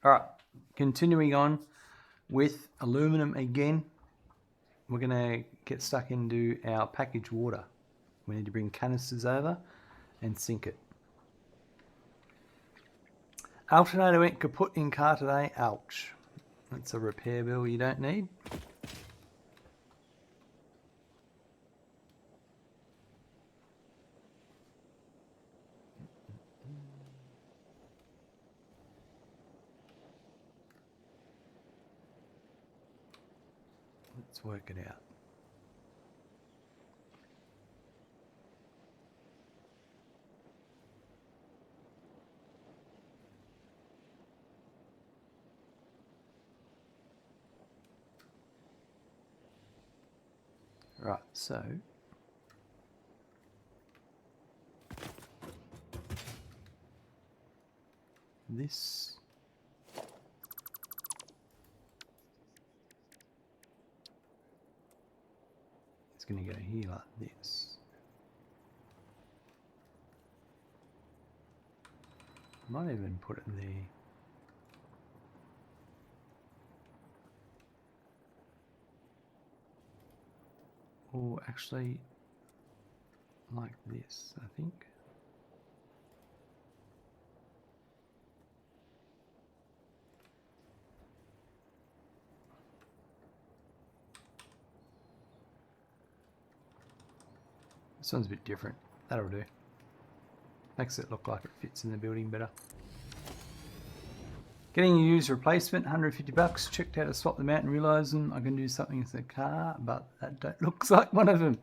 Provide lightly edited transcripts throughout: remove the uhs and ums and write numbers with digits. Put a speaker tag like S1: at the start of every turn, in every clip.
S1: Alright, continuing on with aluminum again. We're going to get stuck into our packaged water. We need to bring canisters over and sink it. Alternator went kaput in car today. Ouch. That's a repair bill you don't need. Let's work it out. Right, so this is going to go here like this. Might even put it there. Or actually like this, I think. This one's a bit different. That'll do. Makes it look like it fits in the building better. Getting a used replacement, 150 bucks. Checked how to swap them out and realised I can do something with the car, but that looks like one of them.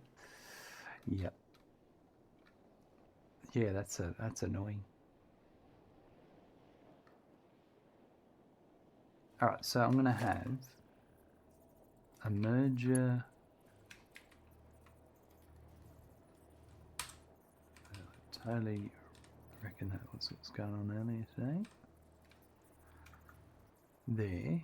S1: Yep. Yeah, that's annoying. Alright, so I'm gonna have a merger. I totally reckon that was what's going on earlier today. There.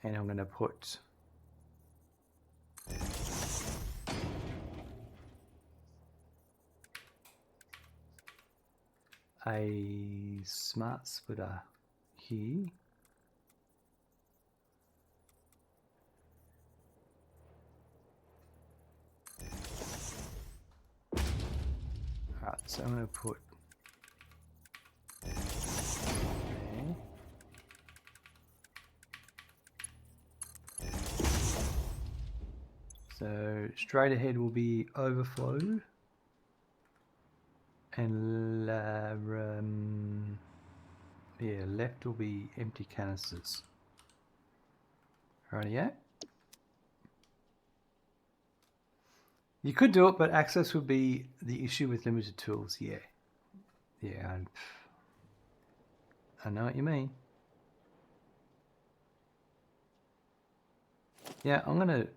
S1: And I'm going to put a smart splitter here. Alright, so I'm going to put there. So straight ahead will be overflow, and left will be empty canisters. Rightio. You could do it, but access would be the issue with limited tools. Yeah, I know what you mean. Yeah, I'm gonna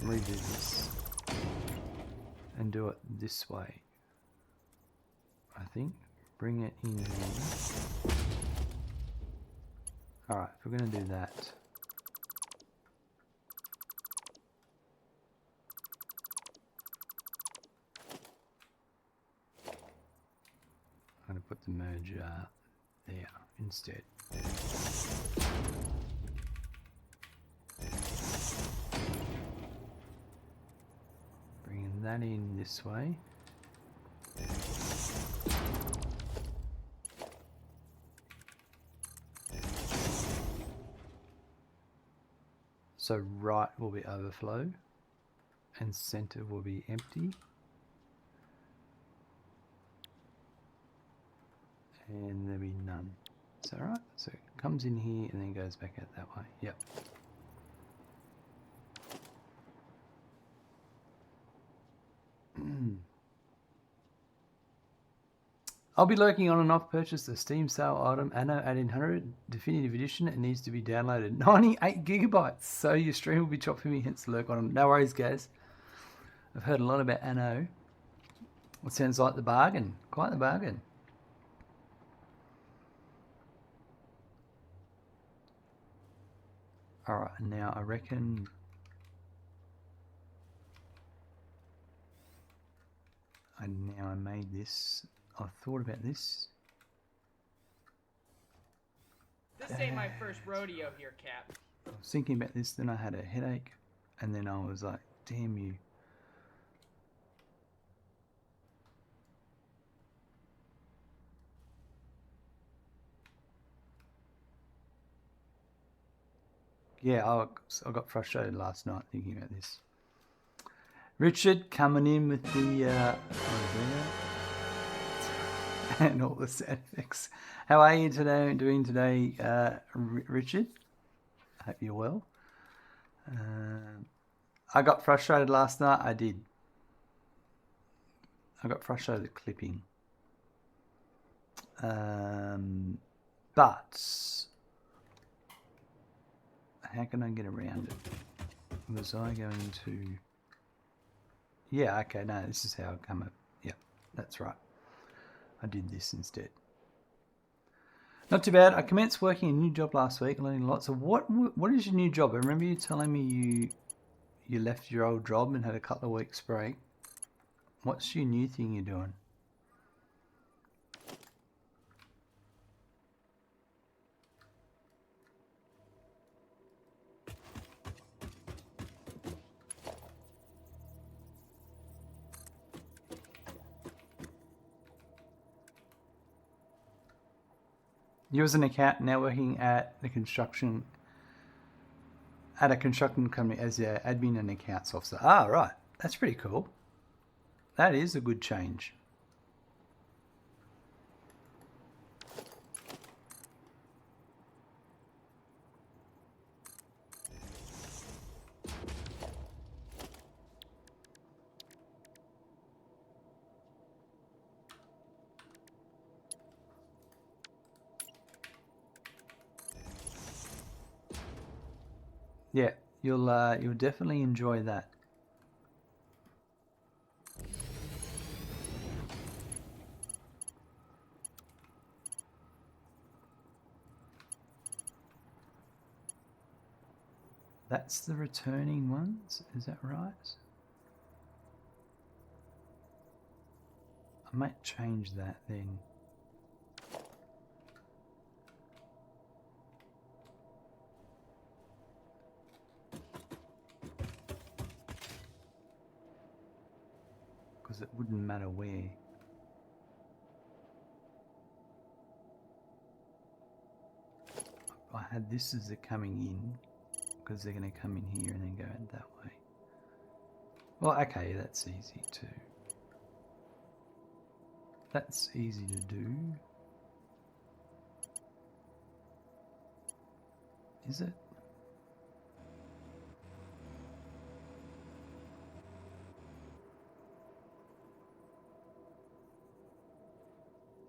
S1: redo this and do it this way. I think bring it in here. Alright, if we're going to do that, I'm going to put the merger there instead. Bringing that in this way. So right will be overflow and center will be empty. And there'll be none. Is that right? So it comes in here and then goes back out that way. Yep. I'll be lurking on and off. Purchase the Steam sale item Anno 1800 Definitive Edition. It needs to be downloaded. 98 gigabytes. So your stream will be chopped for me, hence lurk on. No worries, guys. I've heard a lot about Anno. It sounds like the bargain. Quite the bargain. Alright, now I reckon And now I made this. I thought about this.
S2: This ain't my first rodeo here, Cap.
S1: I was thinking about this, then I had a headache, and then I was like, damn you. Yeah, I got frustrated last night thinking about this. Richard coming in with the and all the sound effects. How are you doing today, Richard? I hope you're well. I got frustrated last night. I did. I got frustrated at clipping. But how can I get around it? Was I going to... Yeah, okay, no, this is how I come up. Yeah, that's right. I did this instead. Not too bad. I commenced working a new job last week, learning lots. So what is your new job? I remember you telling me you left your old job and had a couple of weeks break. What's your new thing you're doing? You was an accountant now working at a construction company as an admin and accounts officer. Ah, right. That's pretty cool. That is a good change. Yeah, you'll definitely enjoy that. That's the returning ones, is that right? I might change that then. Because it wouldn't matter where. I had this as they're coming in, because they're going to come in here and then go out that way. Well, okay, that's easy too. That's easy to do. Is it?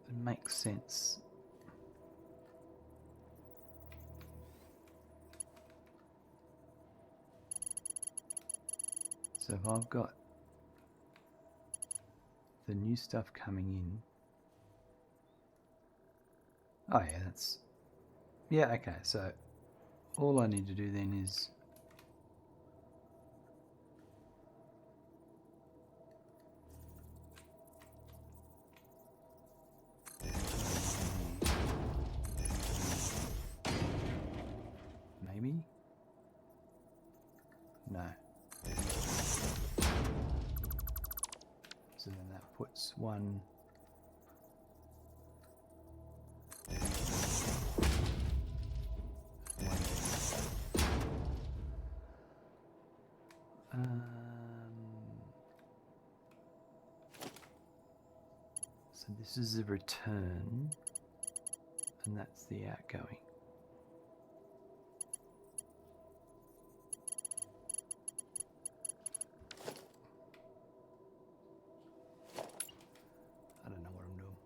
S1: It makes sense. So if I've got the new stuff coming in. Oh yeah, that's... Yeah, okay, so all I need to do then is... Maybe? No. So then that puts one... So this is the return, and that's the outgoing. I don't know what I'm doing.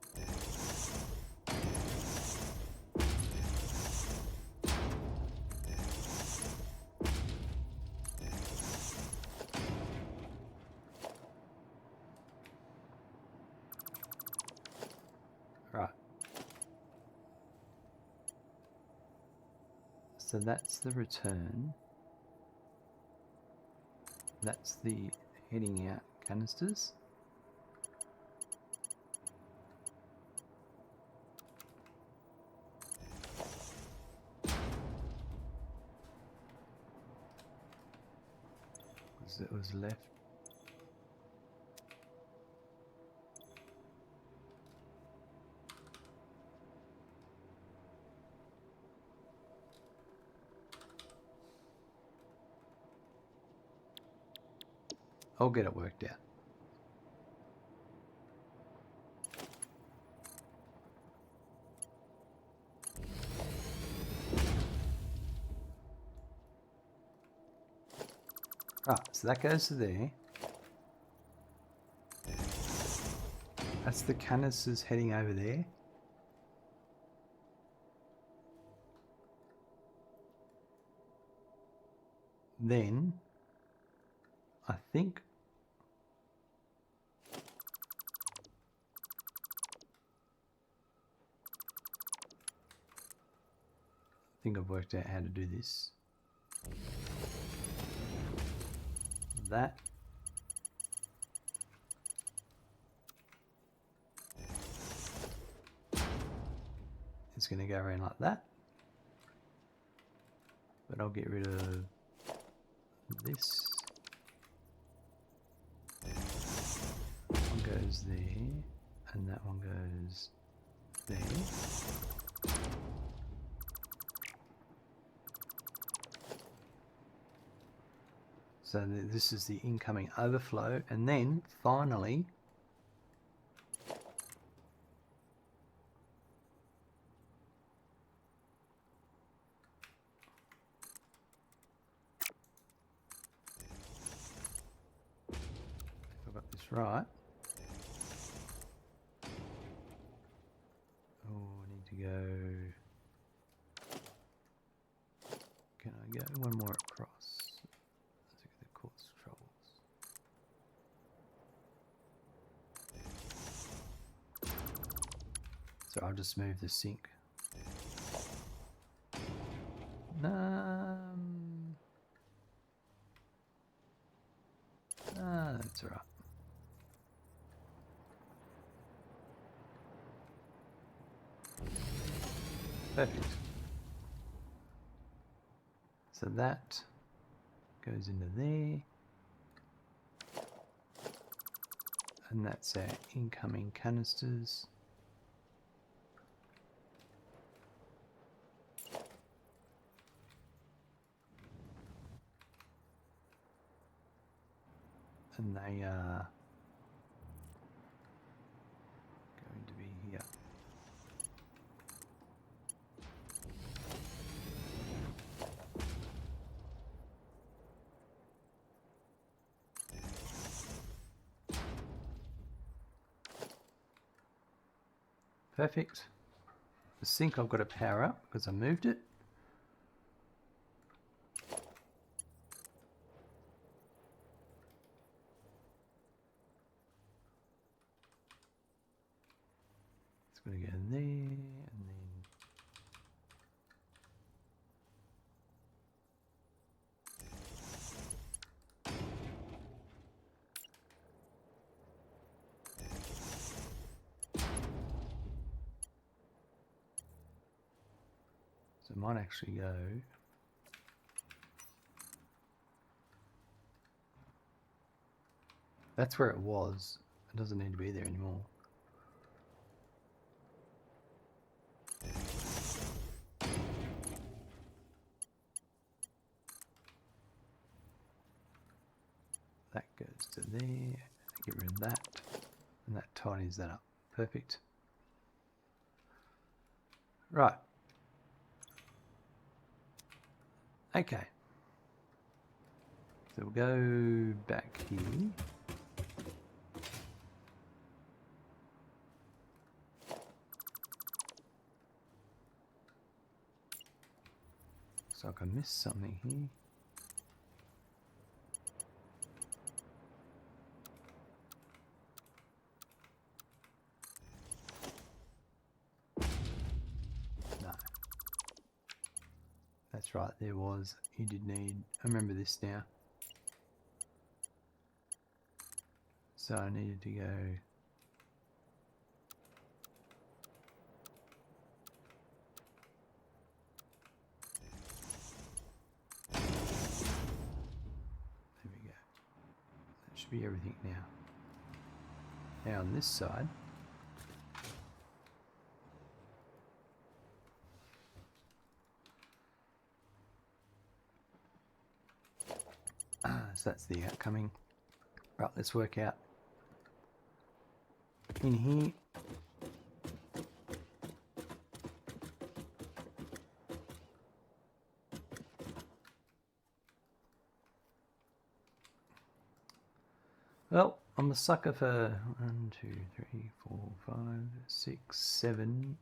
S1: Right. So that's the return. That's the heading out canisters. because it was left. I'll get it worked out. Right, so that goes to there. That's the canisters heading over there. Then, I think I've worked out how to do this. That. It's going to go around like that. But I'll get rid of this. One goes there, and that one goes there. So this is the incoming overflow, and then finally if I got this right. Oh, I need to go. Can I go one more across? Let's look at the quartz troubles. So I'll just move the sink. That's all right. Perfect. So that goes into there. And that's our incoming canisters. And they are going to be here. Perfect. The sink I've got to power up because I moved it. It's going to go in there and then so it might actually go that's where it was. It doesn't need to be there anymore. That goes to there. Get rid of that. And that tidies that up. Perfect. Right. Okay. So we'll go back here. So I can miss something here. No. That's right, there was. You did need, I remember this now. So I needed to go there we go. be everything now. Now on this side, so that's the outcoming. Right, let's work out in here. Well, I'm a sucker for 1, 2, 3, 4, 5, 6, 7.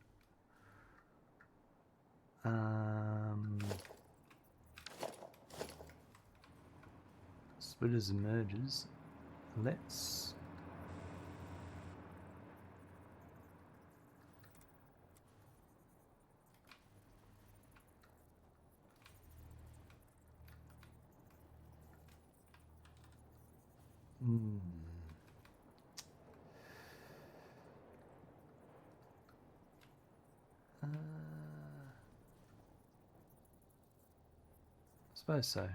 S1: Splitters and mergers. Let's suppose so.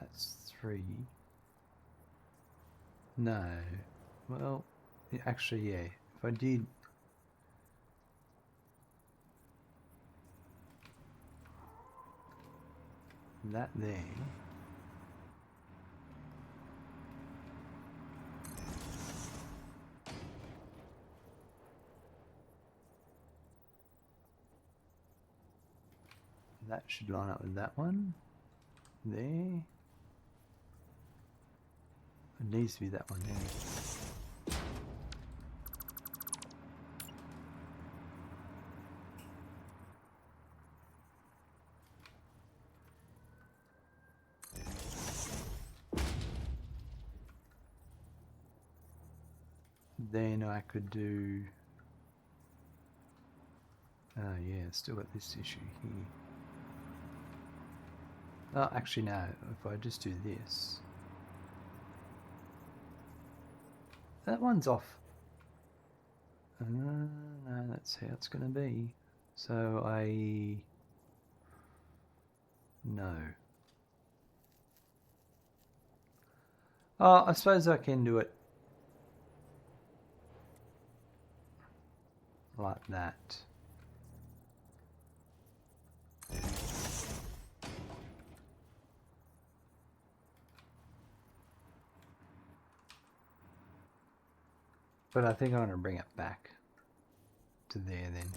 S1: That's 3. No. Well, actually, yeah. If I did that there, that should line up with that one. There. It needs to be that one there. Then I could do... Oh yeah, still got this issue here. Oh, actually no, if I just do this... That one's off. No, that's how it's going to be. So no. Oh, I suppose I can do it like that. But I think I want to bring it back to there then.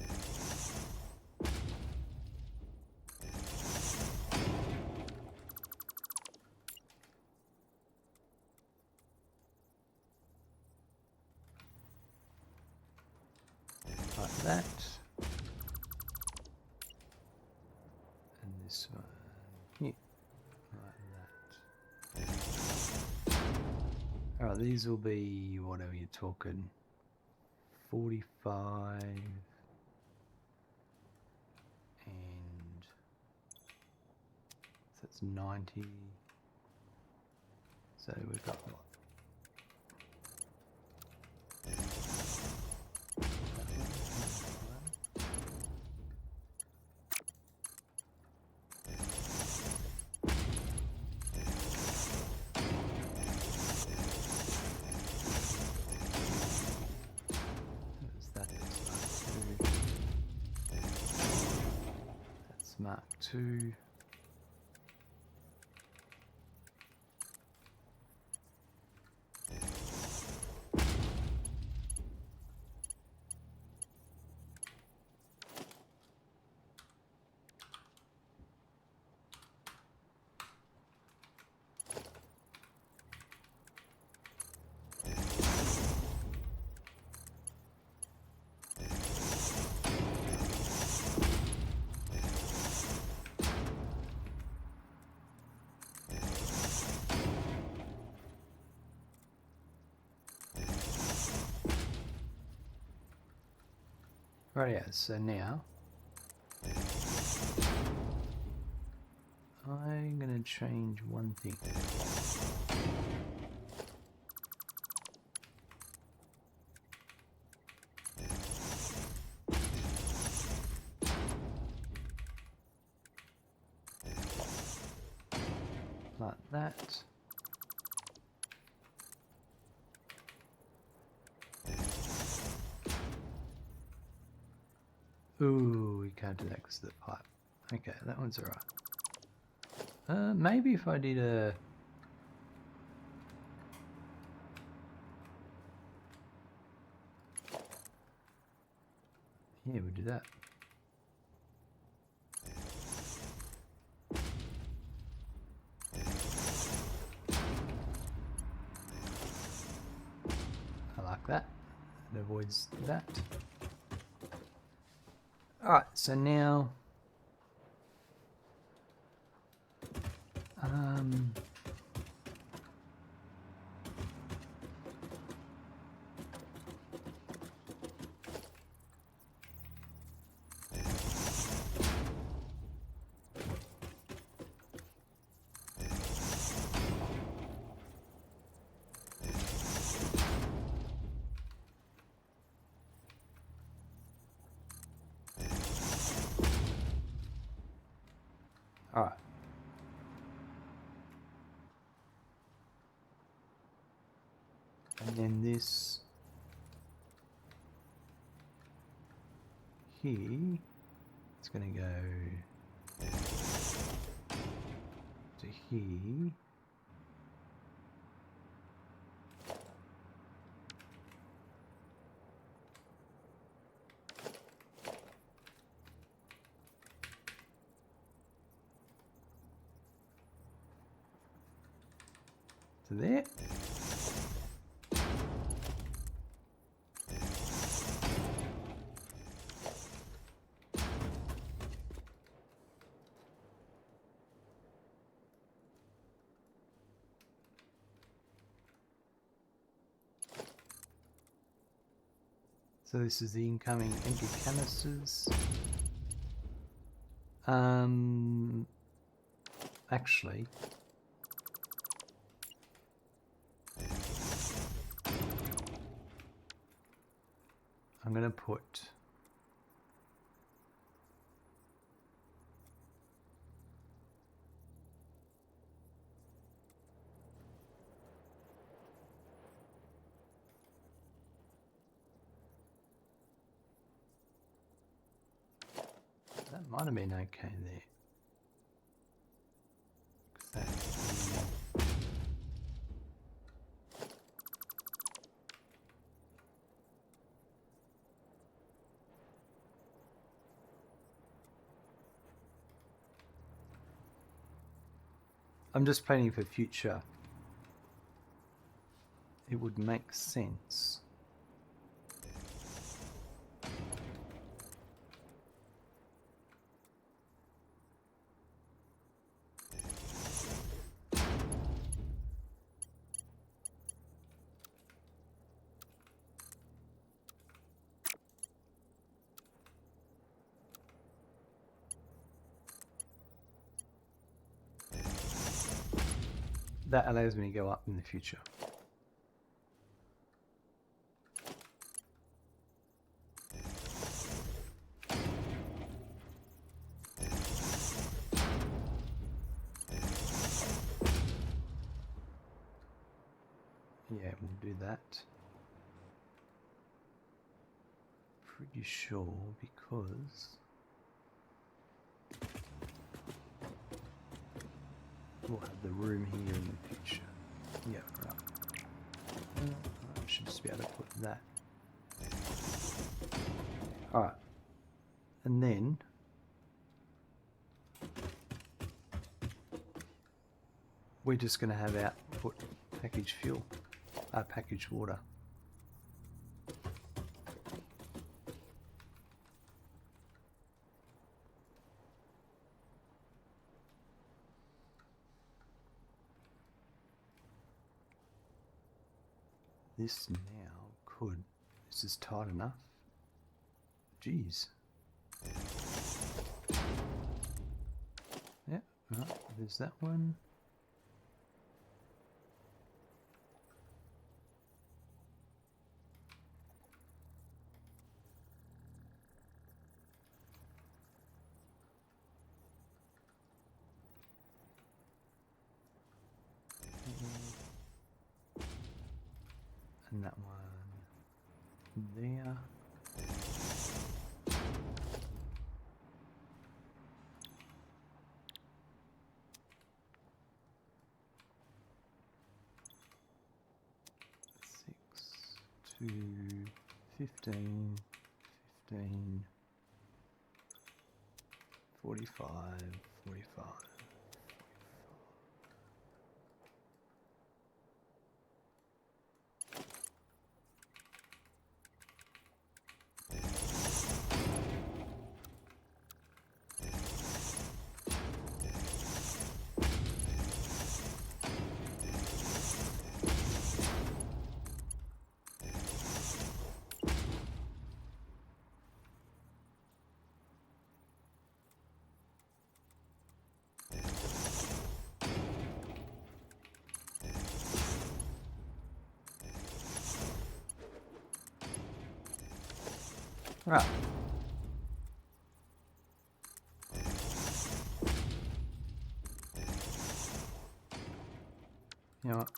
S1: Like that. And this one here. Like that. Alright, these will be, whatever you're talking, 45 and so that's 90. So we've got what? Mark 2. Right, so now I'm going to change one thing. that. Ooh, we can't do that because of the pipe. Okay, that one's alright. Maybe if I did a... Yeah, we'll do that. I like that. It avoids that. Alright, so now... Alright. And then this here, it's going to go to here. To there. So this is the incoming empty canisters. Actually, I'm going to put that might have been okay there. I'm just planning for future. It would make sense. That allows me to go up in the future. Yeah, we'll do that. Pretty sure because we'll have the room here in the future. Yeah, right. I should just be able to put that. Alright. And then we're just going to have output packaged fuel, packaged water. This now could, this is tight enough. Jeez. Yeah, right, there's that one. And that one there. To 15, 15, 45, 45. Right. You know what?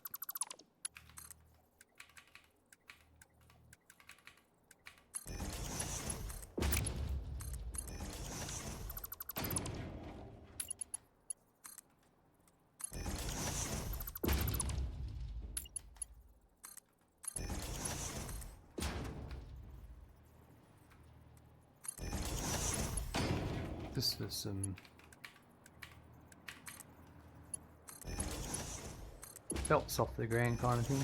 S1: This is some belts off the ground kind of thing.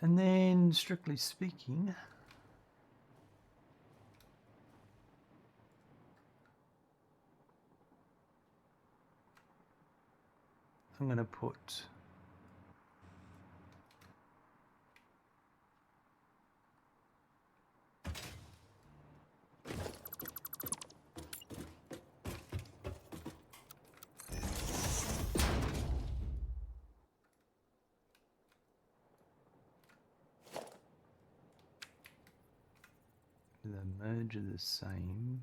S1: And then, strictly speaking, I'm going to put the merge are the same.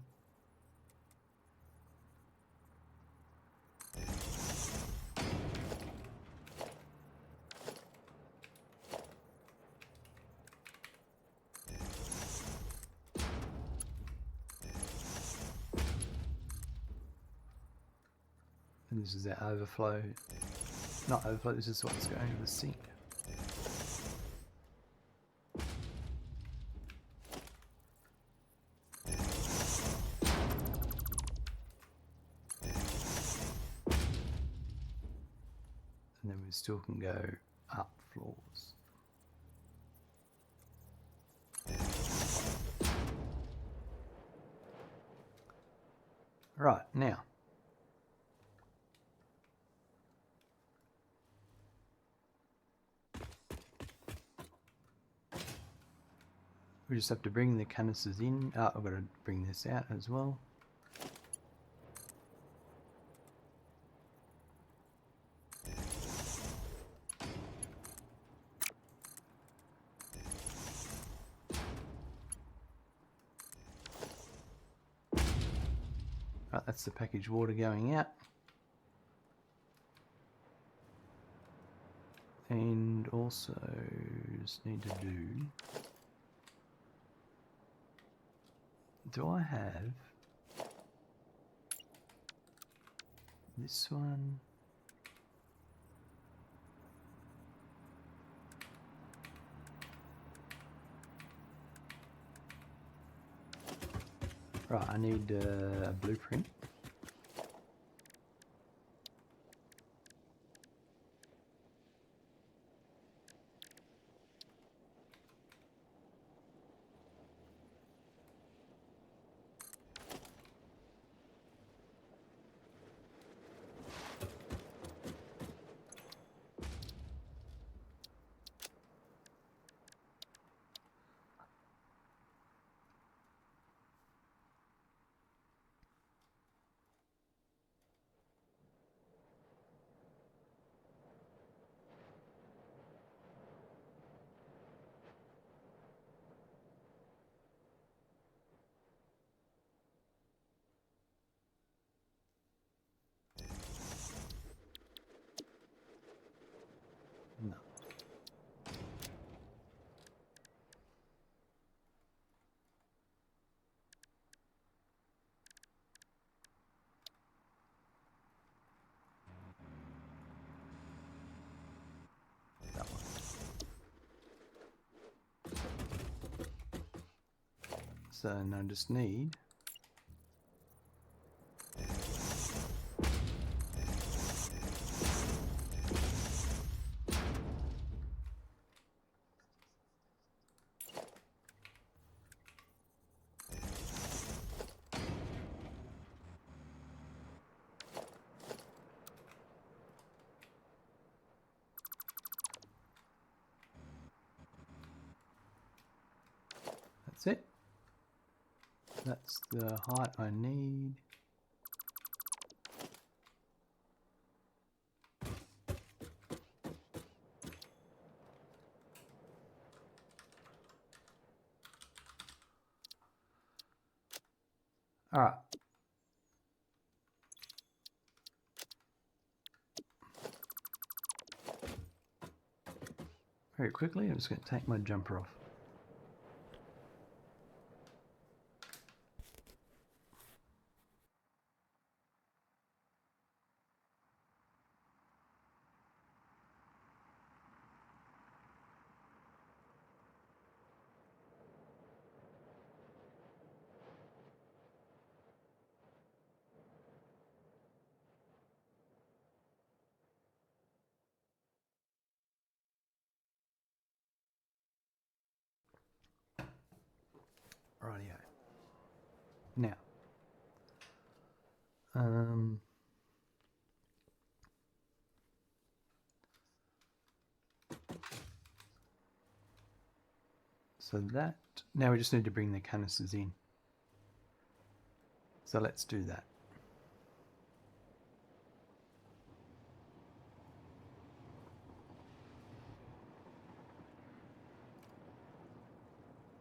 S1: And this is our overflow. Not overflow, this is what's going to the sink. And then we still can go up floors. Right, now. We just have to bring the canisters in. I've got to bring this out as well. Right, that's the packaged water going out. And also just need to do I have this one? Right, I need a blueprint. So now I just need that's it. That's the height I need. All right. Very quickly, I'm just going to take my jumper off. Rightio. Now, so that, now we just need to bring the canisters in. So let's do that.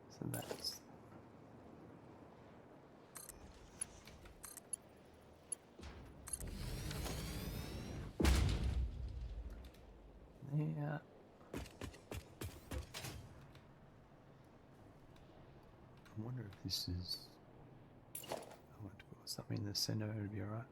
S1: So that's there. I wonder if this is, I want to put something in the center, it'll be alright.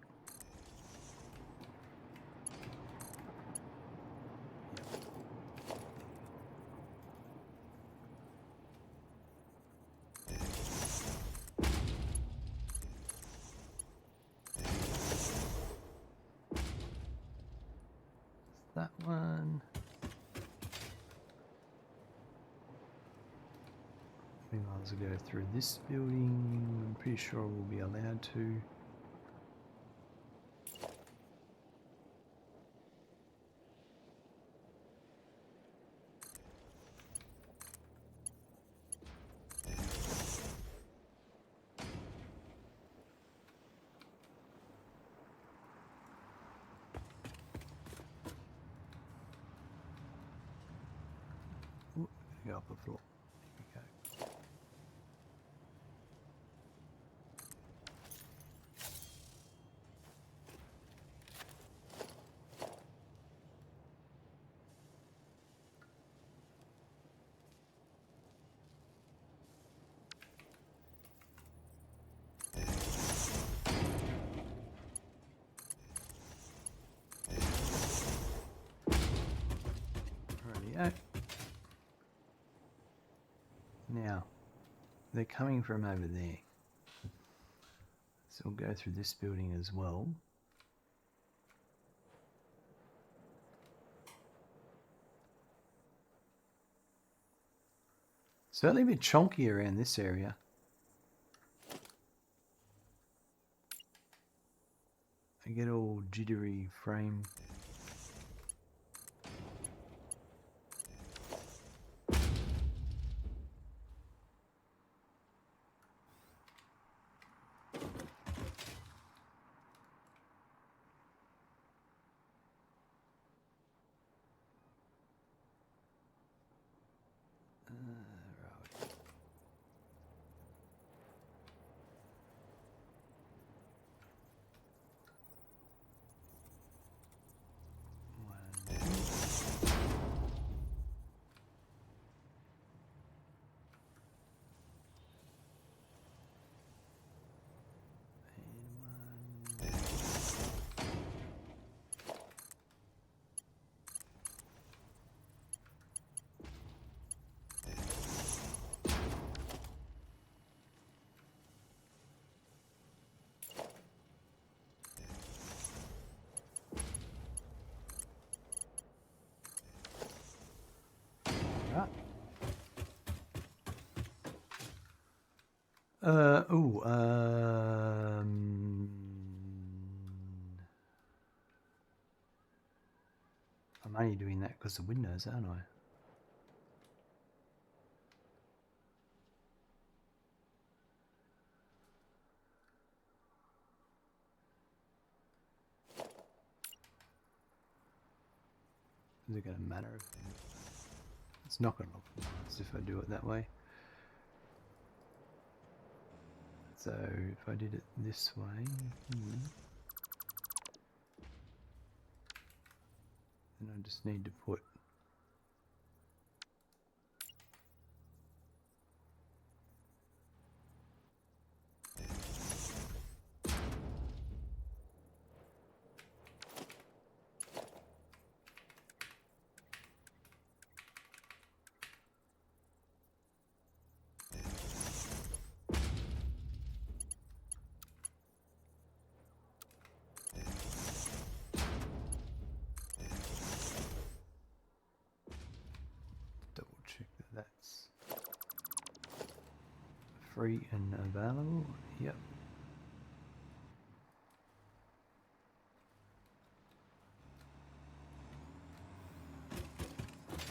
S1: That one. We might as well go through this building. I'm pretty sure we'll be allowed to. Ooh, go up the floor. There we go. Rightio. Now, they're coming from over there. So we'll go through this building as well. Certainly a bit chonky around this area. I get all jittery frame. I'm only doing that because of Windows, aren't I? Is it going to matter? It's not going to look nice if I do it that way. So if I did it this way, then I just need to put double check that that's free and available. Yep.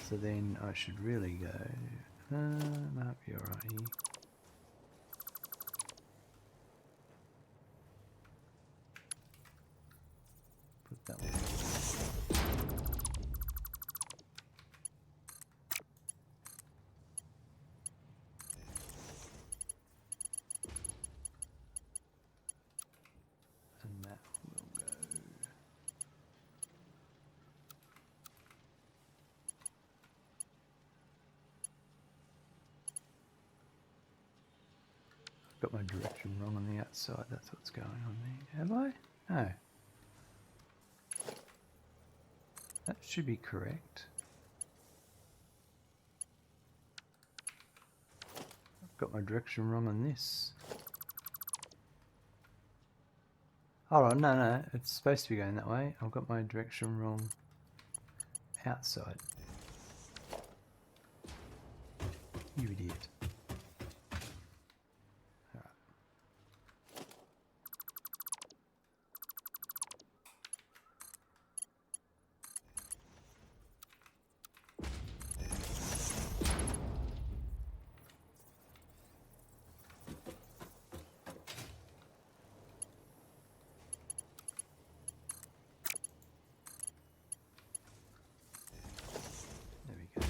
S1: So then I should really go, might be alright here. Put that one. And that will go. Got my direction wrong on the outside, that's what's going on there. Have I? No. That should be correct. I've got my direction wrong on this. Alright, no, it's supposed to be going that way. I've got my direction wrong outside. You idiot. There we go.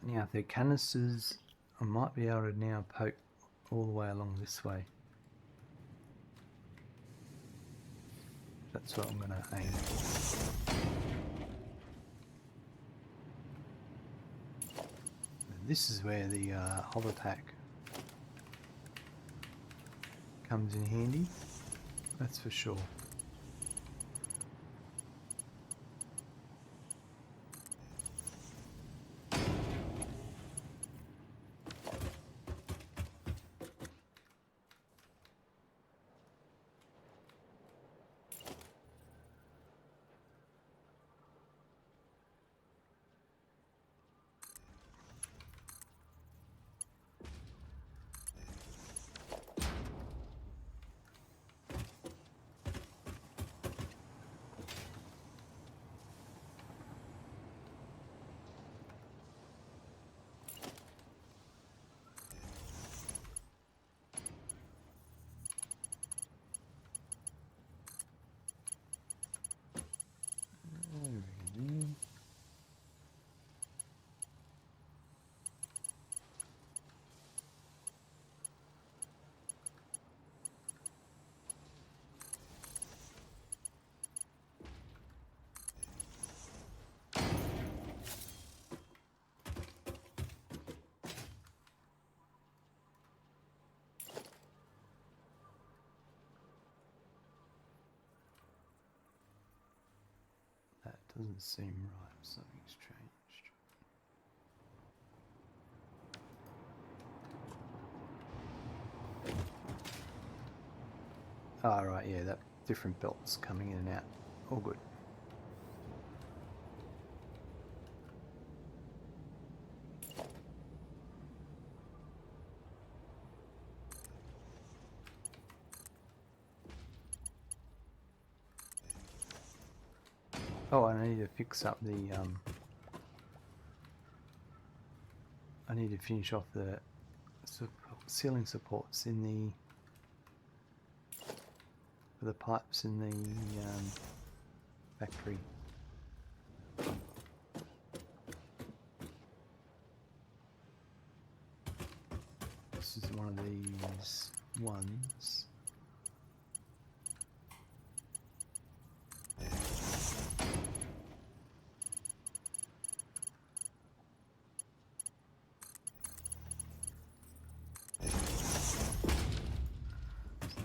S1: Now, if they're canisters, I might be able to now poke all the way along this way. That's what I'm going to aim for. And this is where the holotack comes in handy, that's for sure. That doesn't seem right, something's changed. Ah, right, yeah, different belts coming in and out. All good. Oh, I need to fix up the I need to finish off the ceiling supports in the pipes in the factory. This is one of these ones.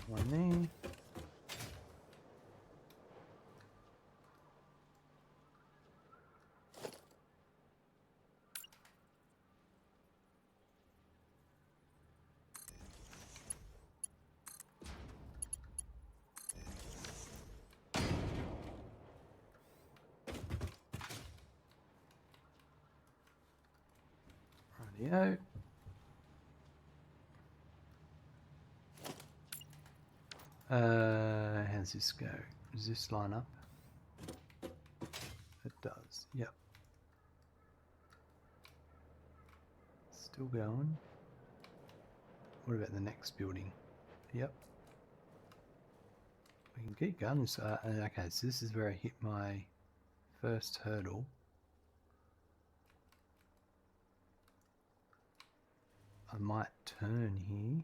S1: One there. Rightio. How's this go? Does this line up? It does, yep. Still going. What about the next building? Yep. We can keep going. Okay, so this is where I hit my first hurdle. I might turn here.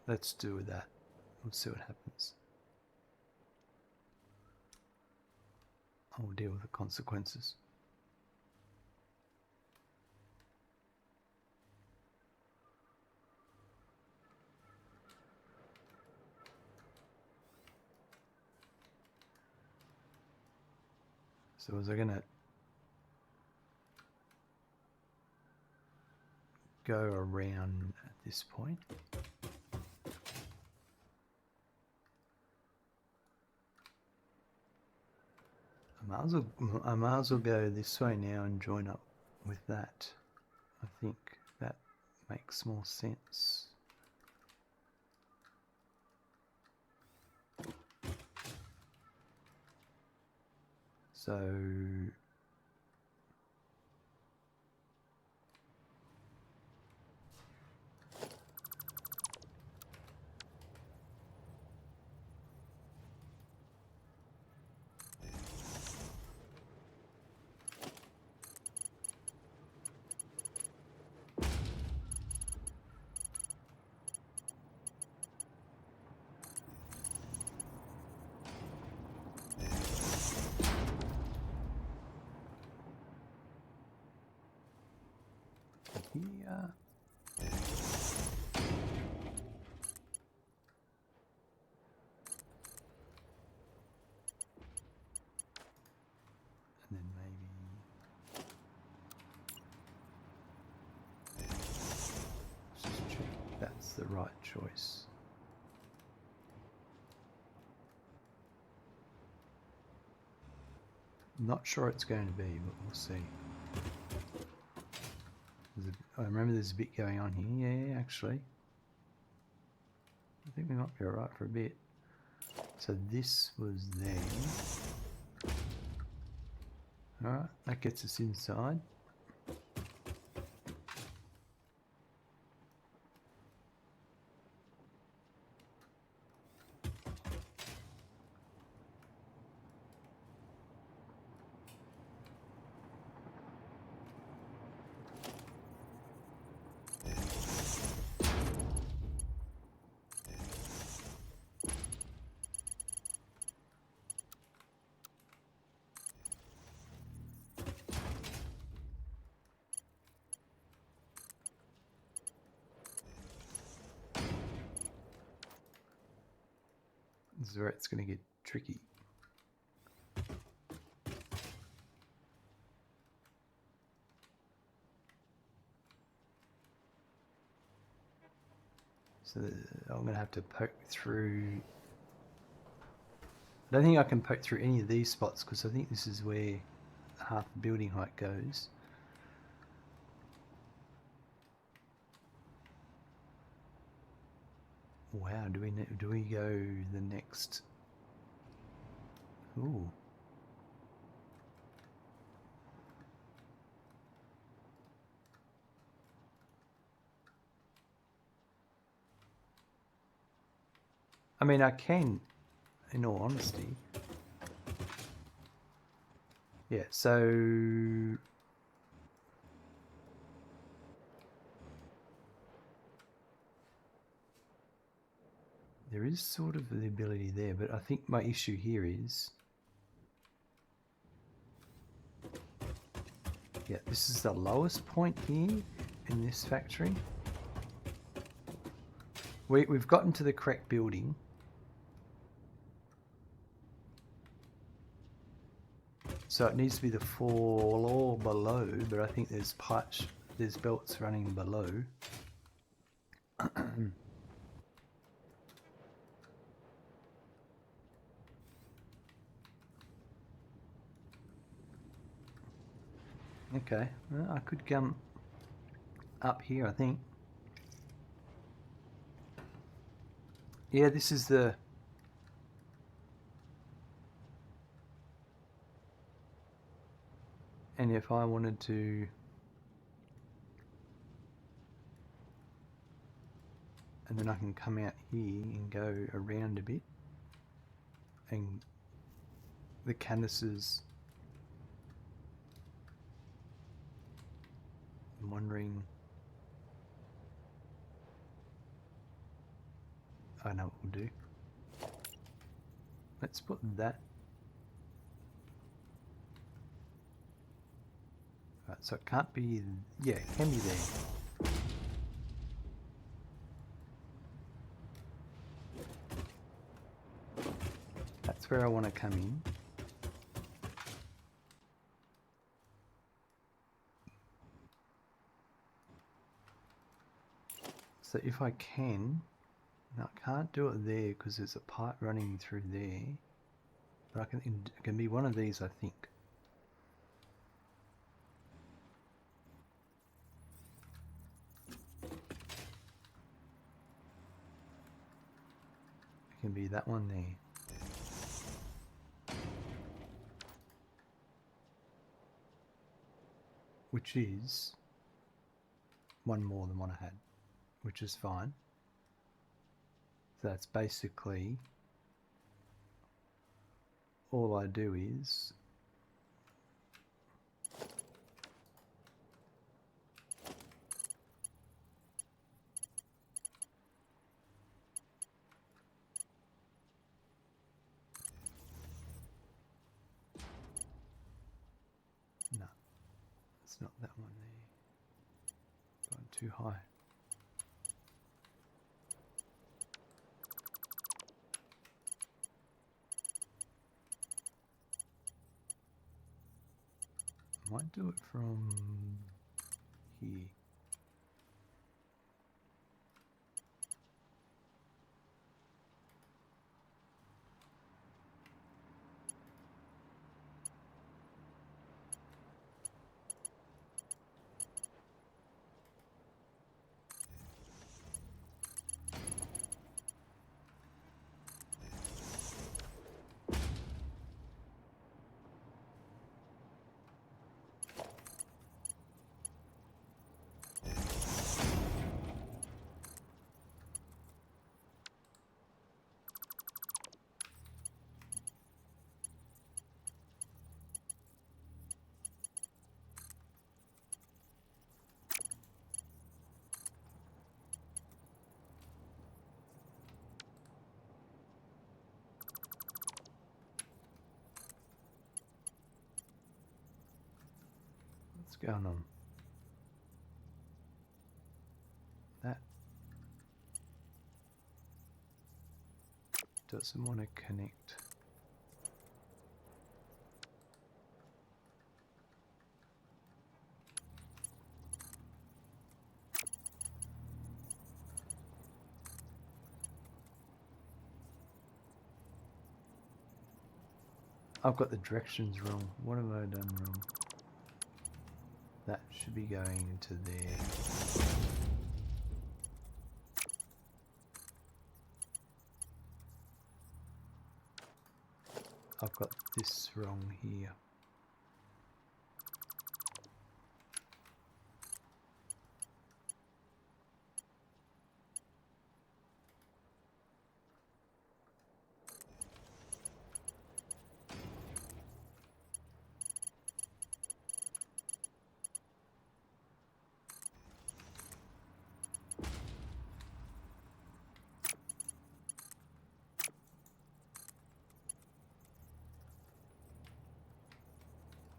S1: Let's do with that. We'll see what happens. I'll deal with the consequences. So was I gonna go around at this point? I might as well go this way now and join up with that. I think that makes more sense. So here. And then maybe let's just check that's the right choice. Not sure it's going to be, but we'll see. I remember there's a bit going on here. Yeah, actually. I think we might be alright for a bit. So this was there. Alright, that gets us inside. This is where it's going to get tricky. So I'm going to have to poke through. I don't think I can poke through any of these spots because I think this is where half the building height goes. Wow, do we go the next? Ooh. I mean, I can, in all honesty. Yeah, so there is sort of the ability there, but I think my issue here is, yeah, this is the lowest point here in this factory. We've gotten to the correct building. So it needs to be the floor below, but I think there's pipes, there's belts running below. Okay, well, I could come up here, I think. Yeah, this is the... And if I wanted to... And then I can come out here and go around a bit. And the canisters... I'm wondering... I know what we'll do. Let's put that. Right, so it can't be... Yeah, it can be there. That's where I want to come in. So if I can... Now I can't do it there because there's a pipe running through there. But it can be one of these, I think. It can be that one there. Which is one more than what I had, which is fine. So that's basically all I do is no, it's not that one there. Gone too high. Might do it from here. What's going on? That doesn't want to connect. I've got the directions wrong. What have I done wrong? That should be going into there. I've got this wrong here.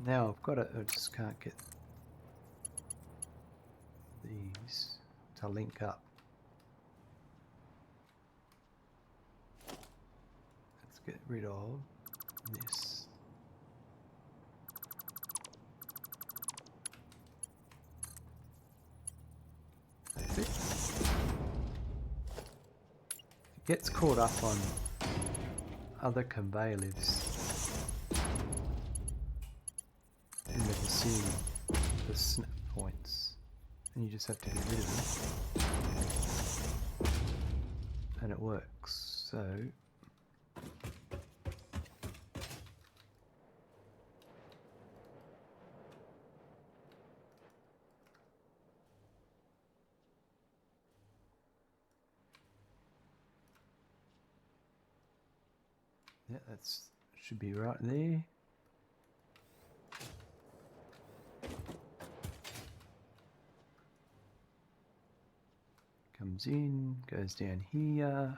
S1: Now I've got it, I just can't get these to link up. Let's get rid of this. That's it. It gets caught up on other conveyor lifts in the vicinity, the snap points, and you just have to get rid of them, and it works. So yeah, that's should be right there. Comes in, goes down here.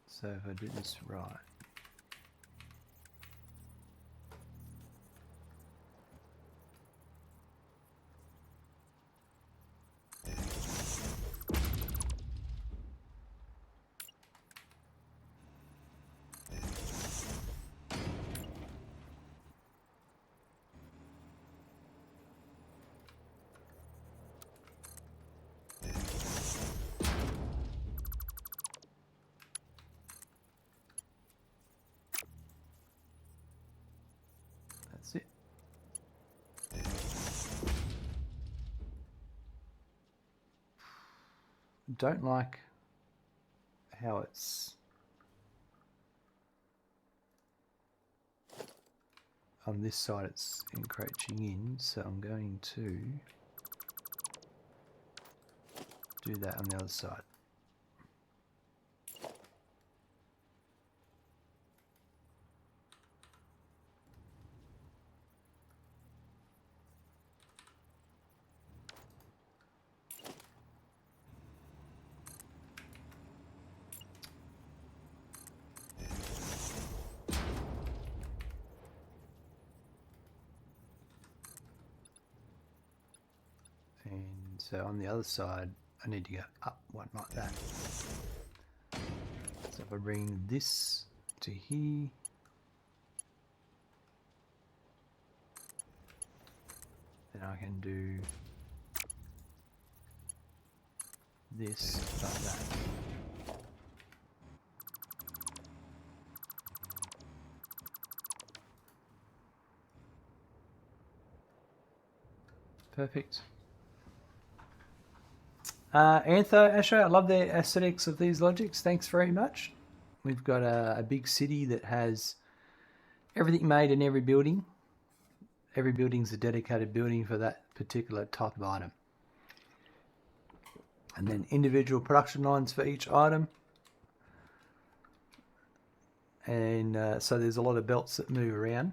S1: So if I do this right, that's it. Don't like how it's on this side, it's encroaching in, so I'm going to do that on the other side. And so on the other side, I need to go up one like that. So if I bring this to here, then I can do this like that. Perfect. Antho, Asho, I love the aesthetics of these logics. Thanks very much. We've got a big city that has everything made in every building. Every building's a dedicated building for that particular type of item. And then individual production lines for each item. And so there's a lot of belts that move around.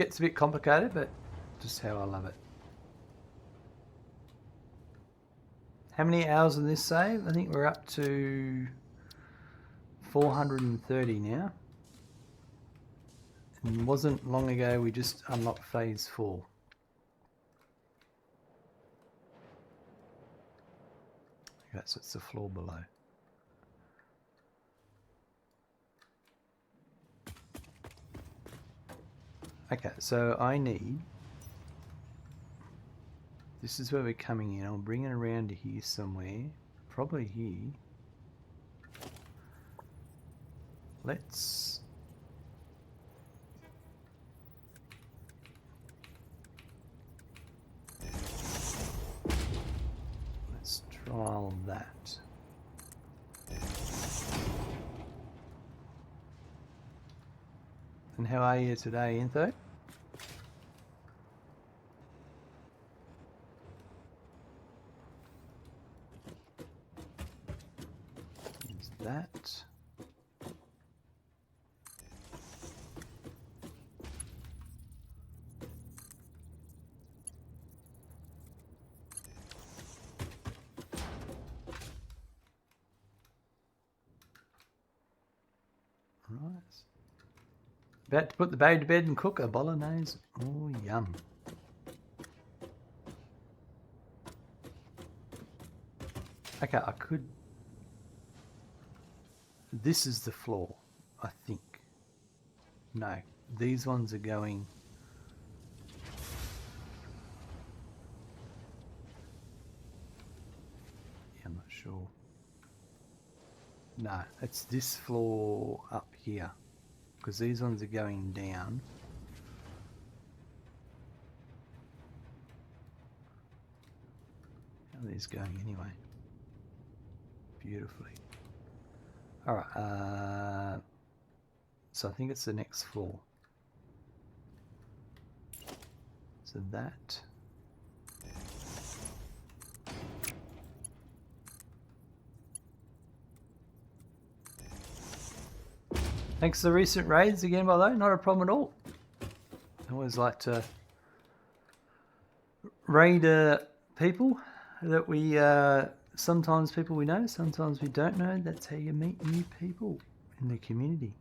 S1: Gets a bit complicated, but just how I love it. How many hours in this save? I think we're up to 430 now. And it wasn't long ago we just unlocked phase 4. Okay, so it's the floor below. Okay, so I need... This is where we're coming in. I'll bring it around to here somewhere. Probably here. Let's trial that. And how are you today, Intho? Is that? Right. About to put the baby to bed and cook a bolognese. Oh, yum. Okay, I could... This is the floor, I think. No, these ones are going... Yeah, I'm not sure. No, it's this floor up here. Because these ones are going down. How are these going anyway? Beautifully. Alright, so I think it's the next floor. So that... Thanks for the recent raids again, by the way. Not a problem at all. I always like to raid people that we... sometimes people we know, sometimes we don't know. That's how you meet new people in the community.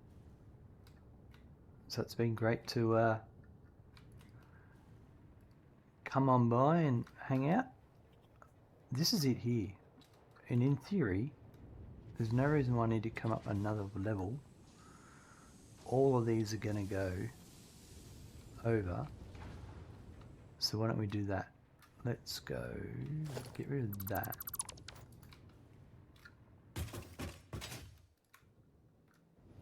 S1: So it's been great to come on by and hang out. This is it here. And in theory, there's no reason why I need to come up another level. All of these are going to go over. So why don't we do that? Let's go get rid of that.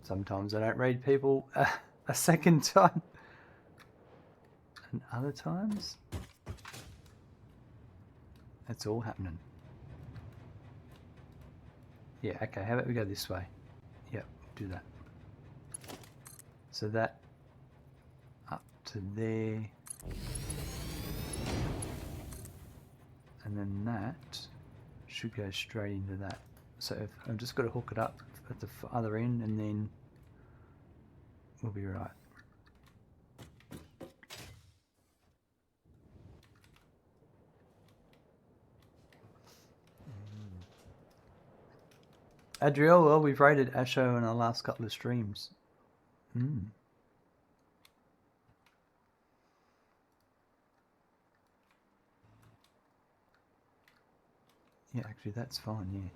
S1: Sometimes I don't raid people a second time. And other times, it's all happening. Yeah, okay, how about we go this way? Yep, do that. So that up to there. And then that should go straight into that. So if I've just got to hook it up at the other end and then we'll be right. Adriel, well, we've rated Asho in our last couple of streams. Yeah, actually that's fine, yeah.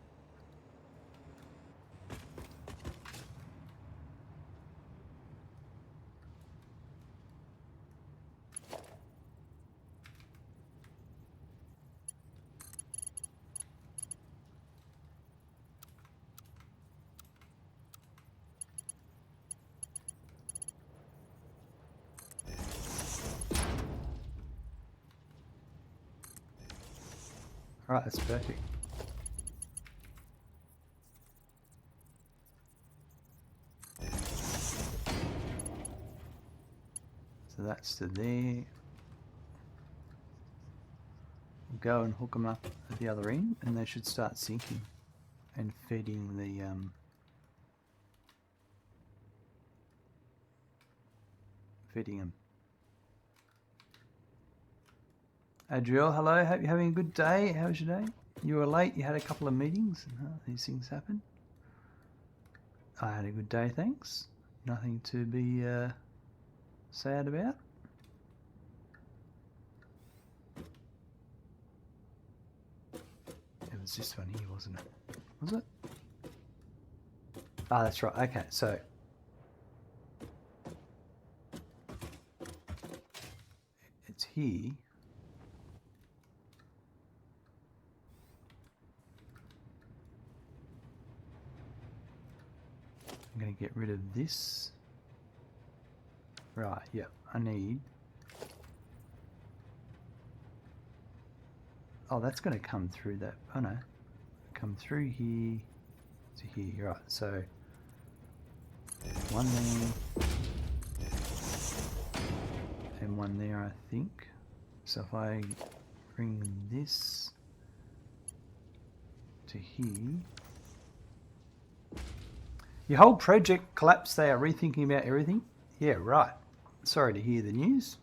S1: Alright, that's perfect. So that's to there. We'll go and hook them up at the other end and they should start sinking and feeding the feeding them. Adriel, hello. Hope you're having a good day. How was your day? You were late. You had a couple of meetings. These things happen. I had a good day, thanks. Nothing to be sad about. It was this one here, wasn't it? Was it? Ah, that's right. Okay, so it's here. I'm going to get rid of this. Right, yeah, I need... Oh, that's going to come through that... Oh, no. Come through here to here. Right, so... One there. And one there, I think. So if I bring this to here... Your whole project collapsed. They are rethinking about everything? Yeah, right. Sorry to hear the news.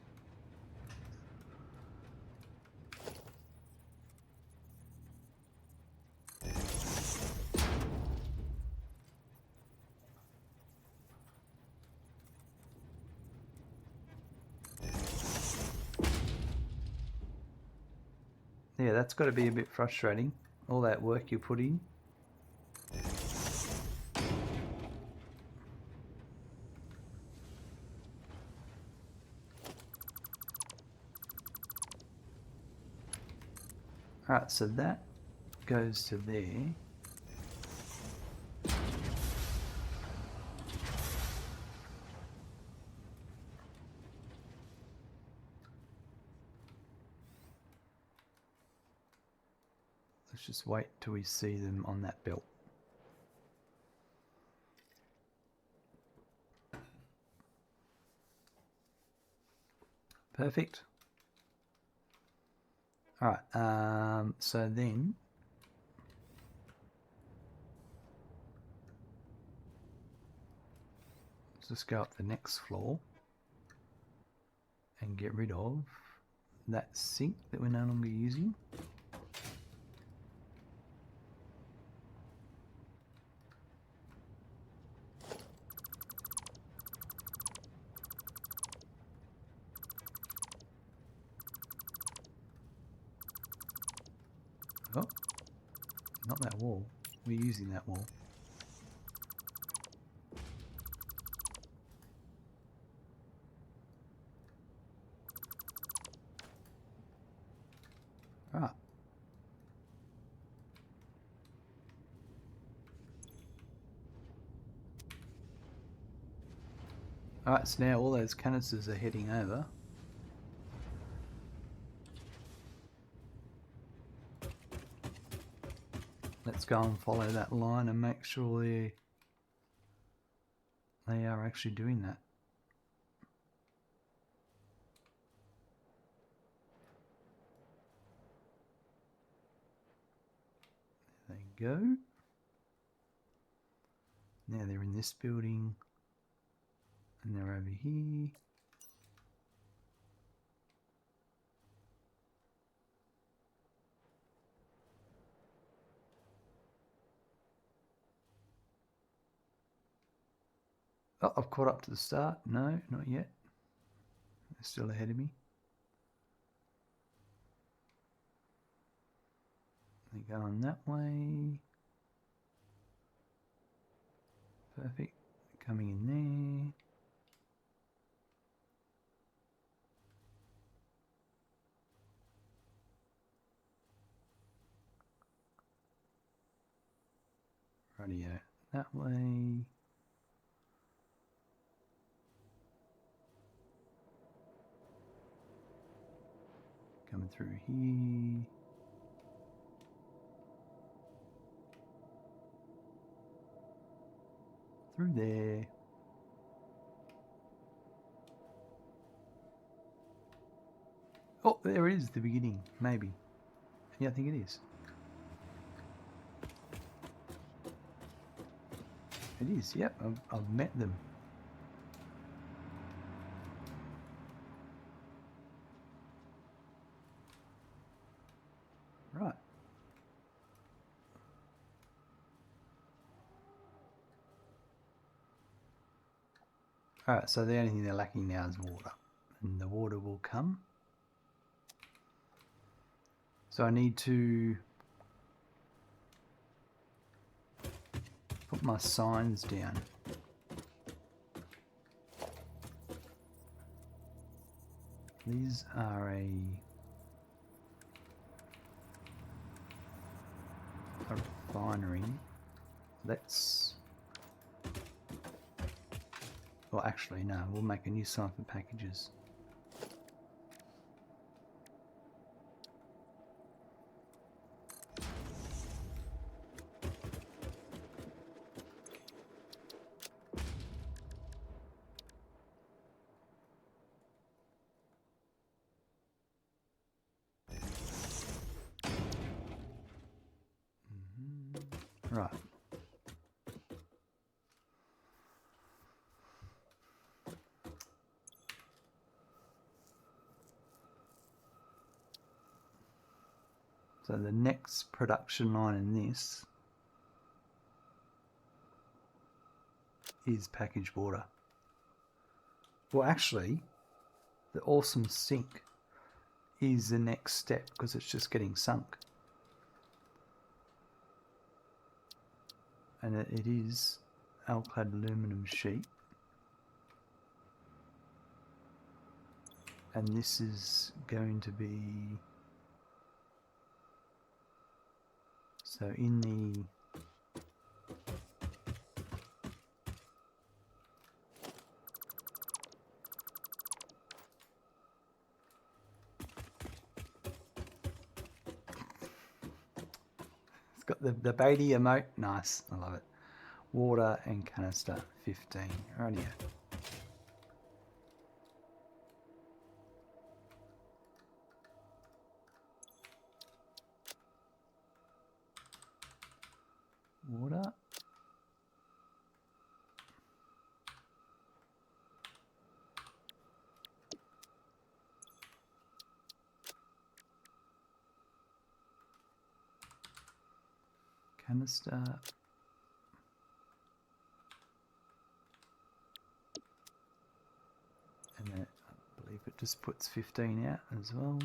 S1: Yeah, that's got to be a bit frustrating. All that work you put in. Alright, so that goes to there. Let's just wait till we see them on that belt. Perfect. Alright, so then let's just go up the next floor and get rid of that sink that we're no longer using. Oh, not that wall. We're using that wall. Right. Alright, so now all those canisters are heading over. Let's go and follow that line and make sure they are actually doing that. There they go. Now they're in this building and they're over here. Oh, I've caught up to the start. No, not yet. They're still ahead of me. They're going that way. Perfect. Coming in there. Rightio. That way. Coming through here. Through there. Oh, there it is, the beginning, maybe. Yeah, I think it is. It is, yep, I've met them. Right. Alright, so the only thing they're lacking now is water. And the water will come. So I need to put my signs down. These are a refinery. Let's... Well, actually, no. We'll make a new sign for packages. Right. So the next production line in this is packaged water. Well, actually, the awesome sink is the next step because it's just getting sunk. And it is Alclad aluminum sheet. And this is going to be... So in the... It's got the Beatty emote. Nice. I love it. Water and canister 15. Rightio. Water. Canister. And then I believe it just puts 15 out as well.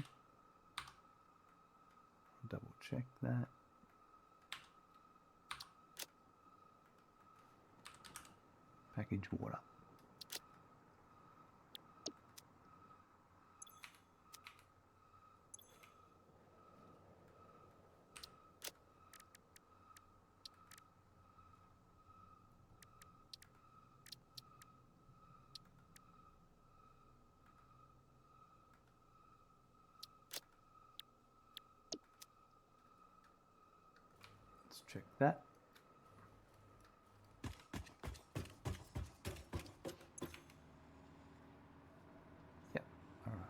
S1: Double check that. Package water. Let's check that. Yep, alright.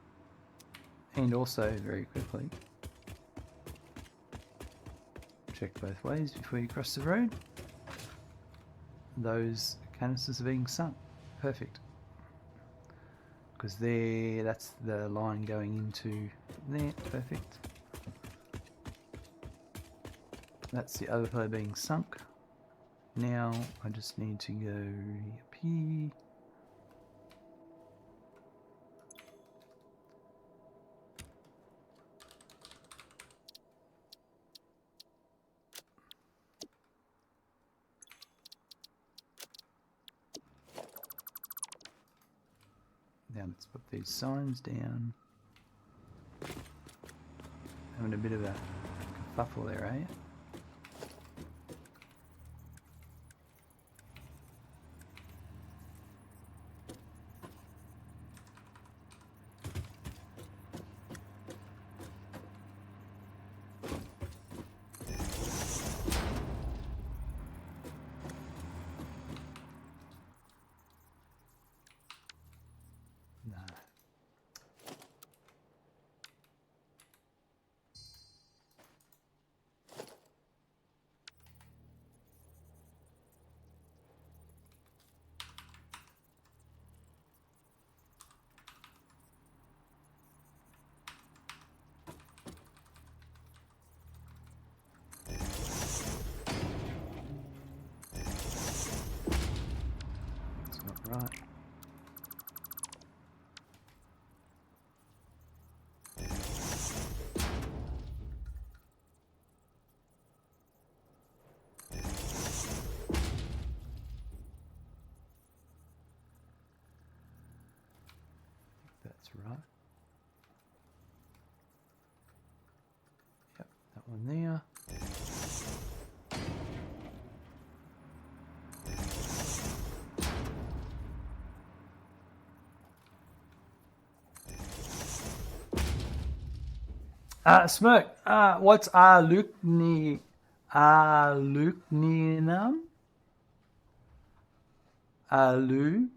S1: And also, very quickly, check both ways before you cross the road. Those canisters are being sunk. Perfect. Because that's the line going into there. Perfect. That's the overflow being sunk. Now I just need to go up here. Now let's put these signs down. Having a bit of a kerfuffle there, eh? No. right. That's right. Yep, that one there. Smoke. What's aluminum? Aluminum. Aluminum.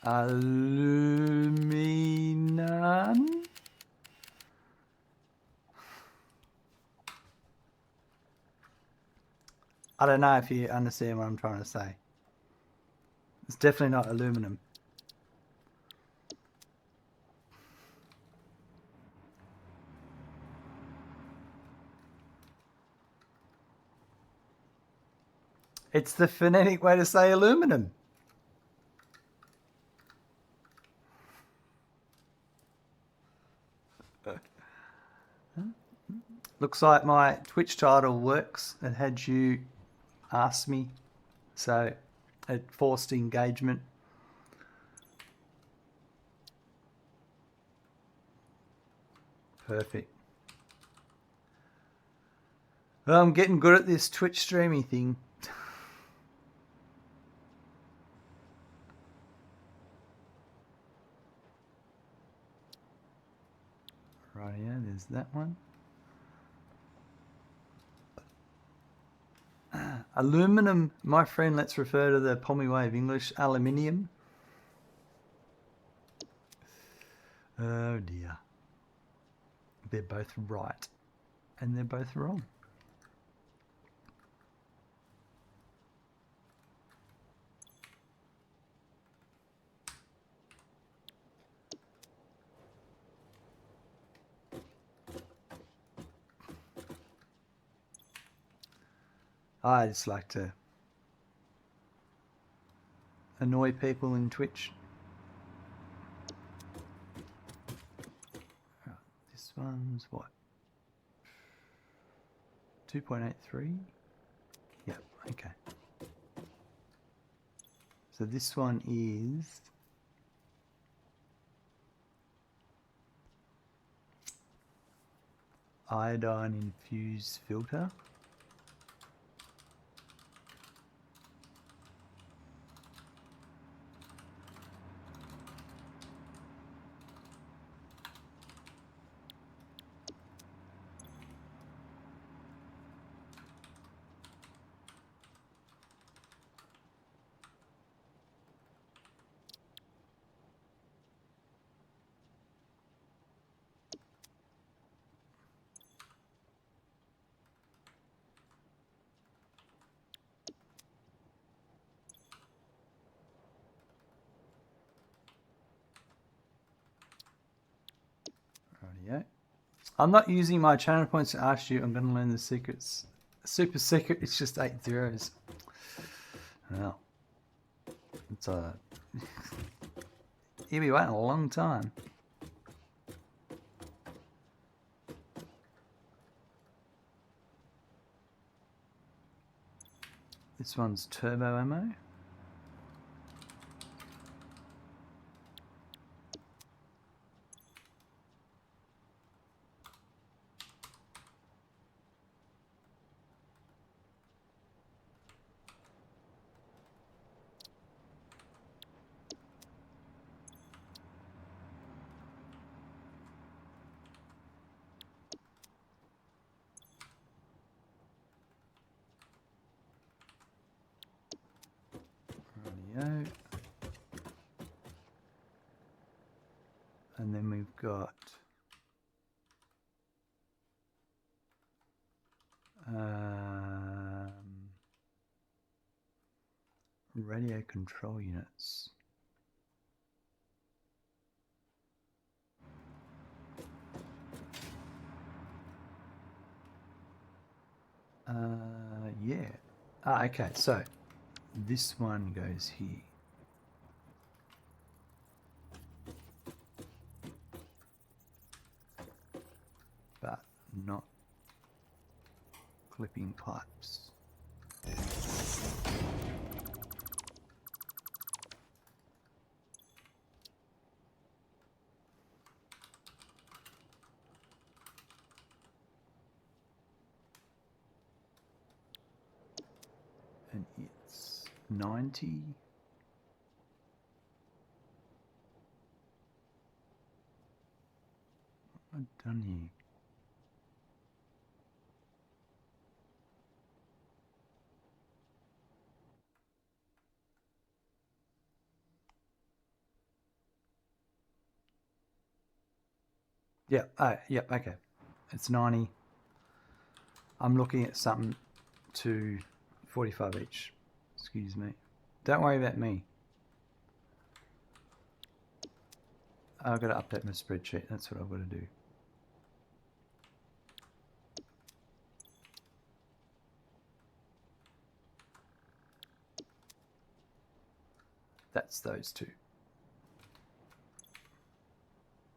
S1: Aluminum. I don't know if you understand what I'm trying to say. It's definitely not aluminum. It's the phonetic way to say aluminum. Looks like my Twitch title works. It had you ask me, so it forced engagement. Perfect. Well, I'm getting good at this Twitch streaming thing. Right, yeah, there's that one. Aluminum, my friend, let's refer to the Pommy way of English, aluminium. Oh dear. They're both right and they're both wrong. I just like to annoy people in Twitch. Right, this one's what? 2.83? Yep, okay. So this one is iodine infused filter. Rightio. I'm not using my channel points to ask you. I'm going to learn the secrets. Super secret. It's just 8 zeros. Well, it's a. You'll be waiting a long time. This one's turbo ammo. Rightio. And then we've got control units. Yeah. Okay, so this one goes here. But not clipping pipes. And it's 90. What have I done here? Yeah, yep, okay. It's 90. I'm looking at something to 45 each. Excuse me. Don't worry about me. I've got to update my spreadsheet. That's what I've got to do. That's those two.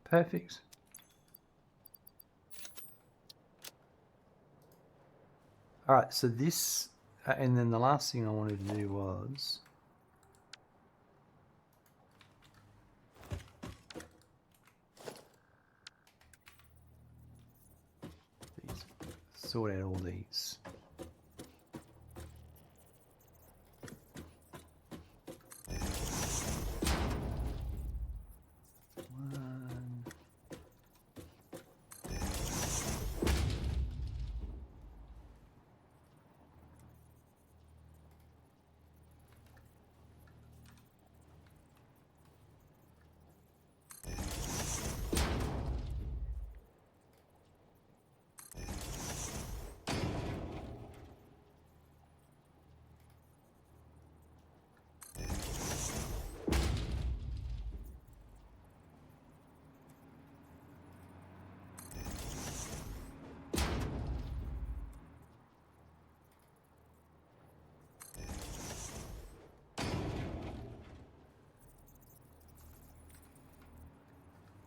S1: Perfect. All right, so this, and then the last thing I wanted to do was sort out all these. One.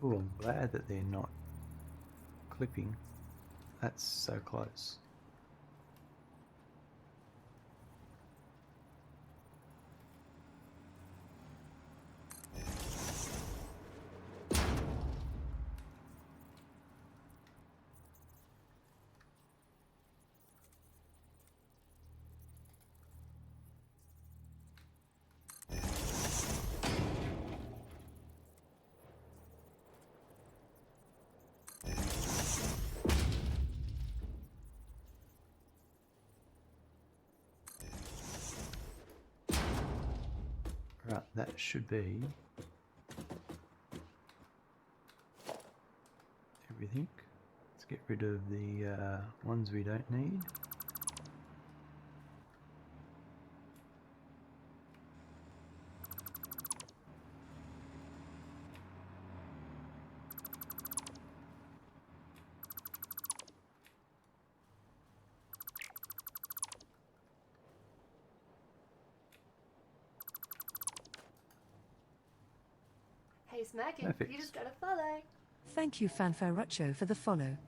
S1: Oh, I'm glad that they're not clipping. That's so close. Right, that should be everything. Let's get rid of the ones we don't need.
S3: Hey Smackin,
S1: Perfect.
S3: you just got a follow.
S4: Thank you, Fanfaruccio, for the follow.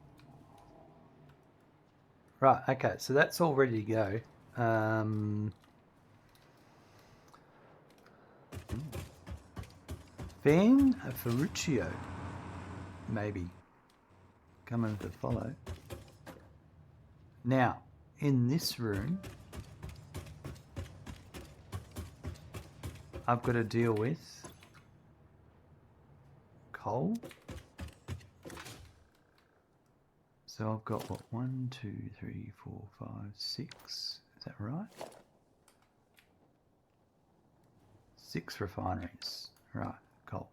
S1: Right, okay, so that's all ready to go. Ferruccio, maybe, coming to follow. Now, in this room, I've got to deal with coal. So I've got what, 1, 2, 3, 4, 5, 6. Is that right? 6 refineries. Right, coal.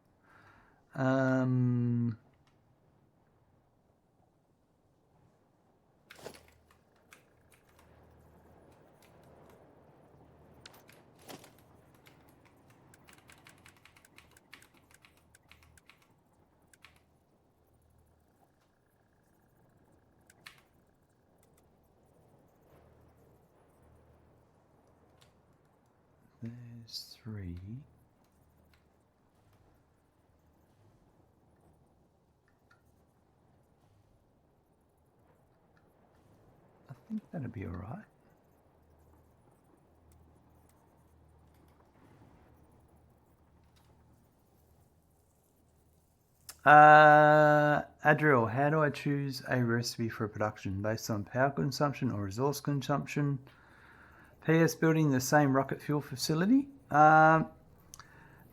S1: There's 3. I think that'd be alright. Adriel, how do I choose a recipe for a production based on power consumption or resource consumption? PS building the same rocket fuel facility. Fan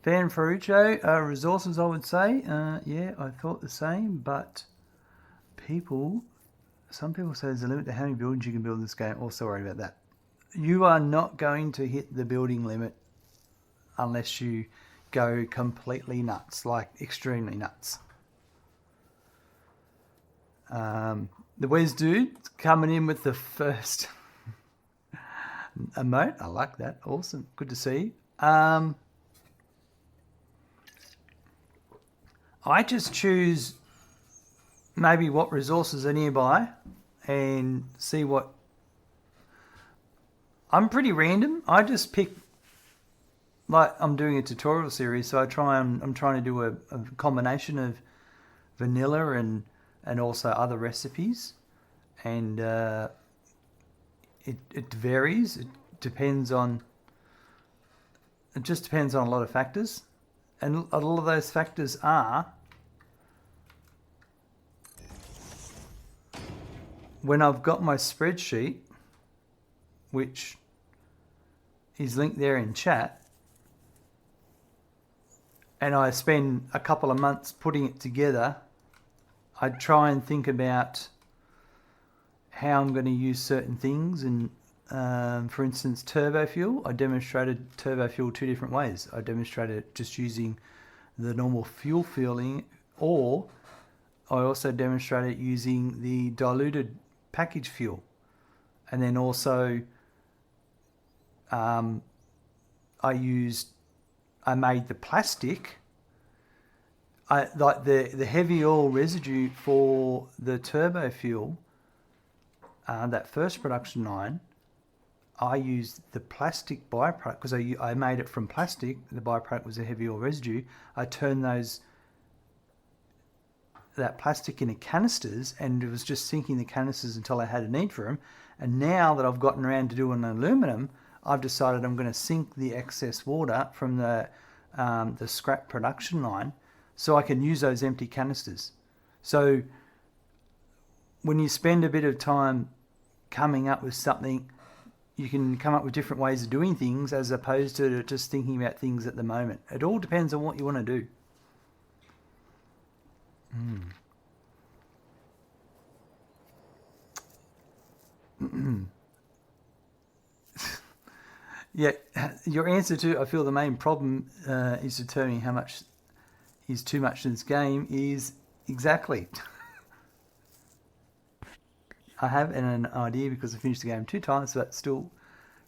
S1: Ferruccio, resources I would say. Yeah, I thought the same, but some people say there's a limit to how many buildings you can build in this game. Also worried about that. You are not going to hit the building limit unless you go completely nuts, like extremely nuts. The Wes dude coming in with the first emote. I like that. Awesome. Good to see. I just choose maybe what resources are nearby and see what. I'm pretty random. I just pick, like I'm doing a tutorial series, so I'm trying to do a combination of vanilla and also other recipes, and it varies. It just depends on a lot of factors, and a lot of those factors are when I've got my spreadsheet, which is linked there in chat, and I spend a couple of months putting it together, I try and think about how I'm going to use certain things. And for instance, turbo fuel, I demonstrated turbo fuel 2 different ways. I demonstrated just using the normal fuel filling, or I also demonstrated using the diluted package fuel. And then also I made the plastic. Like the heavy oil residue for the turbo fuel, that first production line, I used the plastic byproduct because I made it from plastic. The byproduct was a heavy oil residue. I turned that plastic into canisters, and it was just sinking the canisters until I had a need for them. And now that I've gotten around to doing aluminum, I've decided I'm going to sink the excess water from the scrap production line, so I can use those empty canisters. So when you spend a bit of time coming up with something, you can come up with different ways of doing things as opposed to just thinking about things at the moment. It all depends on what you want to do. Yeah, your answer to I feel the main problem is determining how much is too much in this game is exactly. I have an idea because I finished the game 2 times, but it's still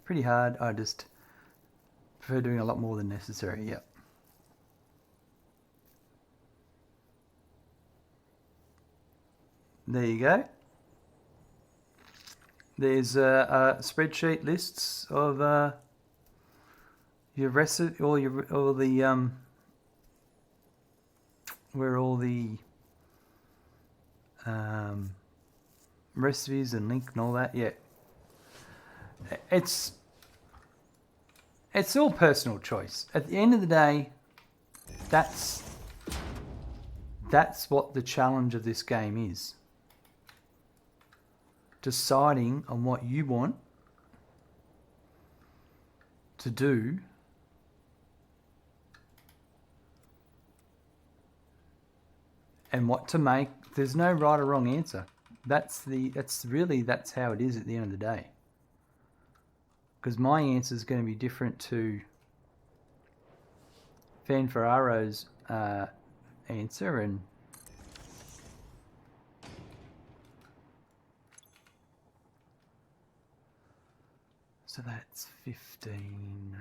S1: pretty hard. I just prefer doing a lot more than necessary. Yep. There you go. There's spreadsheet lists of your recipe, where all the recipes and link and all that. Yeah, it's all personal choice. At the end of the day, that's what the challenge of this game is. Deciding on what you want to do and what to make. There's no right or wrong answer. That's how it is at the end of the day. Because my answer is going to be different to Fanferraro's answer, and so that's 15.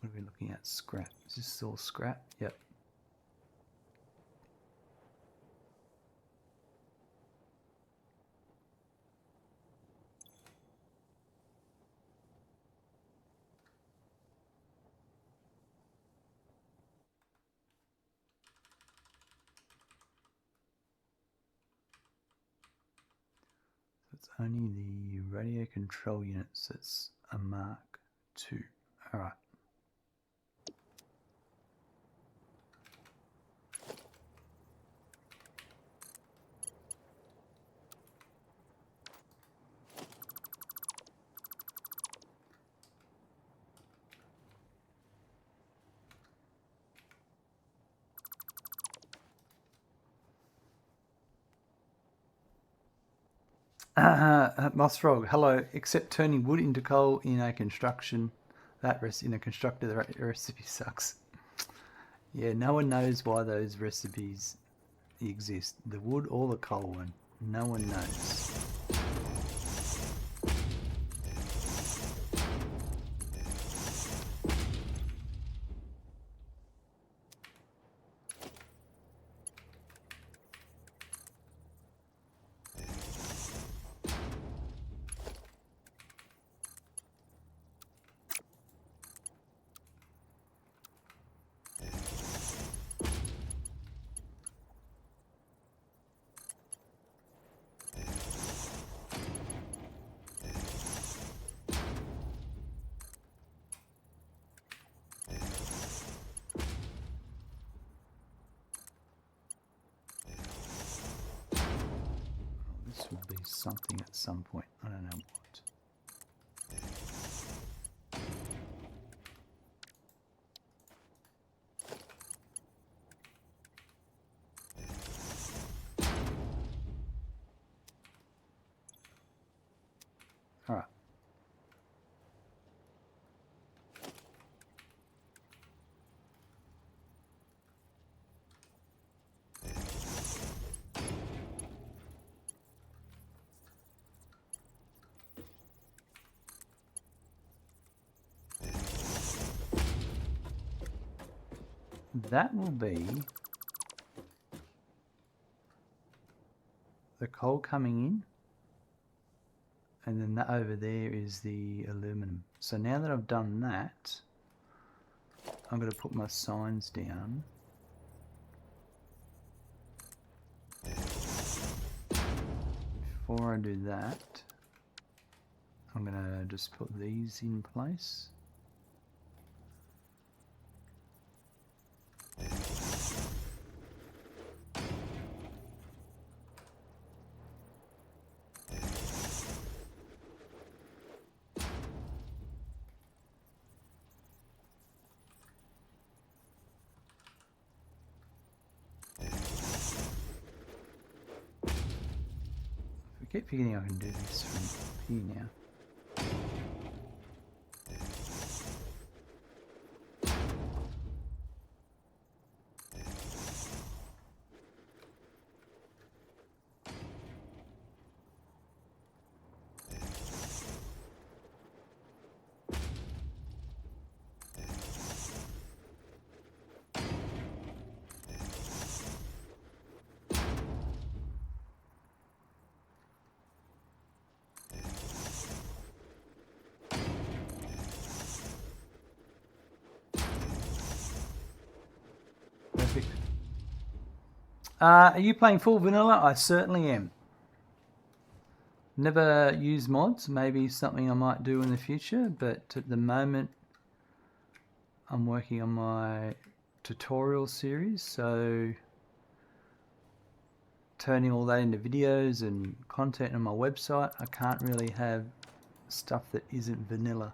S1: What are we looking at? Scrap. Is this all scrap? Yep. it's only the radio control units that's a Mark II. Alright. Mossfrog, hello. Except turning wood into coal in a construction, in a constructor, the recipe sucks. Yeah, no one knows why those recipes exist. The wood or the coal one. No one knows. This will be something at some point. I don't know what. All right. That will be the coal coming in, and then that over there is the aluminum. So now that I've done that, I'm going to put my signs down. Before I do that, I'm going to just put these in place. I keep forgetting I can do this from here now. Perfect. Are you playing full vanilla? I certainly am. Never use mods. Maybe something I might do in the future, but at the moment I'm working on my tutorial series, so turning all that into videos and content on my website, I can't really have stuff that isn't vanilla.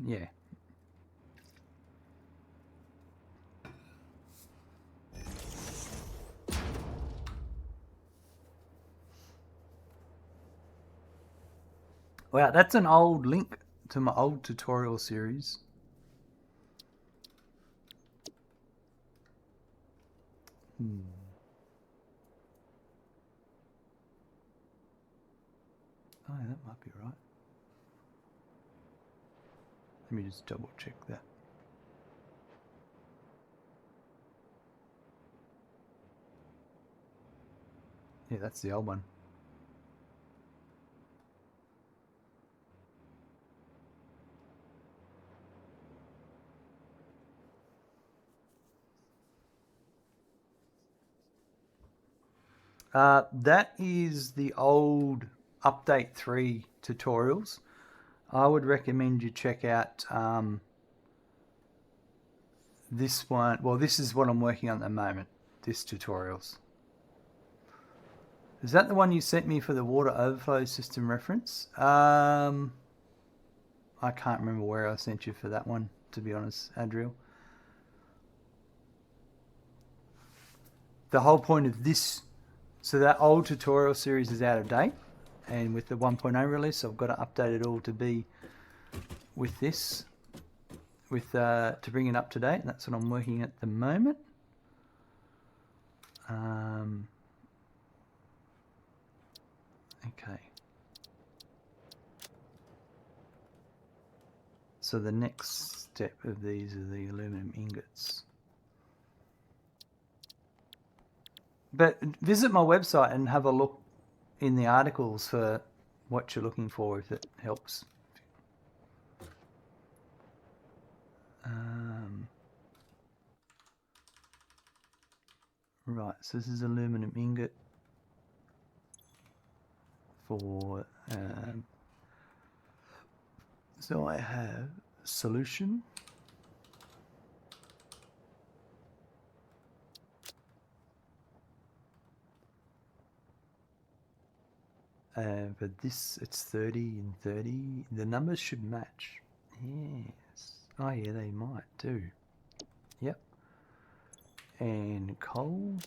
S1: Yeah. Wow, that's an old link to my old tutorial series. Oh, yeah, that might be right. Let me just double check that. Yeah, that's the old one. That is the old update 3 tutorials. I would recommend you check out this one. Well, this is what I'm working on at the moment, this tutorials. Is that the one you sent me for the water overflow system reference? I can't remember where I sent you for that one, to be honest, Adriel. The whole point of this, so that old tutorial series is out of date, and with the 1.0 release, I've got to update it all to be with this, to bring it up to date. And that's what I'm working at the moment. Okay. So the next step of these are the aluminum ingots. But visit my website and have a look in the articles for what you're looking for, if it helps. Right, so this is aluminum ingot for, so I have solution. But this, it's 30 and 30. The numbers should match. Yes. Oh yeah, they might do. Yep. And coal.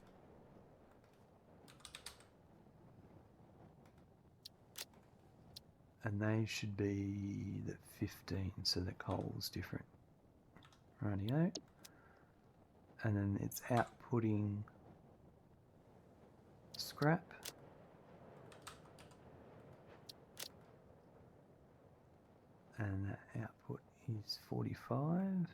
S1: And they should be the 15, so the coal's different. Rightio. And then it's outputting scrap. And that output is 45.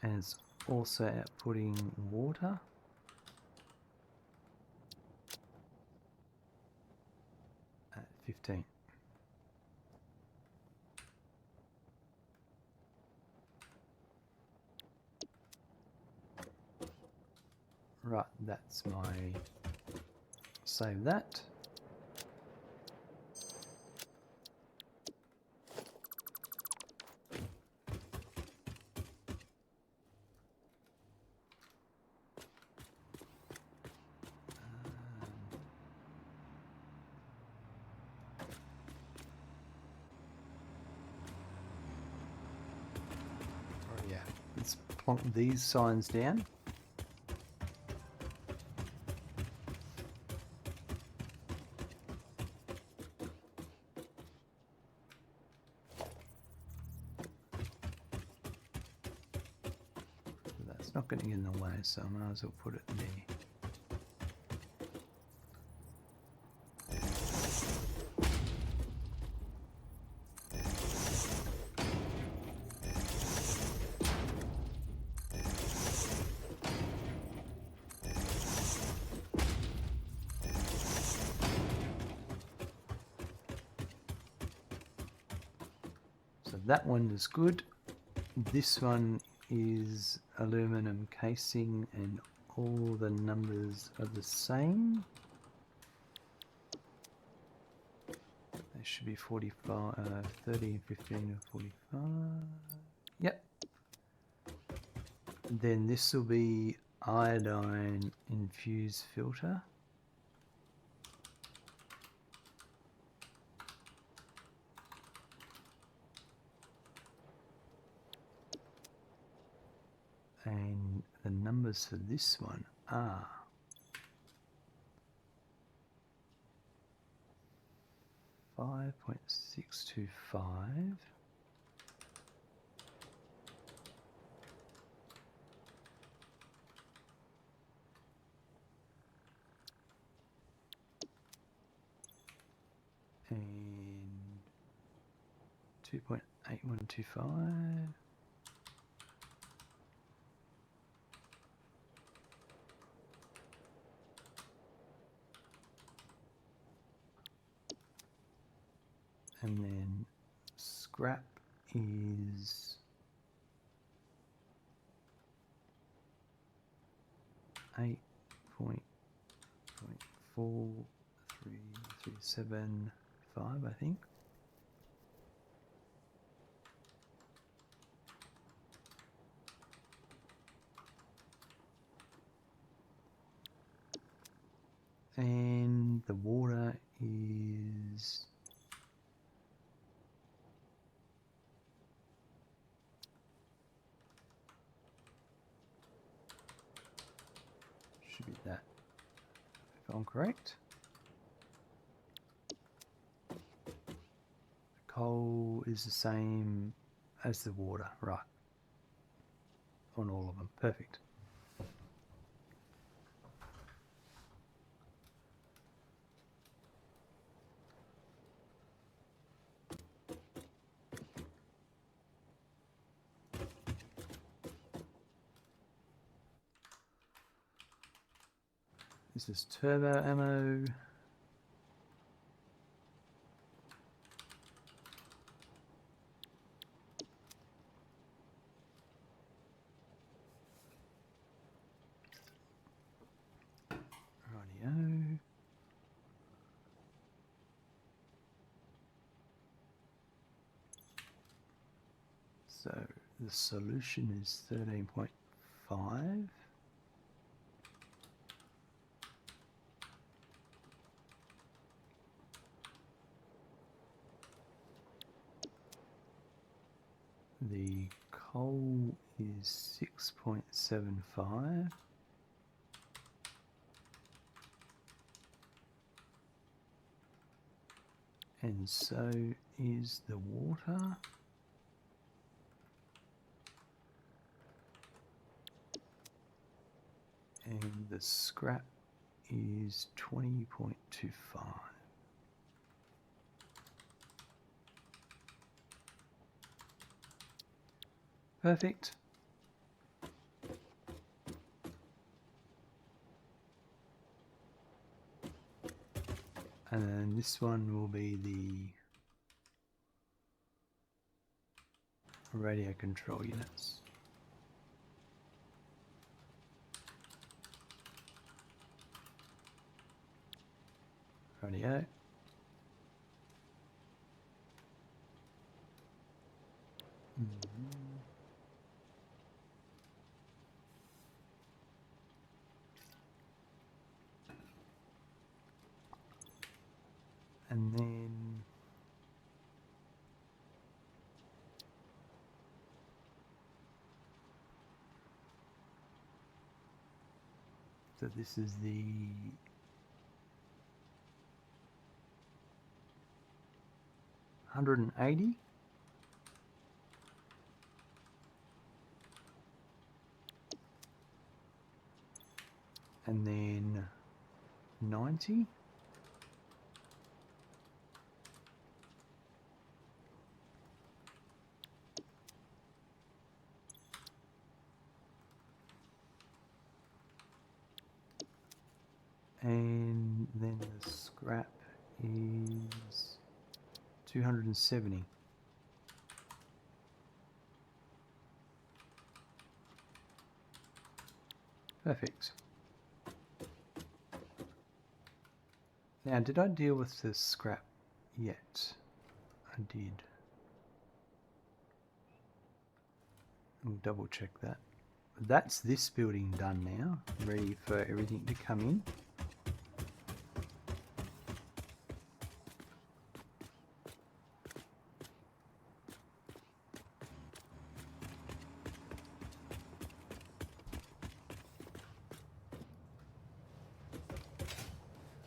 S1: And it's also outputting water. At 15. Right, that's my, save that. Oh yeah, let's plonk these signs down. That's not going to get in the way, so I might as well put it there. So that one is good. This one is aluminum casing and all the numbers are the same. They should be 45, 30, 15 and 45. Yep. Then this will be iodine infused filter. And the numbers for this one are 5.625 2.8125. And then scrap is 8.4375, I think. And the water is should be that, if I'm correct. Coal is the same as the water, right? On all of them, perfect. This is turbo ammo. Rightio. So the solution is 13.5. The coal is 6.75. And so is the water. And the scrap is 20.25. Perfect. And then this one will be the radio control units. Radio. And then so this is the 180. And then 90. And then the scrap is 270. Perfect. Now, did I deal with the scrap yet? I did. We'll double check that. That's this building done now, ready for everything to come in.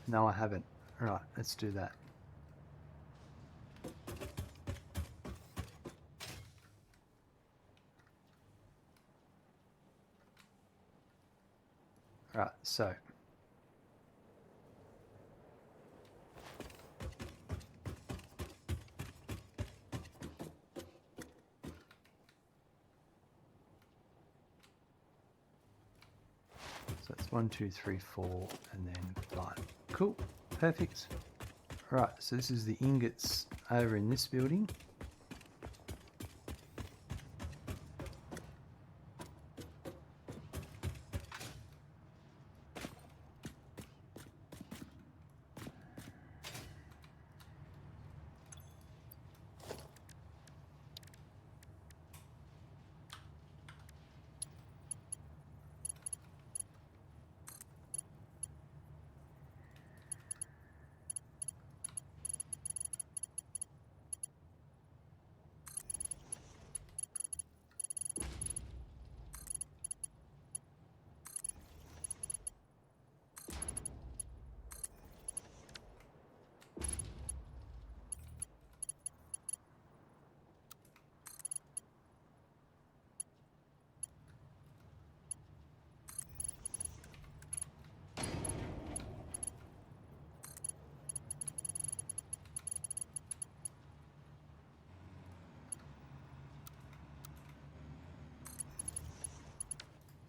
S1: No, I haven't. Right, let's do that. Right, so 1, 2, 3, 4, and then 5. Cool. Perfect. Right, so this is the ingots over in this building.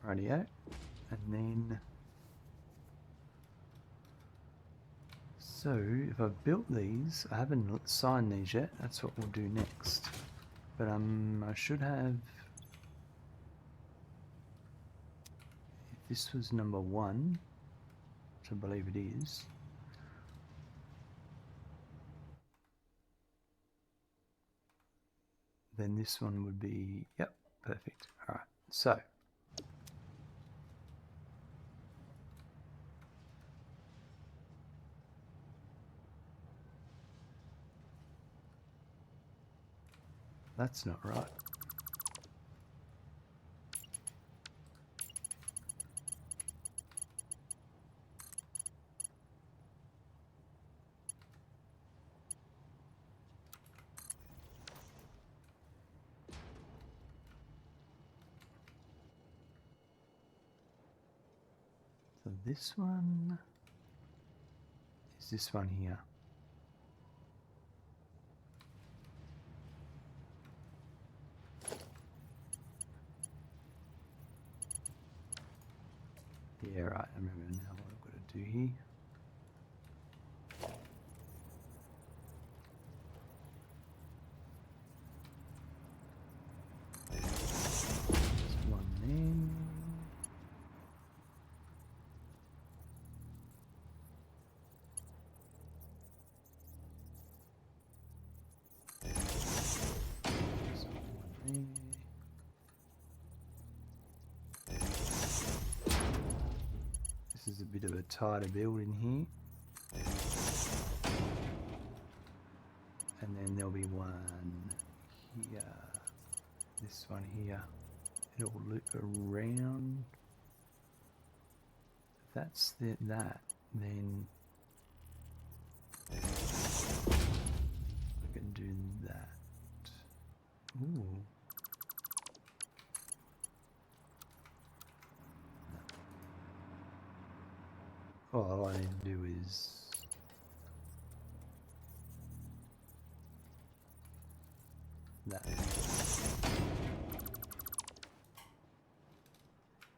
S1: Rightio. And then, so if I've built these, I haven't signed these yet, that's what we'll do next. But I should have, if this was number 1, which I believe it is, then this one would be, yep, perfect. Alright, so that's not right. So this one is this one here. Yeah, right, I remember now what I've got to do here. There's one there. There's one there. This is a bit of a tighter building here. And then there'll be one here. This one here. It'll loop around. If that's that, then I can do that. Ooh. All I need to do is that.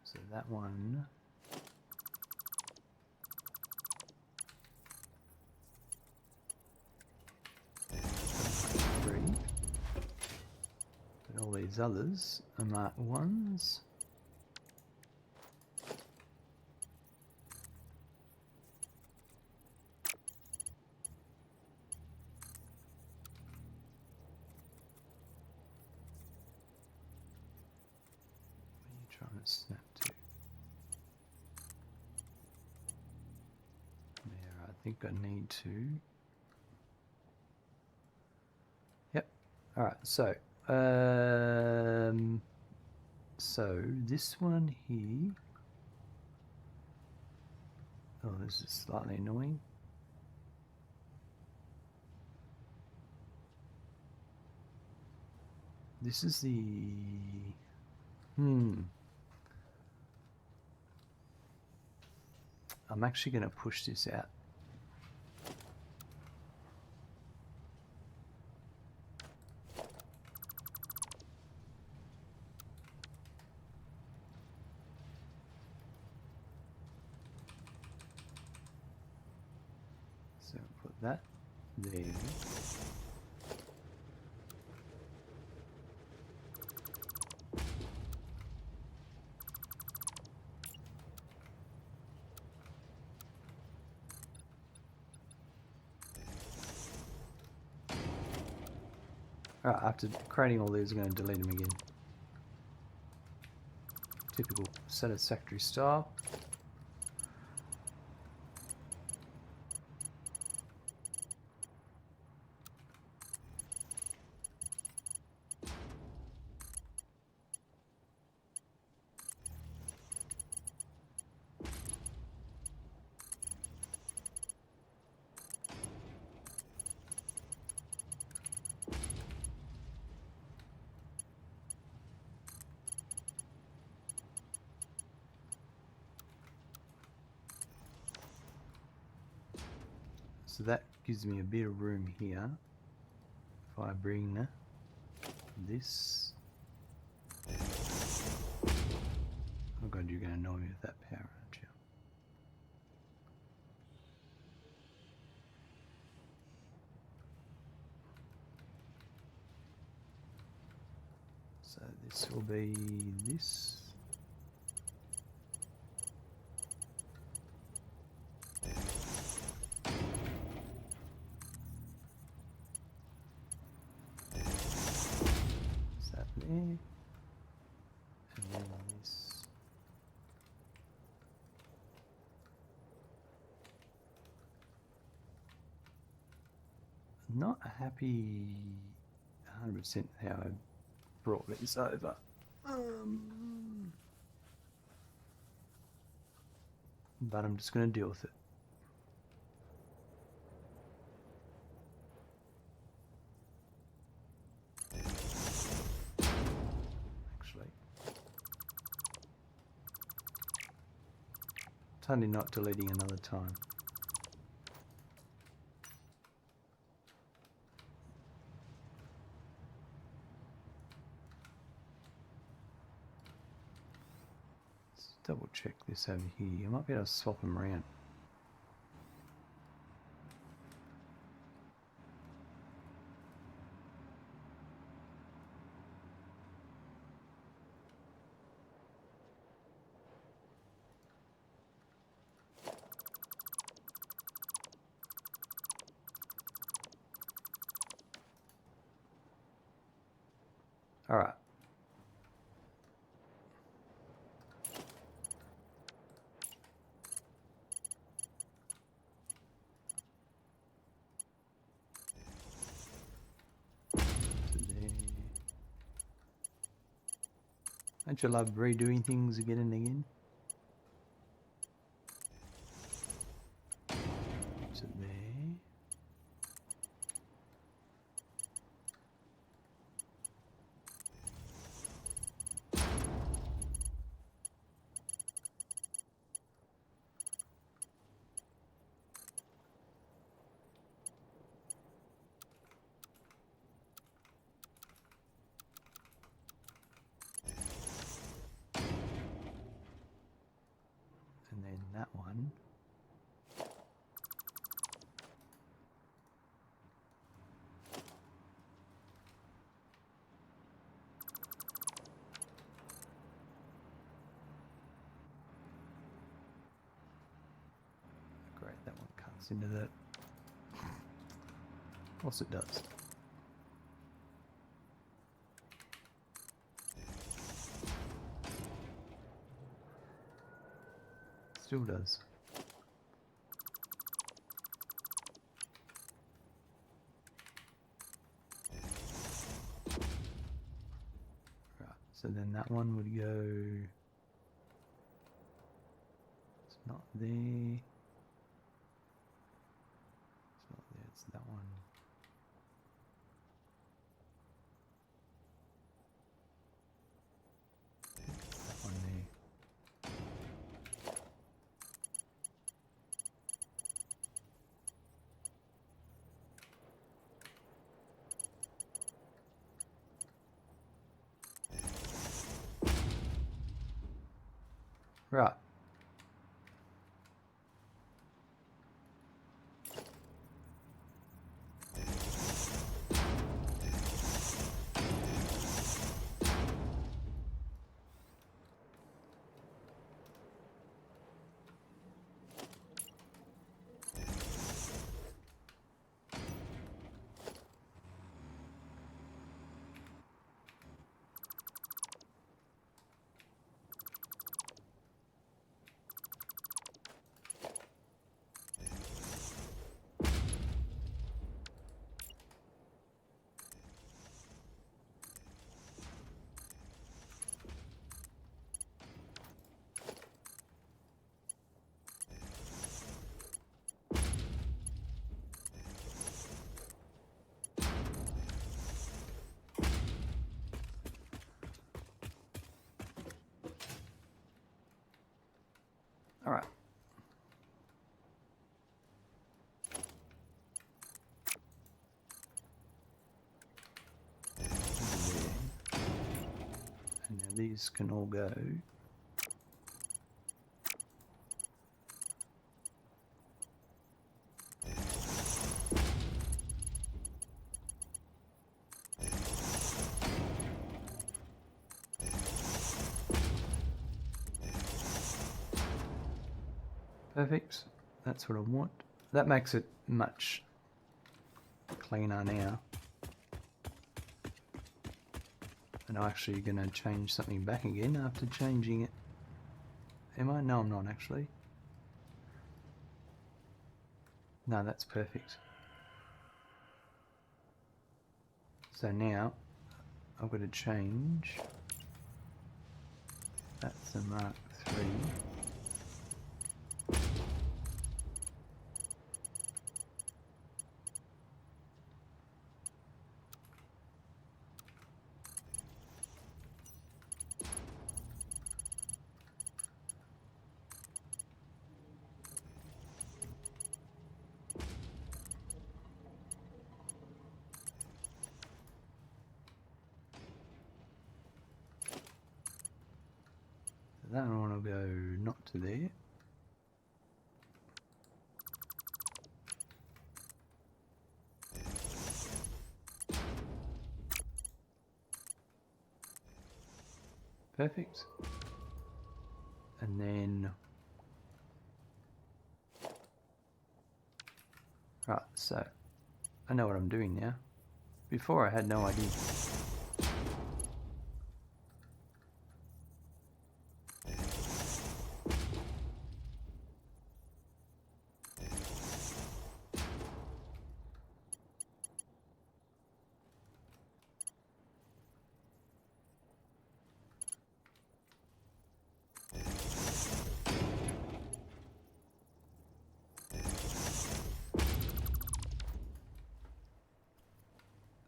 S1: So that one. Three. But all these others are marked 1s. Trying to snap to. Yeah, I think I need to. Yep. All right. So this one here. Oh, this is slightly annoying. This is the. I'm actually going to push this out. So put that there. Alright, after creating all these, I'm going to delete them again. Typical Satisfactory style. So that gives me a bit of room here. If I bring this. Oh god, you're going to annoy me with that power, aren't you? So this will be this. And then this. Not happy 100% how I brought this over. But I'm just going to deal with it. Totally not deleting another time. Let's double check this over here. You might be able to swap them around. All right. Don't you love redoing things again and again? So there. And then that one. Great, that one cuts into that. Of course it does. Still does. Right, so then that one would go. It's not there. It's not there, it's that one. That one there. Right. Alright. And now these can all go. Perfect. That's what I want. That makes it much cleaner now. And I'm actually going to change something back again after changing it. Am I? No, I'm not actually. No, that's perfect. So now I've got to change. That's a Mark III. That one will go not to there. Perfect. And then... Right, so I know what I'm doing now. Before I had no idea.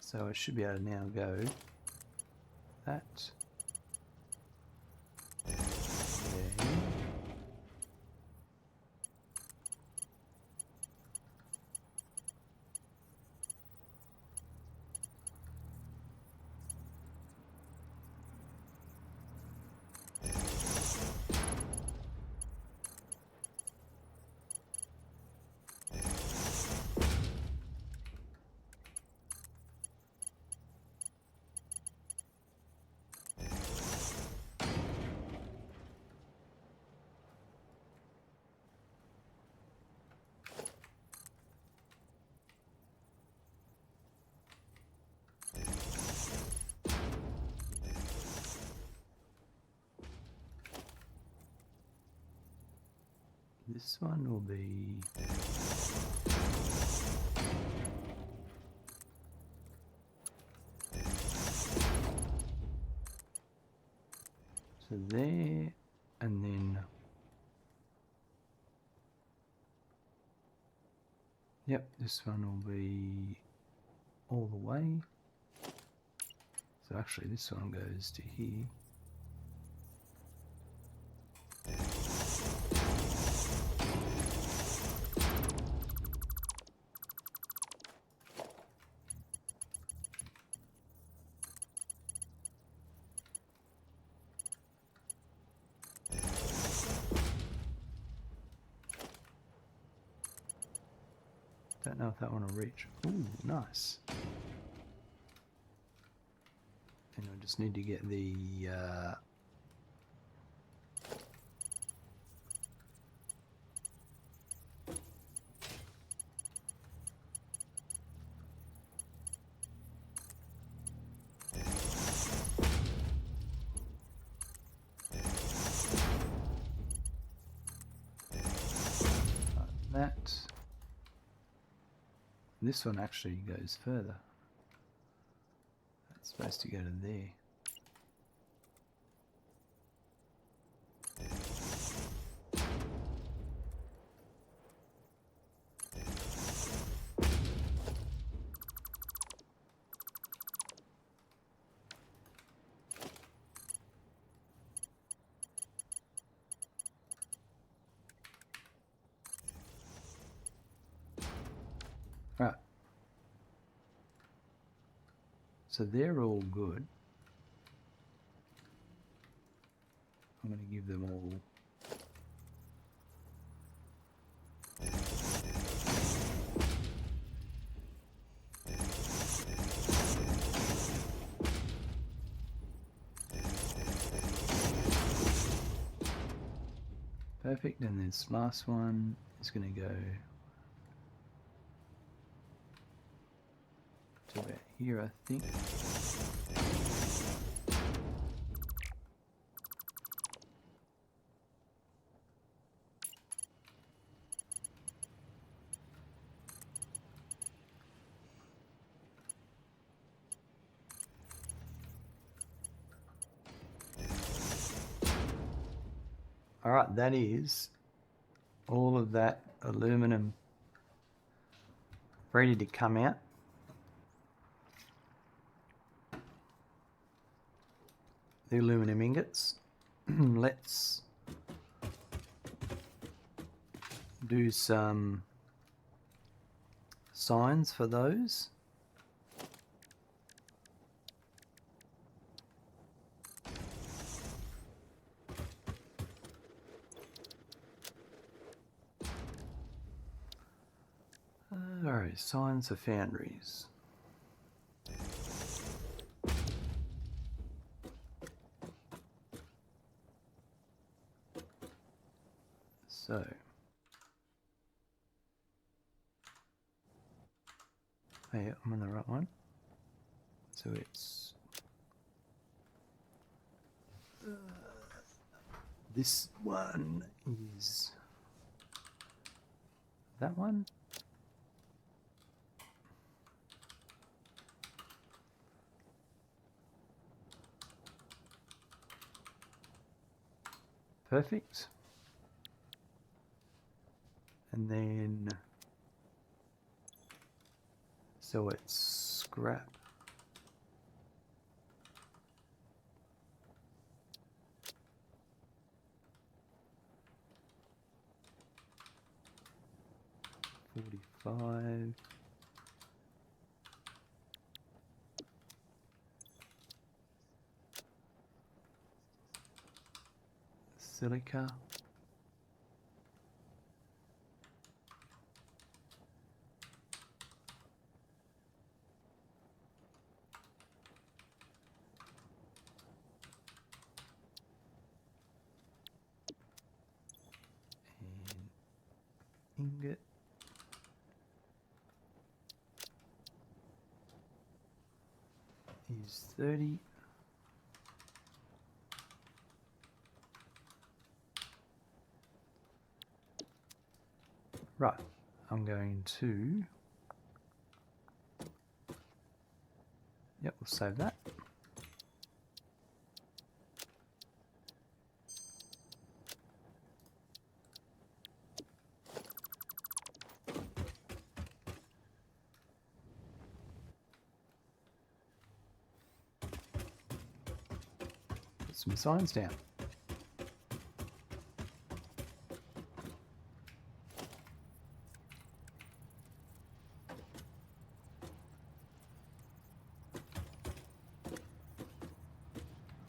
S1: So I should be able to now go that there. This one will be so there, and then yep, this one will be all the way. So actually this one goes to here. Don't know if that one will reach. Ooh, nice. And I just need to get the that. This one actually goes further. That's supposed to go to there. So they're all good. I'm going to give them all. Perfect, and this last one is going to go to about here, I think. All right, that is all of that aluminum ready to come out. The aluminum ingots. Let's do some signs for those. Alright, signs for foundries. So, hey, I'm on the right one. So it's this one is that one. Perfect. And then, so it's scrap. $45. Silica. And ingot. Is 30. Right, I'm going to, yep, we'll save that. Put some signs down.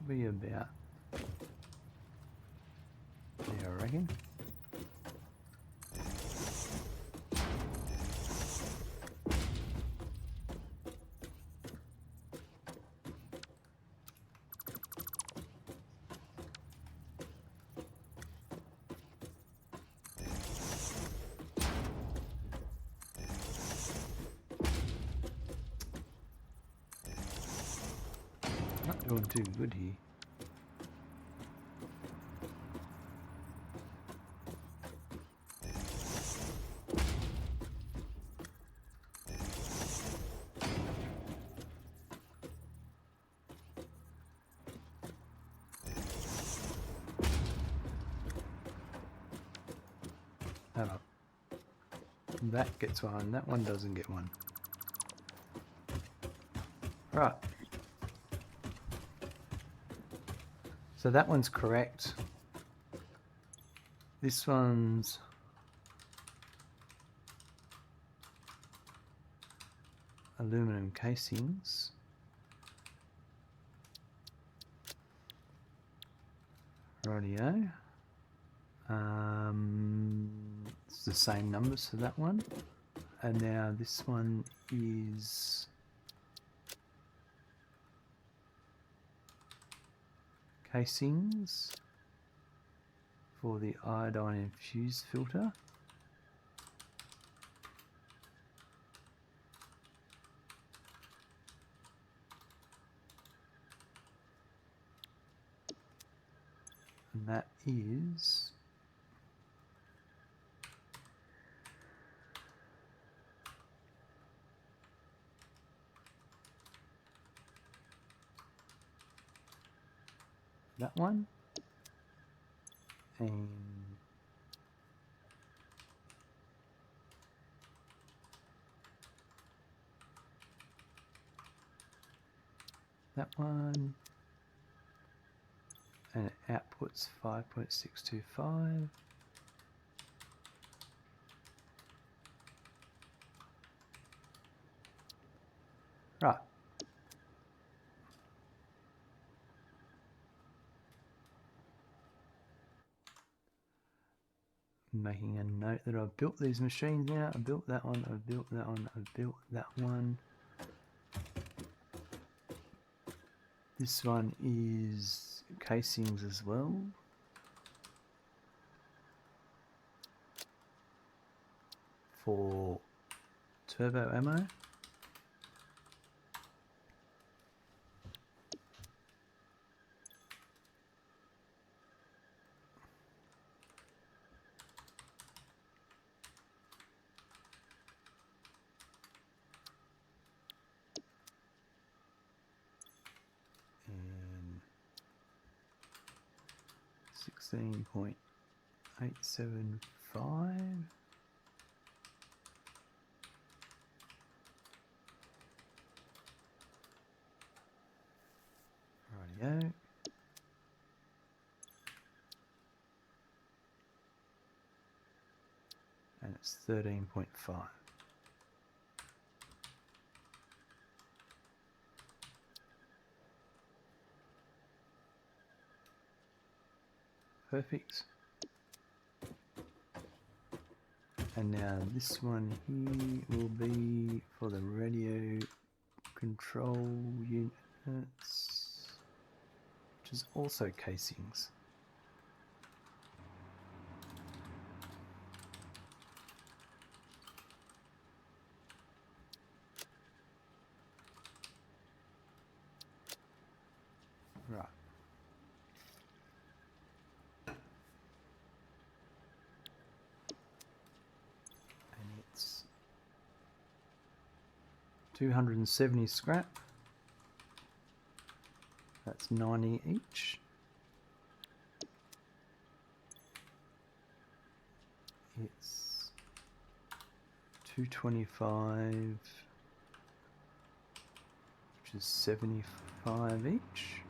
S1: Be about there, I reckon. Not doing too good here. Oh, that gets one, that one doesn't get one. Right. So that one's correct. This one's aluminum casings. Rightio. It's the same numbers for that one. And now this one is casings for the iodine infused filter. And that is that one, and that one, and it outputs 5.625. Right. Making a note that I've built these machines now. I built that one, I've built that one, I've built that one. This one is casings as well. For turbo ammo. And 16.875. Rightio. And it's 13.5. Perfect. And now this one here will be for the radio control units, which is also casings. Right. And it's 270 scrap. That's 90 each. It's 225, which is 75 each.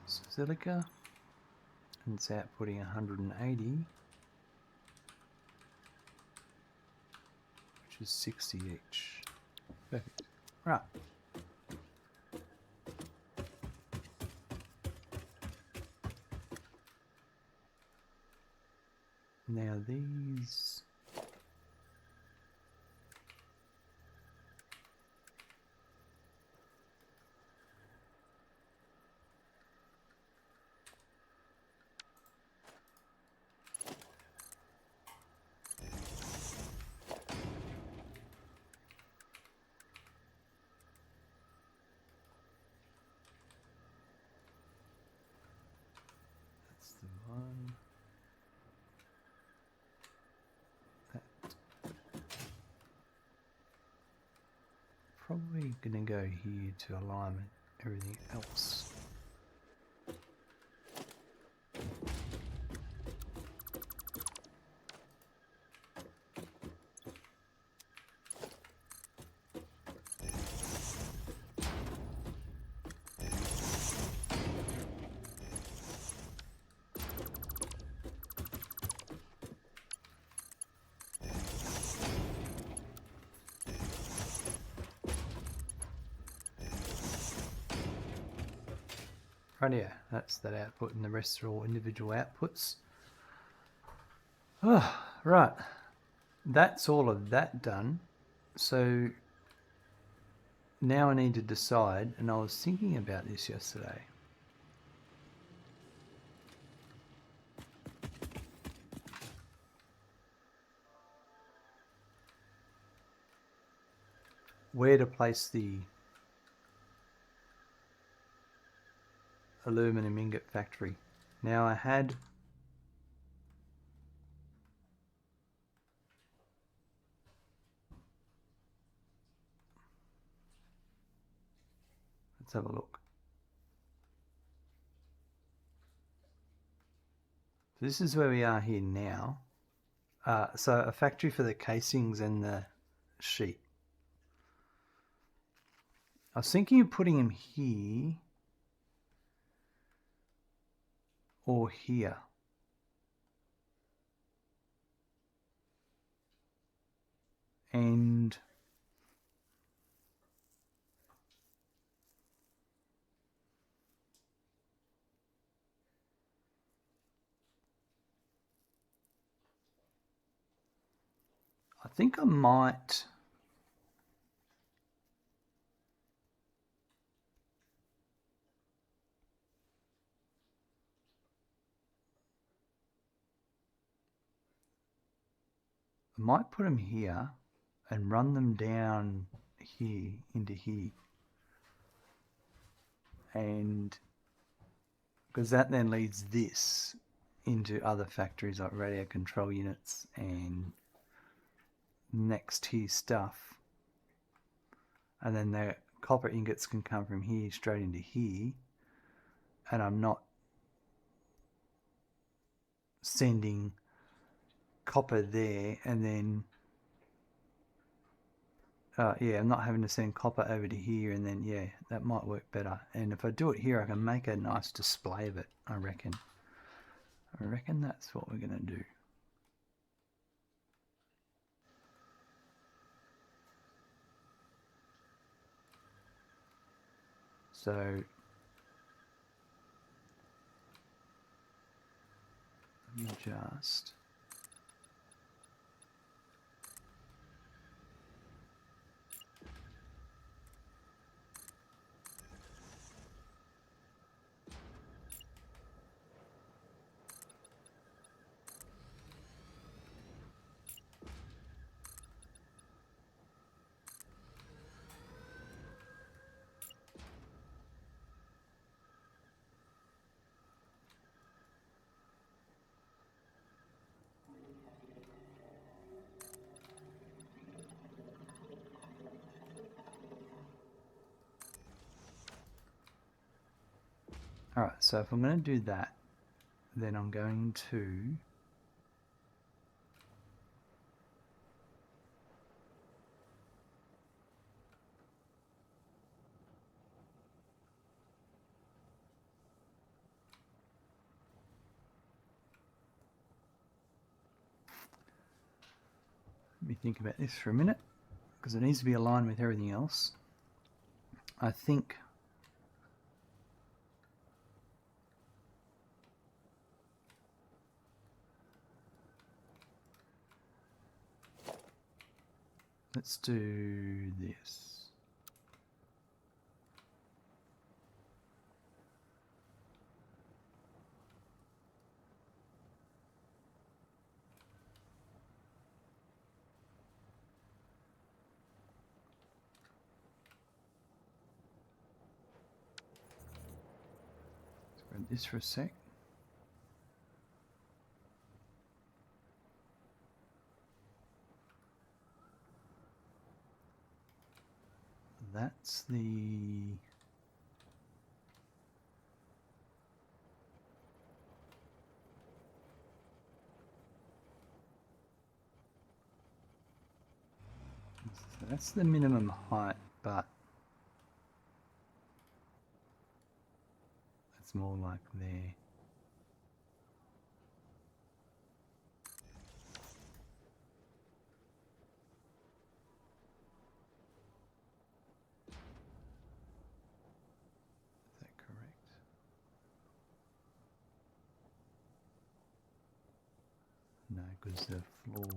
S1: Silica, and it's outputting 180, which is 60 each. Perfect. Right. Now these that's the one. That probably gonna go here to align with everything else. Right, yeah, that's that output, and the rest are all individual outputs. Oh, right. That's all of that done. So now I need to decide, and I was thinking about this yesterday. Where to place the aluminum ingot factory. Now I had let's have a look. So this is where we are here now. So a factory for the casings and the sheet. I was thinking of putting him here or here. And I think I might put them here and run them down here into here. And because that then leads this into other factories like radio control units and next tier stuff. And then the copper ingots can come from here straight into here. And I'm not sending copper there and then yeah, I'm not having to send copper over to here, and then yeah, that might work better. And if I do it here, I can make a nice display of it, I reckon. I reckon that's what we're going to do. So let me just alright, so if I'm going to do that, then I'm going to let me think about this for a minute, because it needs to be aligned with everything else. I think let's do this. This for a sec. That's the minimum height, but that's more like there. Is that correct? because the floor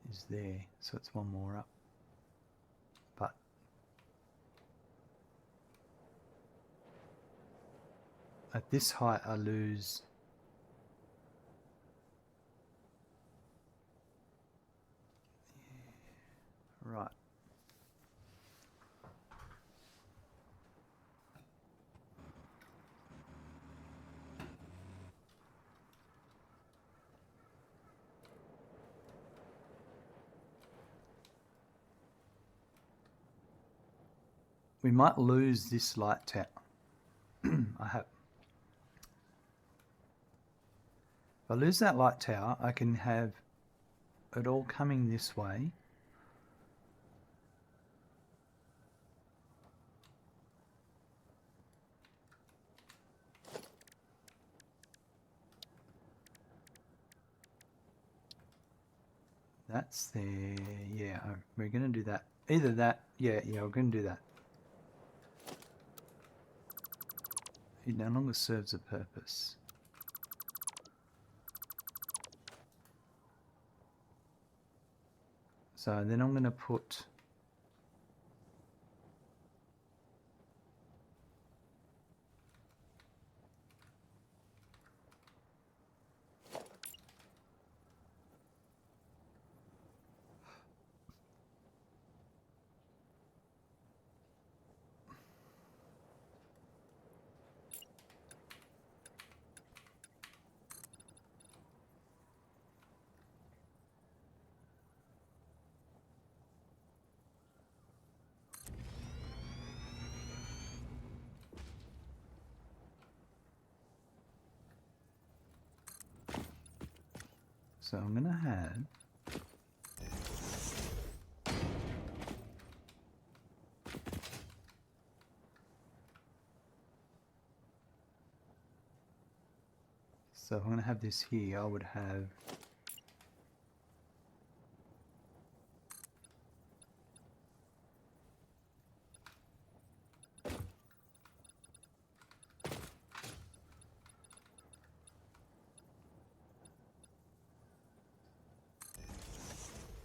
S1: is there, so it's one more up. But at this height I lose right. We might lose this light tower. I hope. If I lose that light tower, I can have it all coming this way. That's there. Yeah, we're going to do that. Either that. Yeah, we're going to do that. It no longer serves a purpose. So then I'm going to put so I'm going to have so if I'm going to have this here, I would have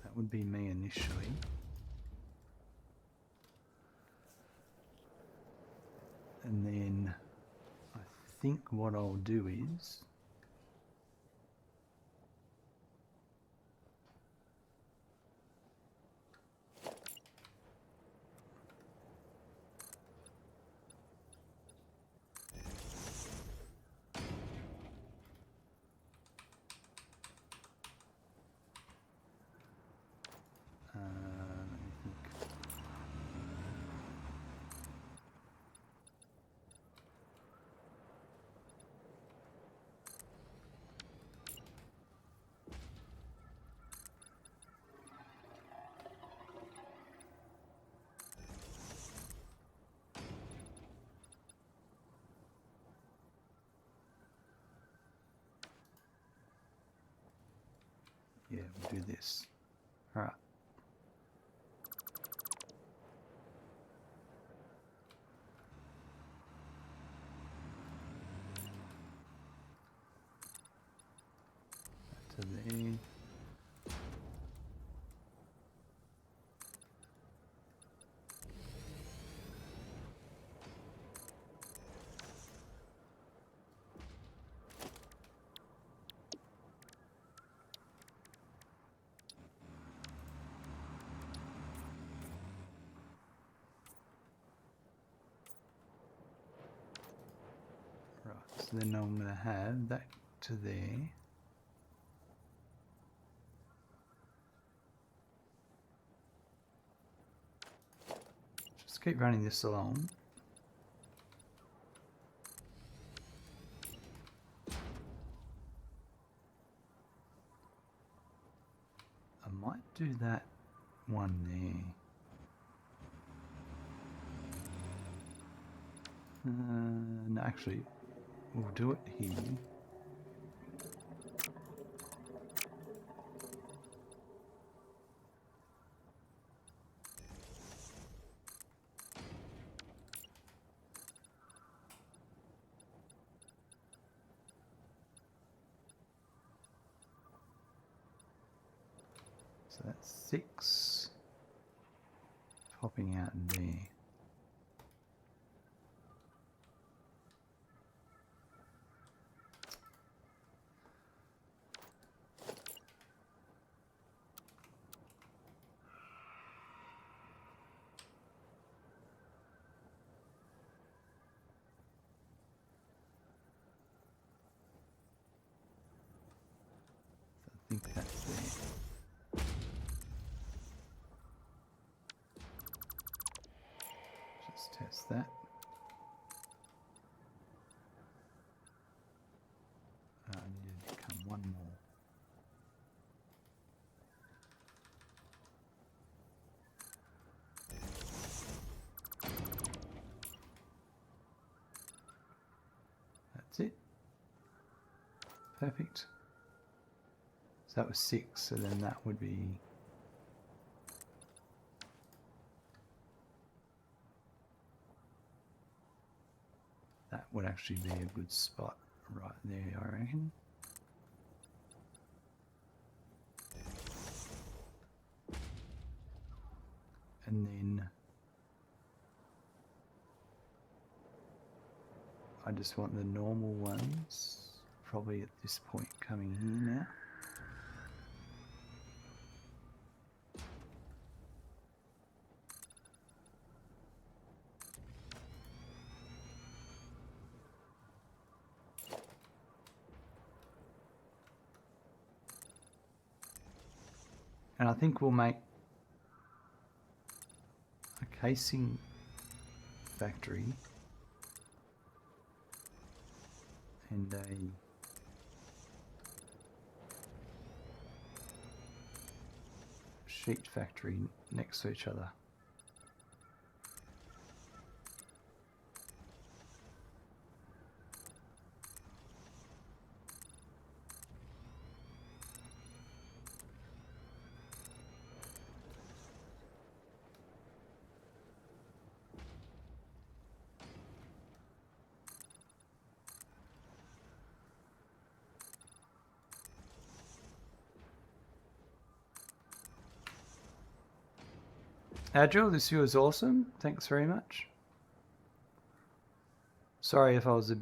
S1: that would be me initially. And then I think what I'll do is let me think. Yeah, we'll do this. All right. To there. Right, so then I'm going to have that to there. Just keep running this along. I might do that one there. No, actually, we'll do it here. So that's 6 popping out in there. I think that's there. Just test that. I needed to come one more. That's it. Perfect. So that was 6, so then that would be that would actually be a good spot right there, I reckon. And then I just want the normal ones probably at this point coming here now. And I think we'll make a casing factory and a sheet factory next to each other. Agile, this view is awesome. Thanks very much. Sorry if I was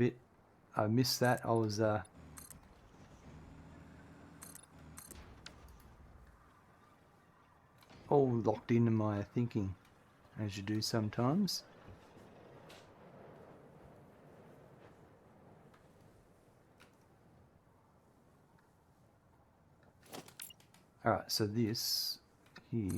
S1: I missed that. I was all locked into my thinking, as you do sometimes. Alright, so this here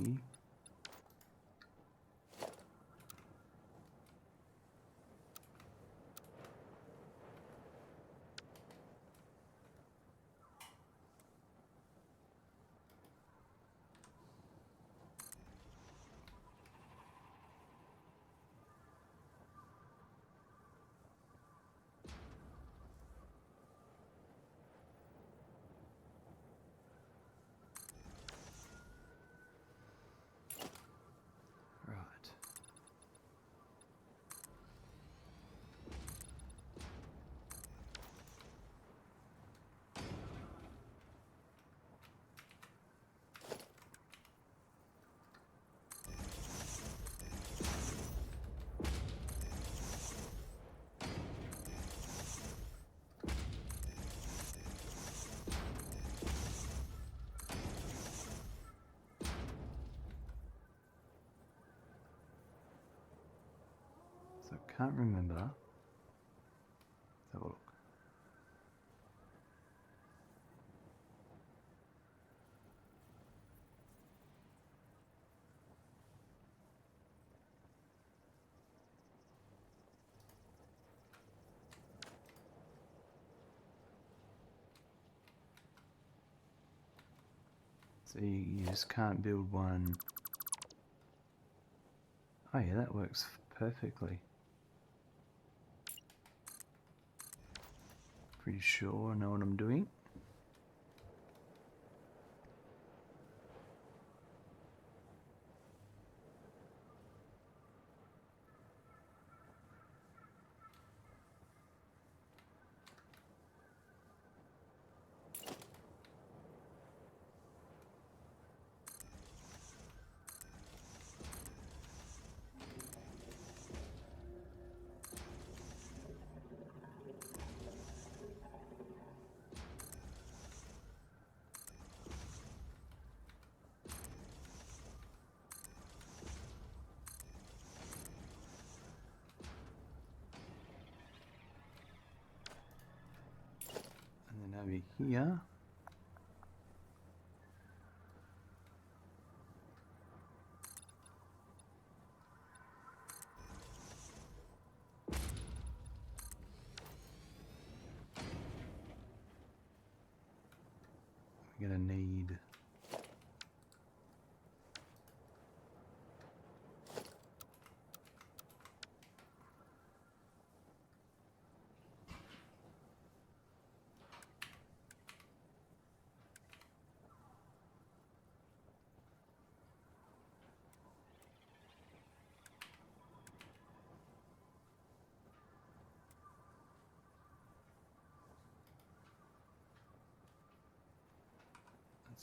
S1: can't remember. Let's have a look. So you just can't build one. Oh yeah, that works perfectly. Pretty sure I know what I'm doing. over here. We're gonna need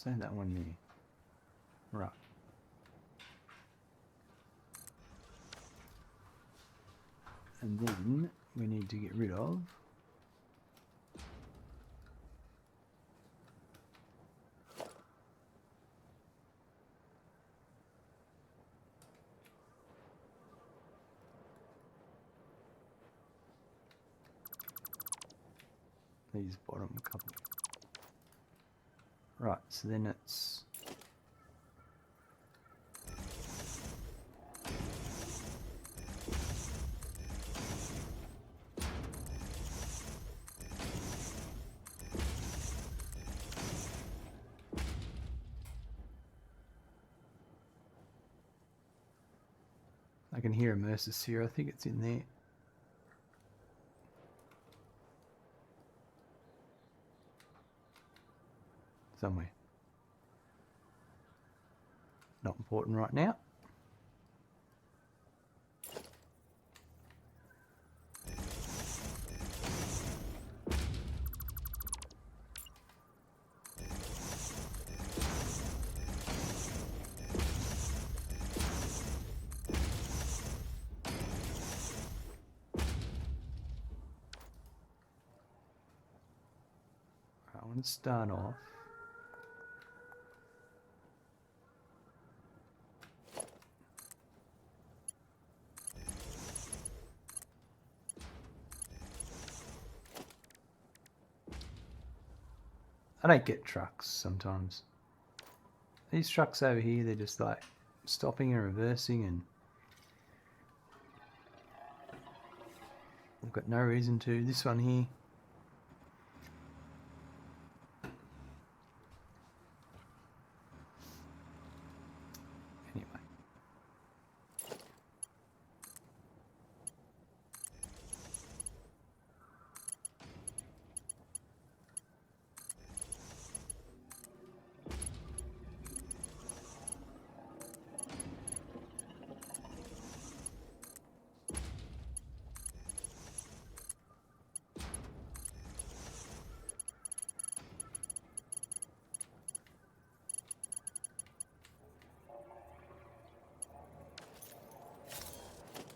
S1: say that one there. Right. And then we need to get rid of these bottom couple. Right, so then it's I can hear a Mercer's here. I think it's in there. Somewhere. Not important right now. I want to start off. I don't get trucks sometimes. These trucks over here, they're just like stopping and reversing, and I've got no reason to. This one here. Anyway.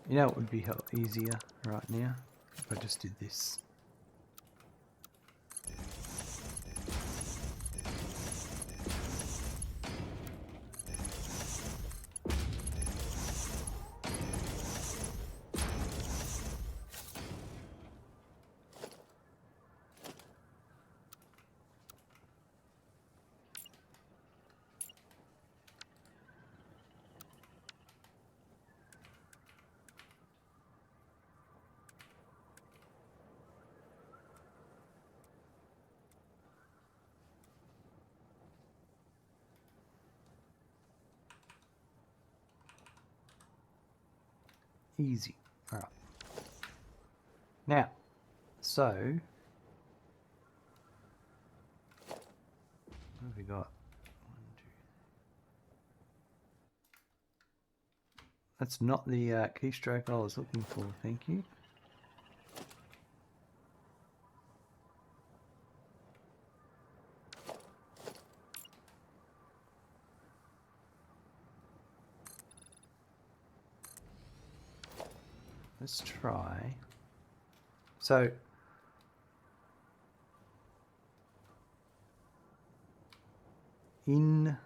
S1: You know, it would be easier right now if I just did this. Easy. All right. Now, so what have we got? 1, 2. That's not the keystroke I was looking for. Thank you. Let's try. So in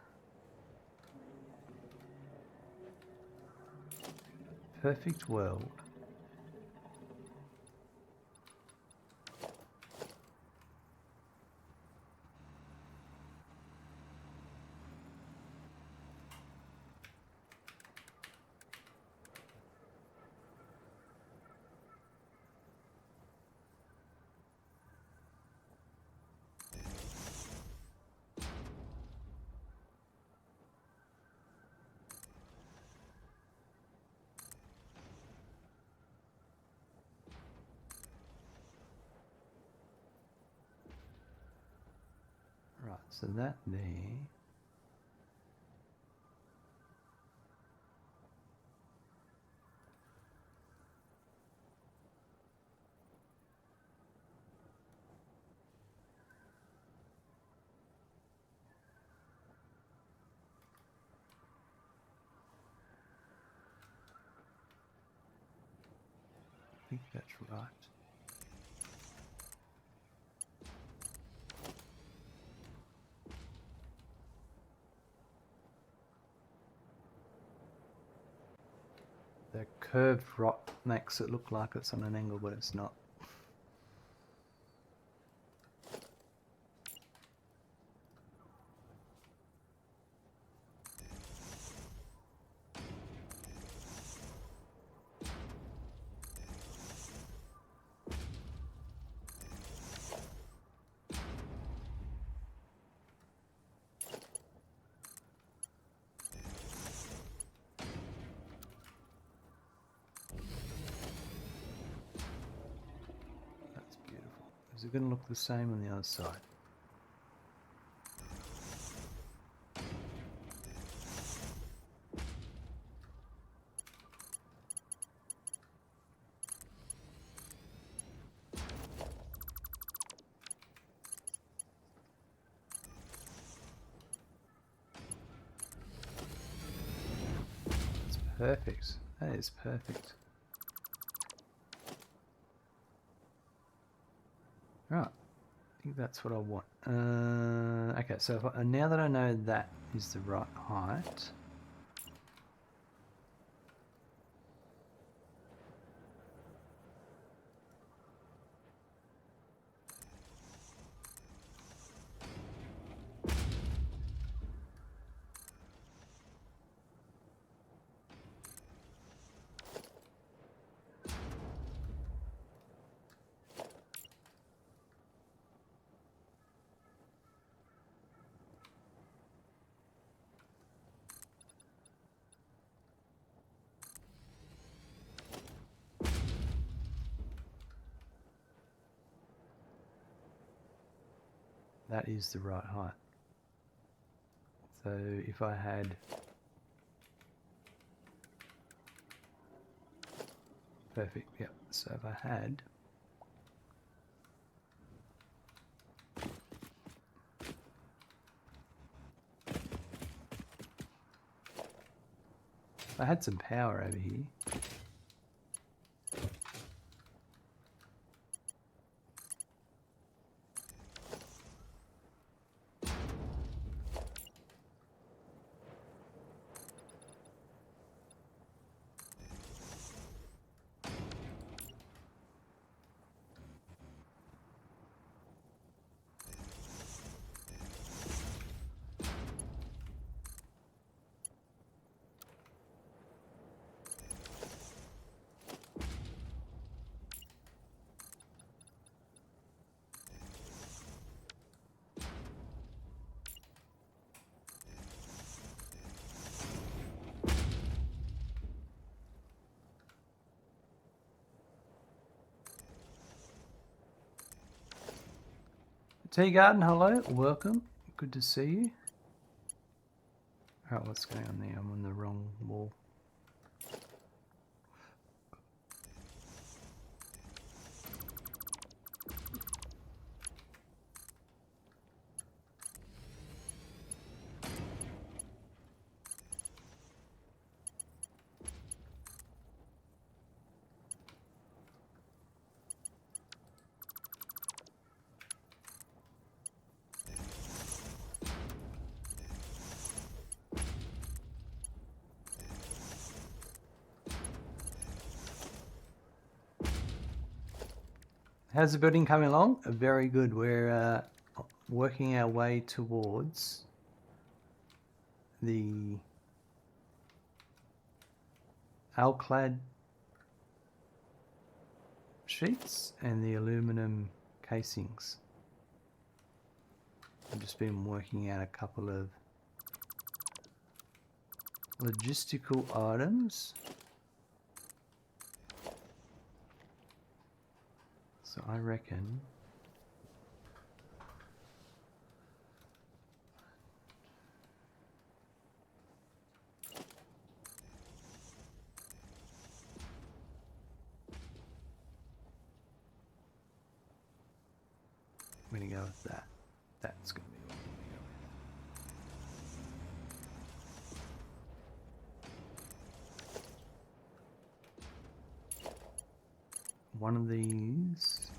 S1: perfect world, so that there. I think that's right. The curved rock makes it look like it's on an angle, but it's not. That's beautiful. Is it going to look the same on the other side? It's perfect. That is perfect. Right. I think that's what I want. Okay, so if now that I know that is the right height, that is the right height. So if I had perfect, yep. So if I had some power over here. Tea Garden, hello, welcome. Good to see you. Oh, what's going on there? I'm on the wrong wall. How's the building coming along? Very good. We're working our way towards the Alclad sheets and the aluminum casings. I've just been working out a couple of logistical items. So I reckon I'm going to go with that. That's going to be what I'm going to go with. One of these.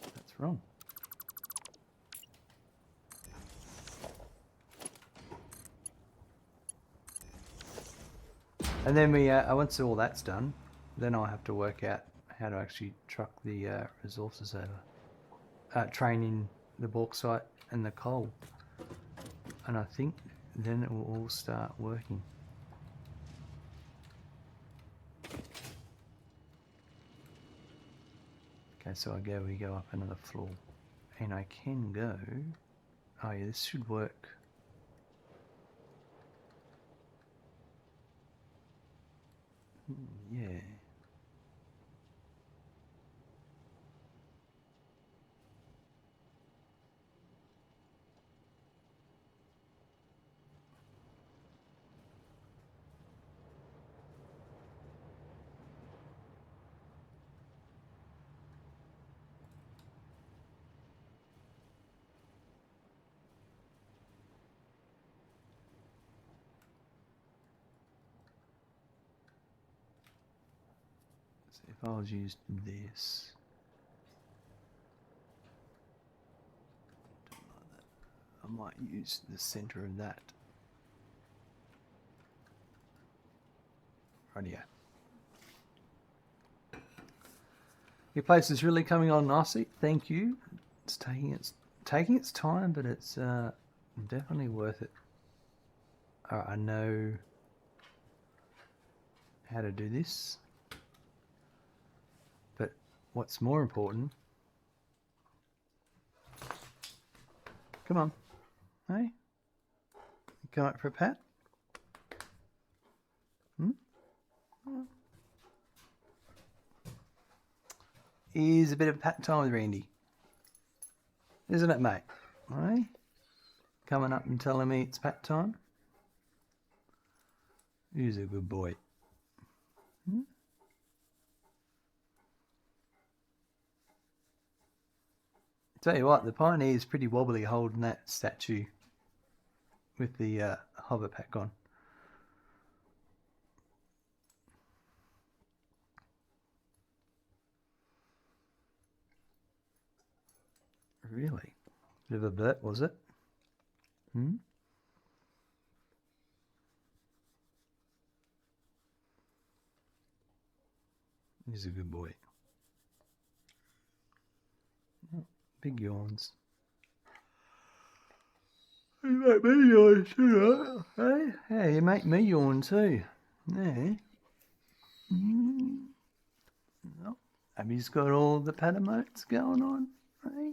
S1: That's wrong. And then once all that's done, then I'll have to work out how to actually truck the resources over. Train in the bauxite and the coal. And I think then it will all start working. Okay, so we go up another floor. And I can go... Oh yeah, this should work. Yeah. So if I was used this, I might use the center of that. Rightio. Your place is really coming on nicely. Thank you. It's taking its time, but it's definitely worth it. Alright, I know how to do this. But what's more important... Come on. Hey? Come up for a pat? Hmm? Is a bit of pat time with Randy. Isn't it, mate? Hey? Coming up and telling me it's pat time? He's a good boy. Hmm? Tell you what, the Pioneer is pretty wobbly holding that statue with the hover pack on. Really? Bit of a burp, was it? Hmm? He's a good boy. Oh, big yawns. You make me yawn too, huh? Hey, you make me yawn too. Yeah. Well, Abby's got all the patamotes going on, hey?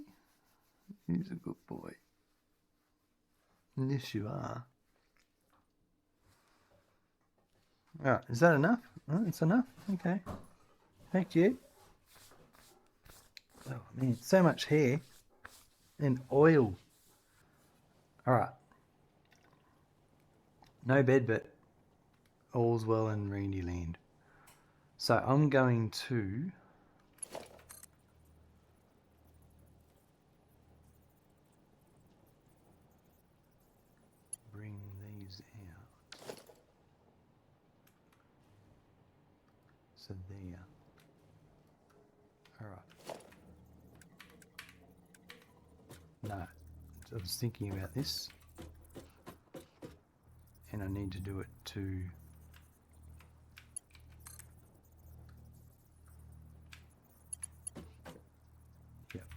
S1: He's a good boy. Yes, you are. Alright, is that enough? Oh, it's enough? Okay. Thank you. Oh man, so much hair and oil. Alright. No bed, but all's well in Randy Land. So I'm going to bring these out. So there. Alright. No, I was thinking about this. And I need to do it to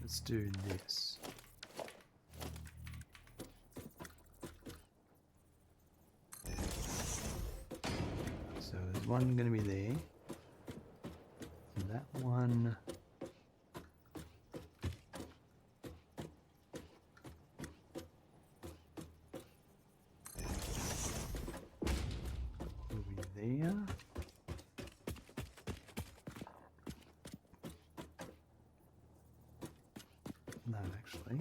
S1: let's do this. So there's one going to be there. And that one. Will be there. No, actually.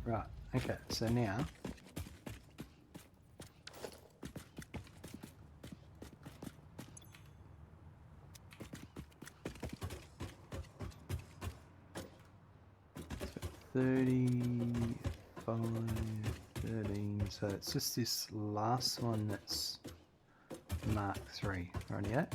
S1: Right, okay, so now so 35, 13, so it's just this last one that's Mark 3, right? Yeah.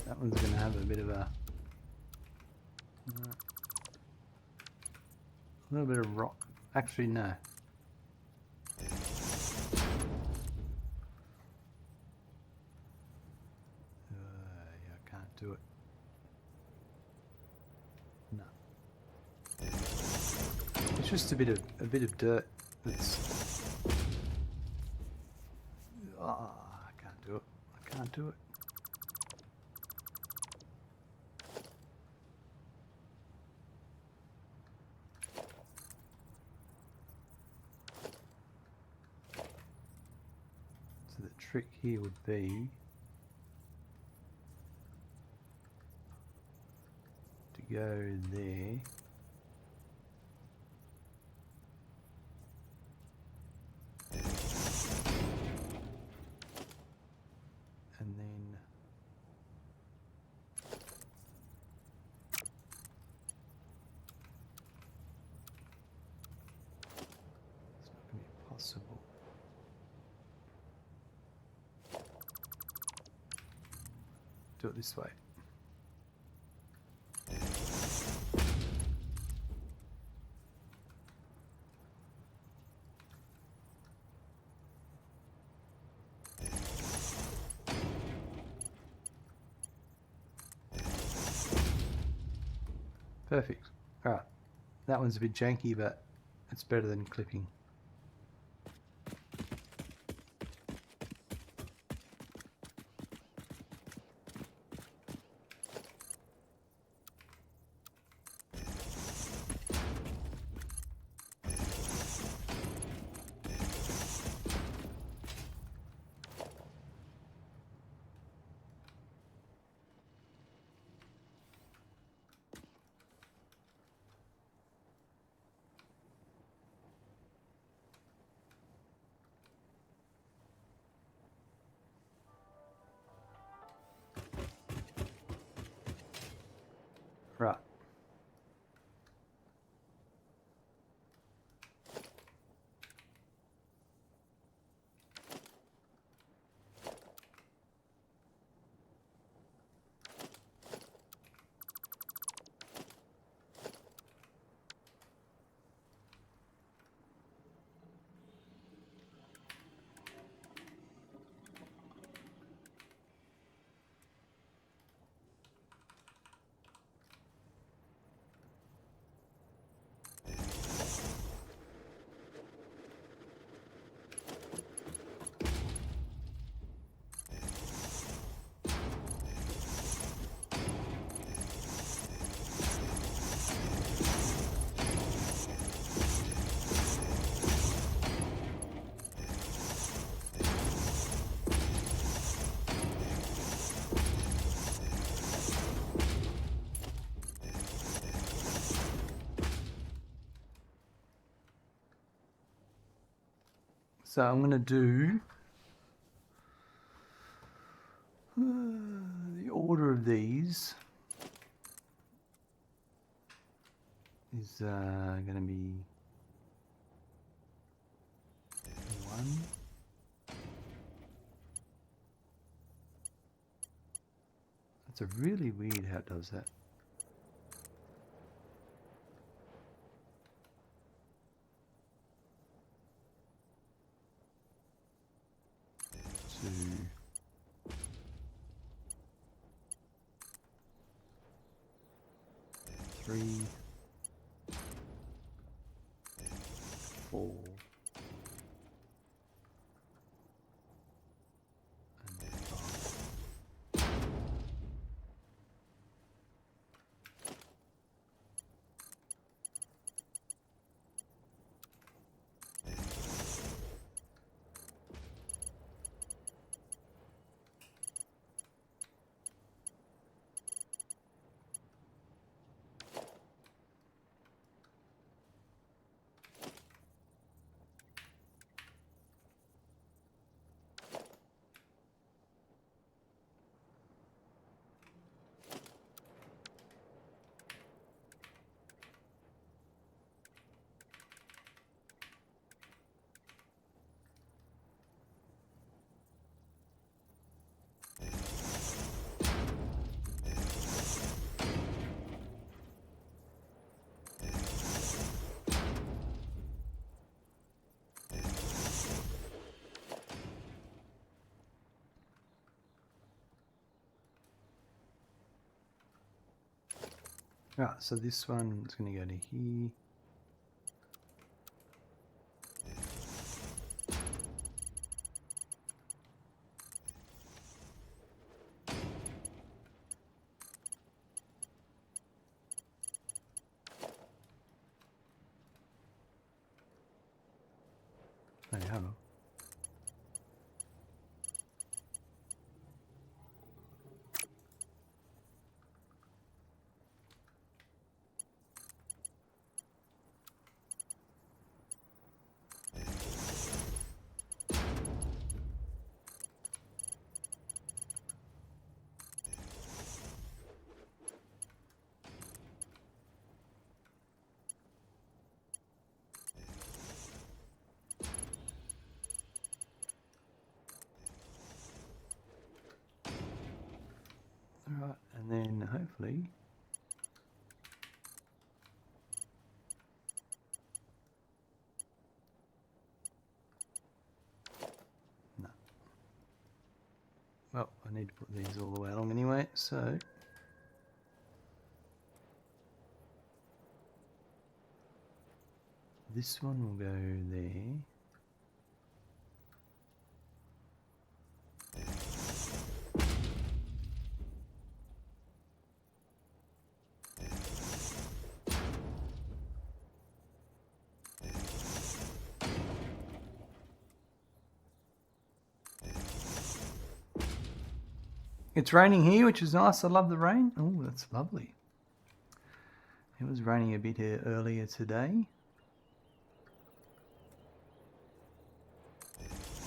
S1: That one's going to have a bit of a little bit of rock. Actually, no. Yeah, I can't do it. No. It's just a bit of dirt that's. I can't do it. I can't do it. So the trick here would be to go there. And then it's not going to be possible. Do it this way. Perfect. Alright. That one's a bit janky, but it's better than clipping. Right. So I'm going to do the order of these is going to be 1. That's a really weird how it does that. 3, 4, and 5. Right, so this one is going to go to here. Hey, hold on. Alright, and then hopefully no. Well, I need to put these all the way along anyway, so this one will go there. It's raining here, which is nice. I love the rain. Oh, that's lovely. It was raining a bit here earlier today.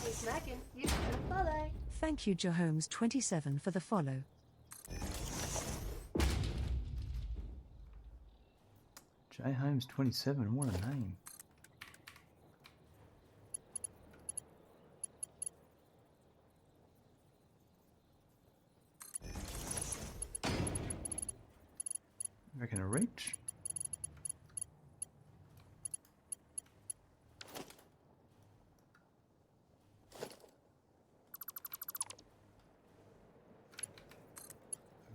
S3: Hey Smackin', you've got a follow.
S4: Thank you, Joholmes27, for the follow.
S1: J Holmes 27, what a name. Reckon a reach?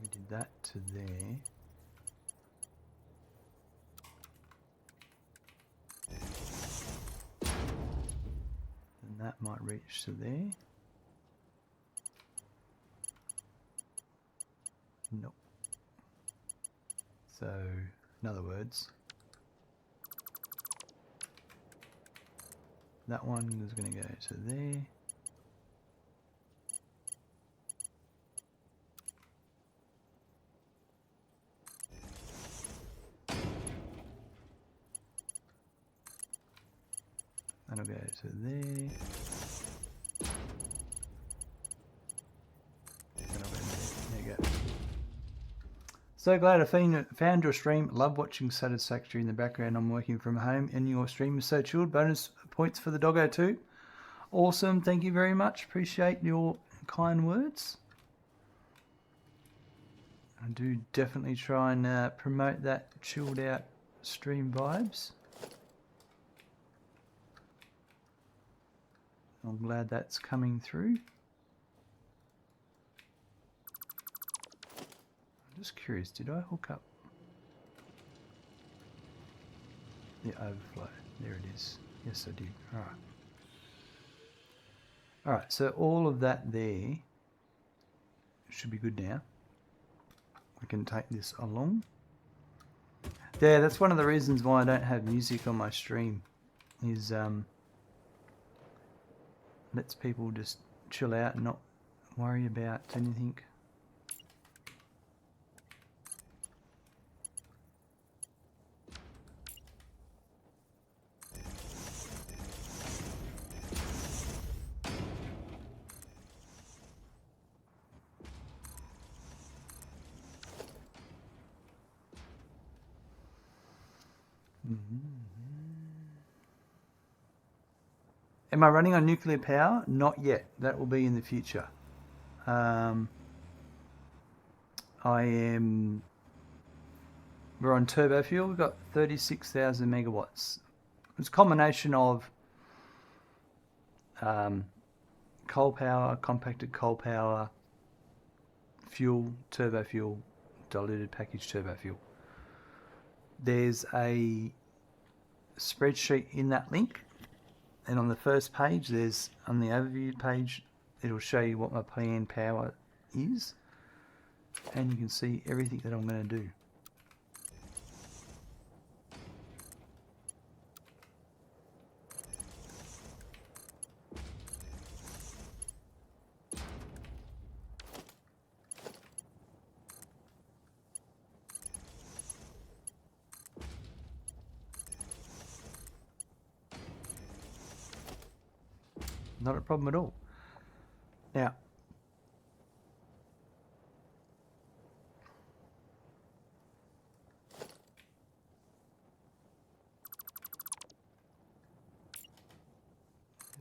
S1: We did that to there. And that might reach to there. Nope. So, in other words, that one is going to go to there. That'll go to there. That'll go there. There you go. So glad I found your stream. Love watching Satisfactory in the background. I'm working from home and your stream is so chilled. Bonus points for the doggo too. Awesome. Thank you very much. Appreciate your kind words. I do definitely try and promote that chilled out stream vibes. I'm glad that's coming through. Just curious, did I hook up the overflow? There it is. Yes, I did. Alright. Alright, so all of that there should be good now. We can take this along. Yeah, that's one of the reasons why I don't have music on my stream. Is lets people just chill out and not worry about anything. Am I running on nuclear power? Not yet. That will be in the future. I am... We're on turbo fuel. We've got 36,000 megawatts. It's a combination of coal power, compacted coal power, fuel, turbo fuel, diluted packaged turbo fuel. There's a spreadsheet in that link. And on the first page, there's on the overview page, it'll show you what my planned power is. And you can see everything that I'm going to do. Not a problem at all. Now,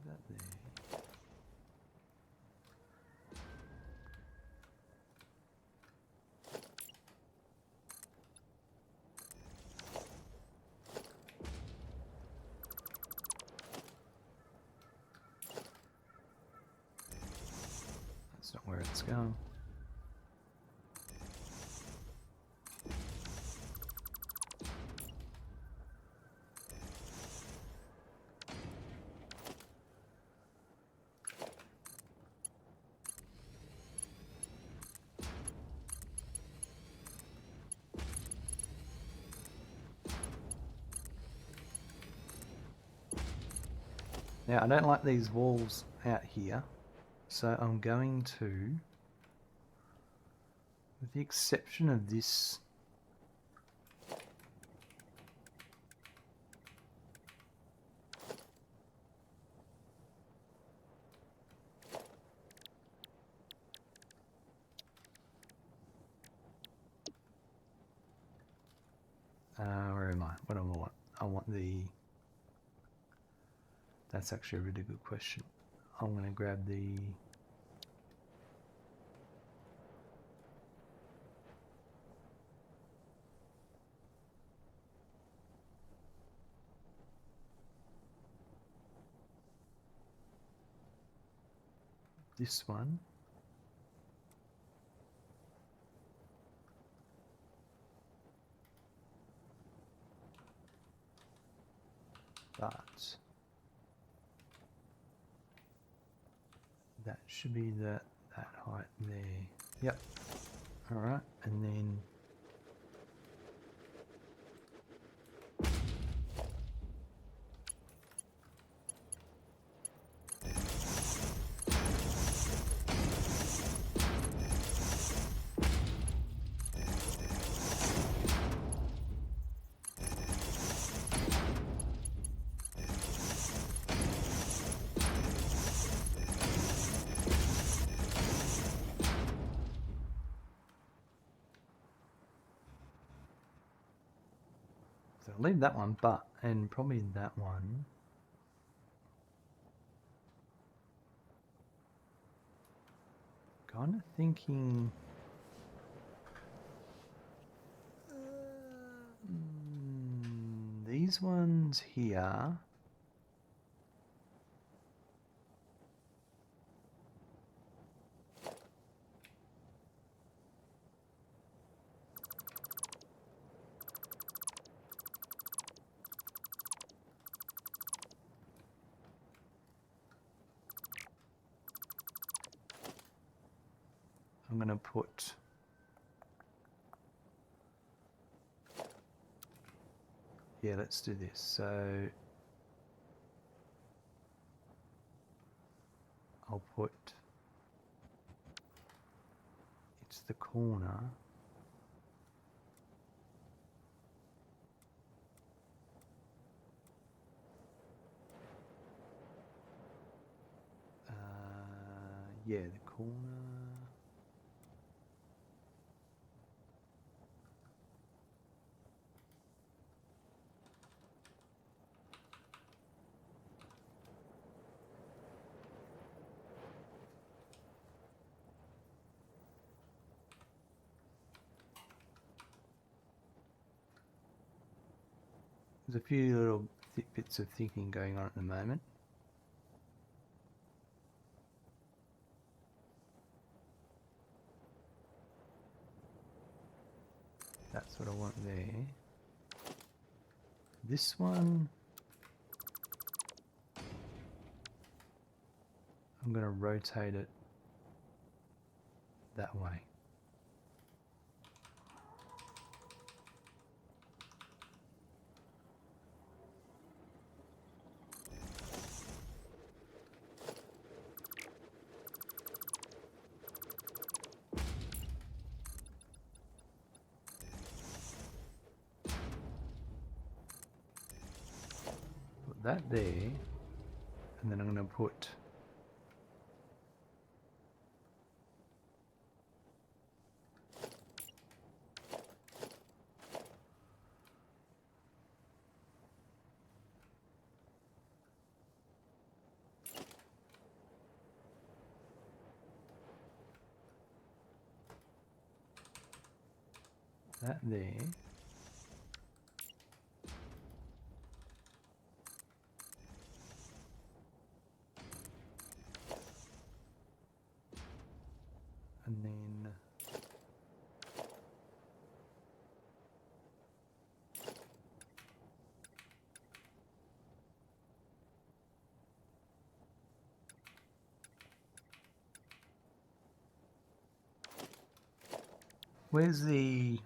S1: that there. That's not where it's going. Now, I don't like these walls out here, so I'm going to, with the exception of this, where am I? What do I want? I want the... That's actually a really good question. I'm going to grab the... this one. But that should be that height there. Yep. All right, and then so I'll leave that one, and probably that one. Kind of thinking. These ones here. I'm going to put let's do this. So I'll put it's the corner. Yeah, the corner. There's a few little bits of thinking going on at the moment. That's what I want there. This one, I'm going to rotate it that way. Put that there, and then I'm going to put that there. And then where's the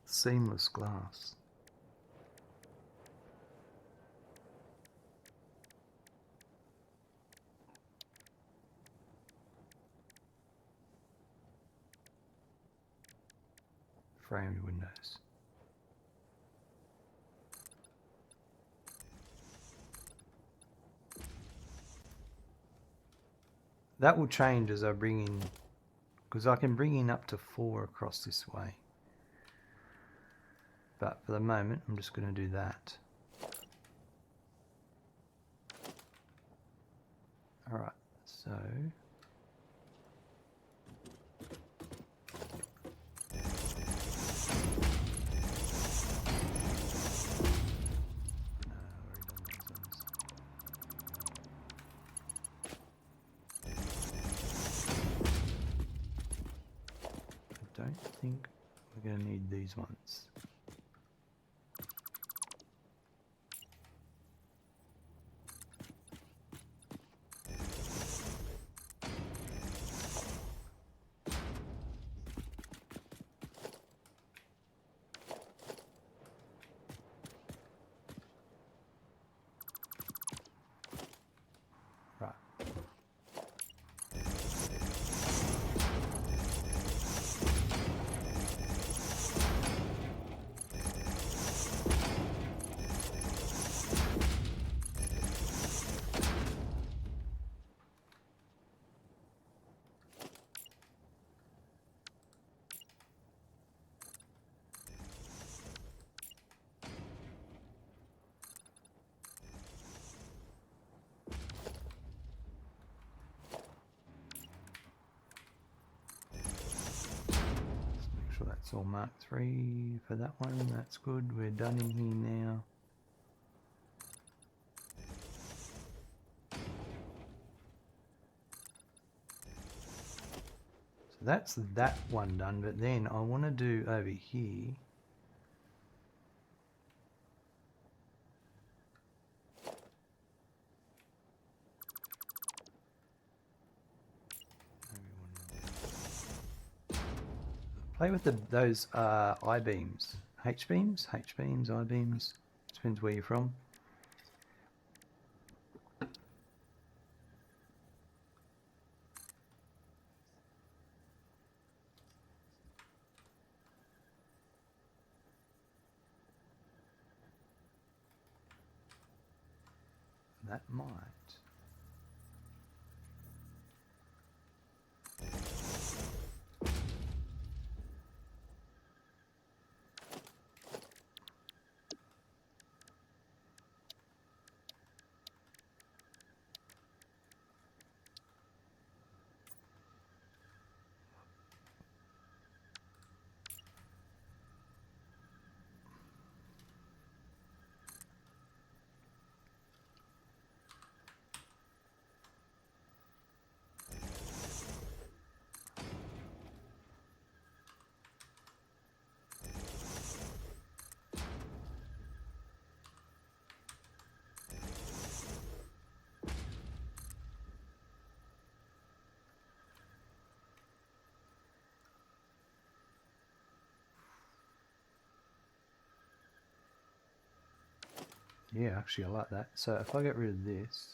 S1: seamless glass? Framed windows. That will change as I bring in, because I can bring in up to 4 across this way. But for the moment, I'm just going to do that. Alright, so I don't think we're going to need these ones. Right. Make sure that's all Mark 3 for that one. That's good. We're done in here now. So that's that one done, but then I want to do over here. Maybe one more. Play with those I-beams. H-beams? H-beams, I-beams. Depends where you're from. That might. Yeah, actually I like that. So if I get rid of this,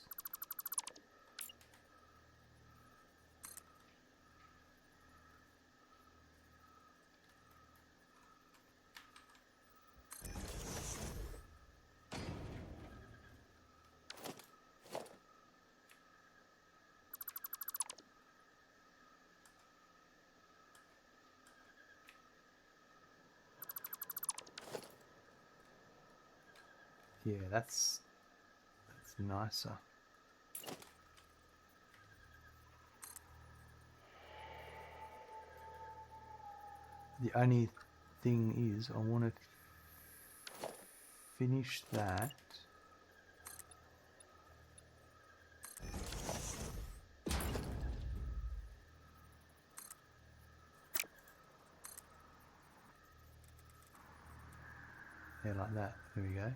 S1: yeah, that's nicer. The only thing is I want to finish that. Yeah, like that. There we go.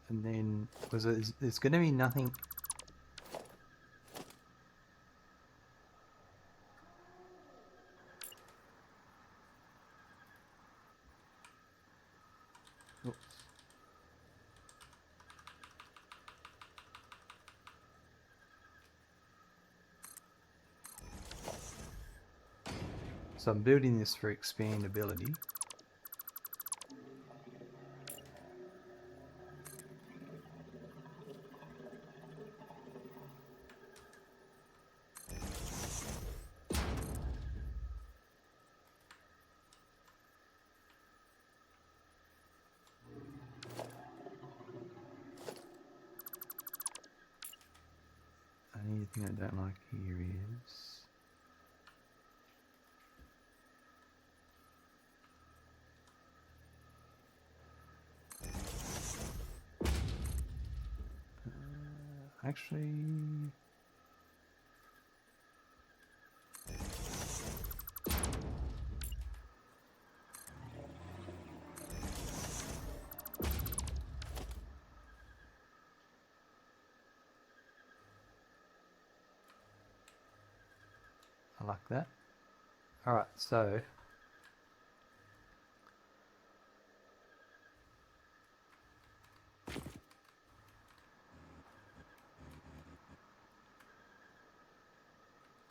S1: And then, because there's going to be nothing. Oops. So I'm building this for expandability. Only thing I don't like here is actually I like that. Alright, so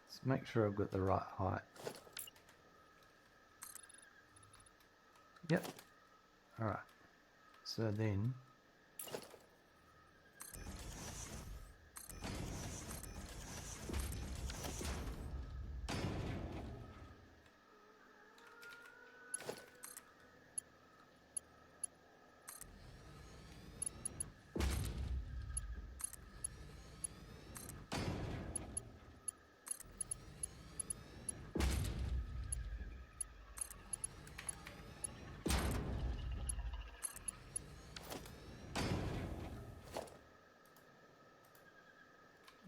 S1: let's make sure I've got the right height. Yep. Alright. So then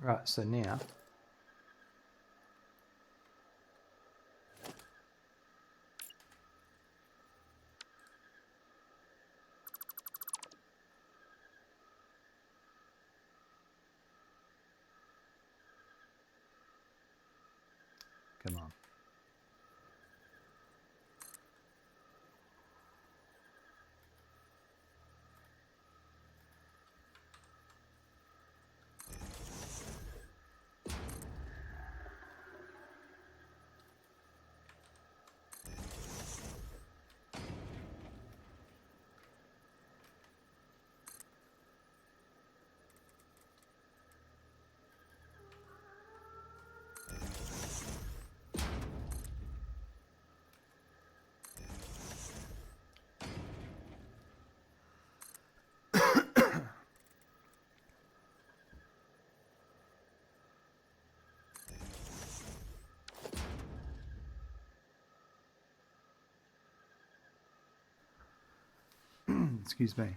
S1: right, so now Come on. Excuse me.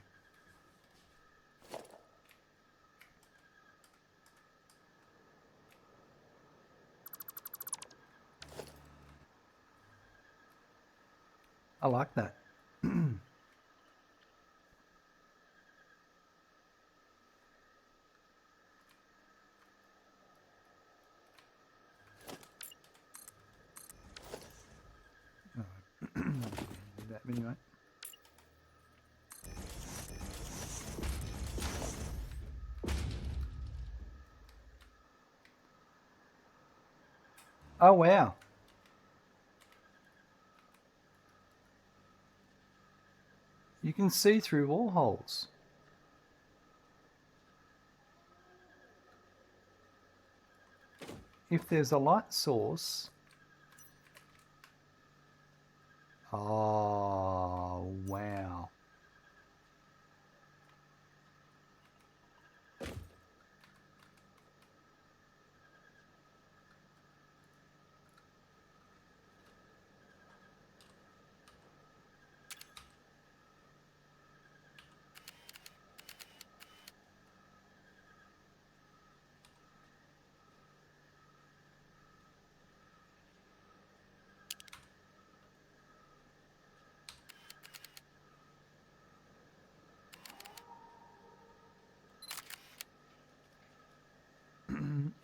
S1: I like that. Do that anyway. Oh wow. You can see through wall holes. If there's a light source. Oh, wow.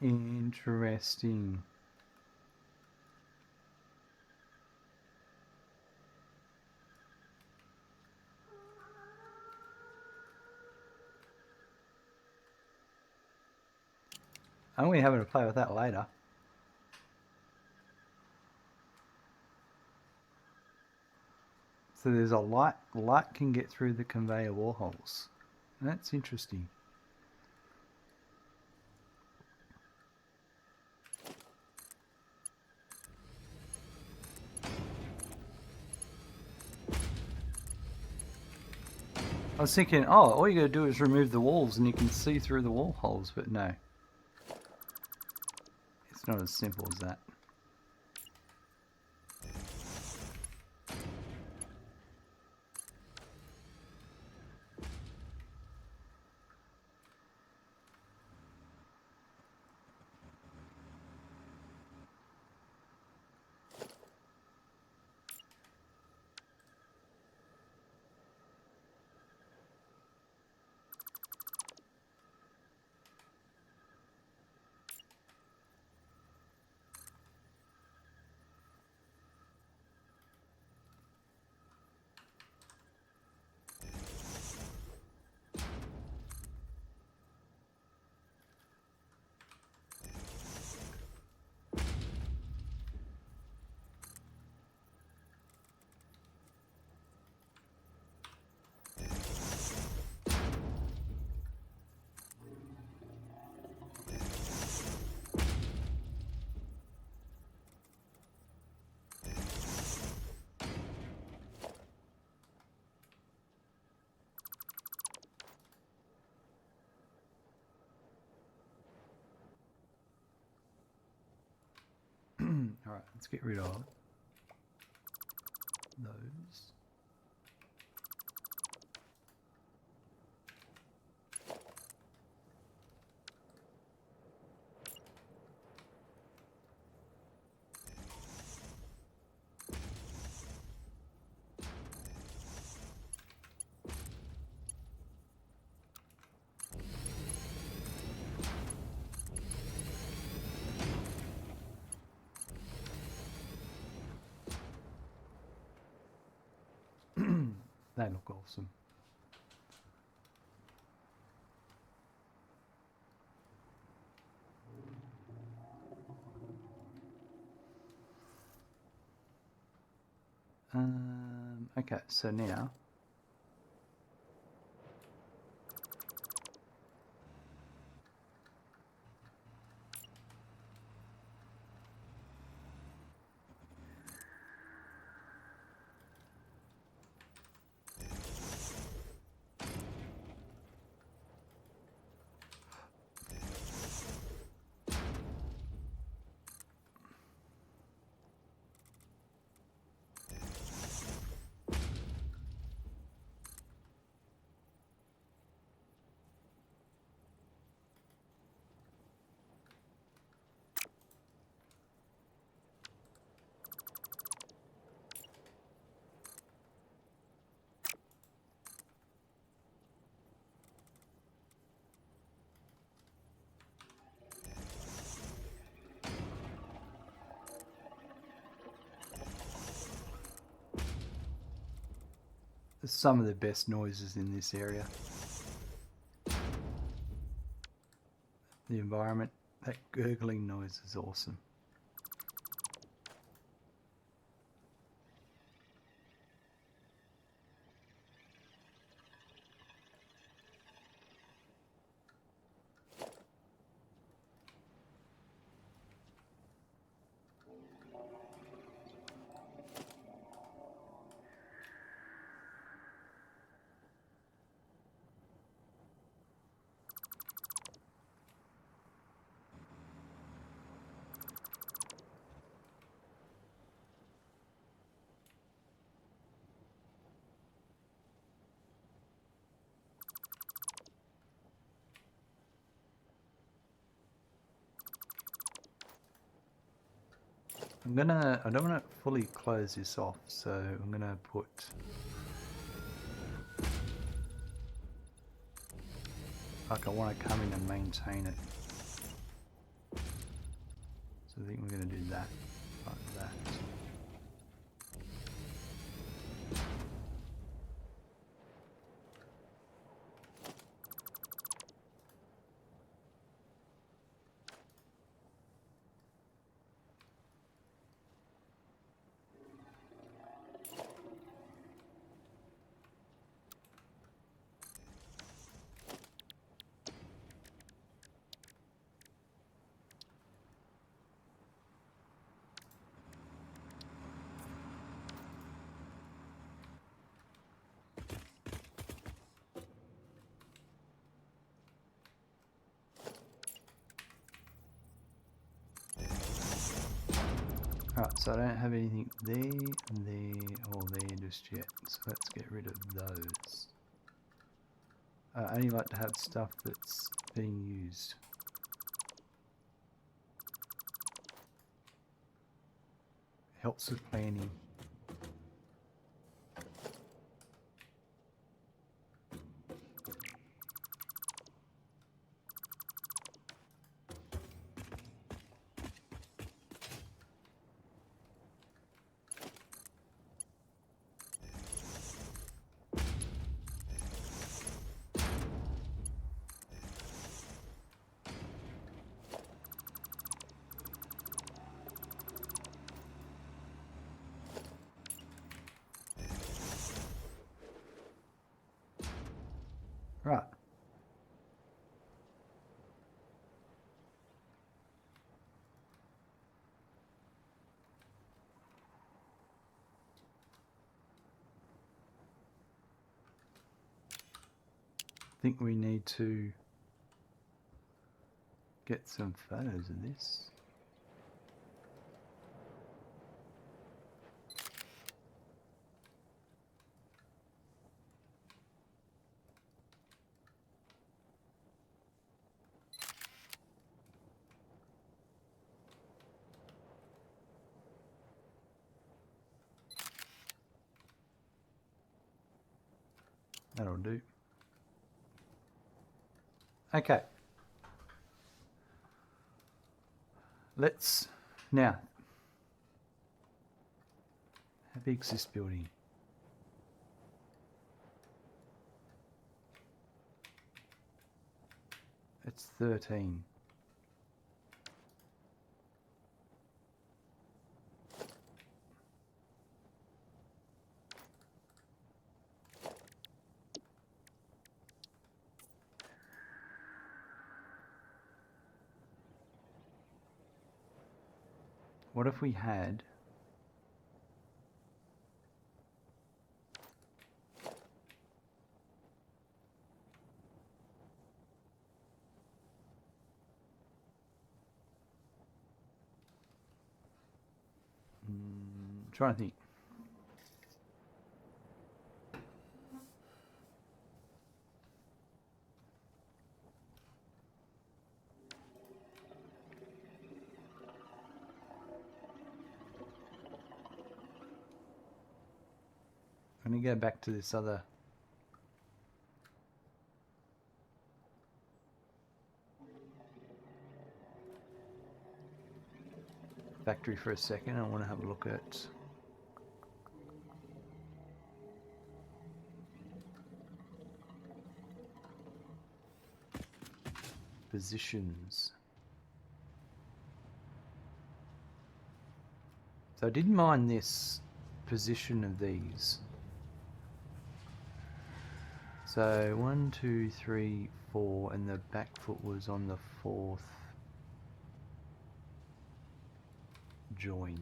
S1: Interesting. I'm going to be having to play with that later. So there's a light can get through the conveyor wall holes. That's interesting. I was thinking, oh, all you gotta do is remove the walls and you can see through the wall holes, but no. It's not as simple as that. Alright, let's get rid of those. They look awesome. Okay, so now some of the best noises in this area. The environment, that gurgling noise is awesome. I don't want to fully close this off, so I'm gonna put like I want to come in and maintain it. So I think we're gonna do that, like that. Alright, so I don't have anything there, or there just yet, so let's get rid of those. I only like to have stuff that's being used. Helps with planning. Right. I think we need to get some photos of this. That'll do. Okay. Let's now. How big's this building? It's 13. What if we had trying to think. I'm going to go back to this other factory for a second. I want to have a look at positions. So I didn't mind this position of these. So 1, 2, 3, 4, and the back foot was on the 4th join.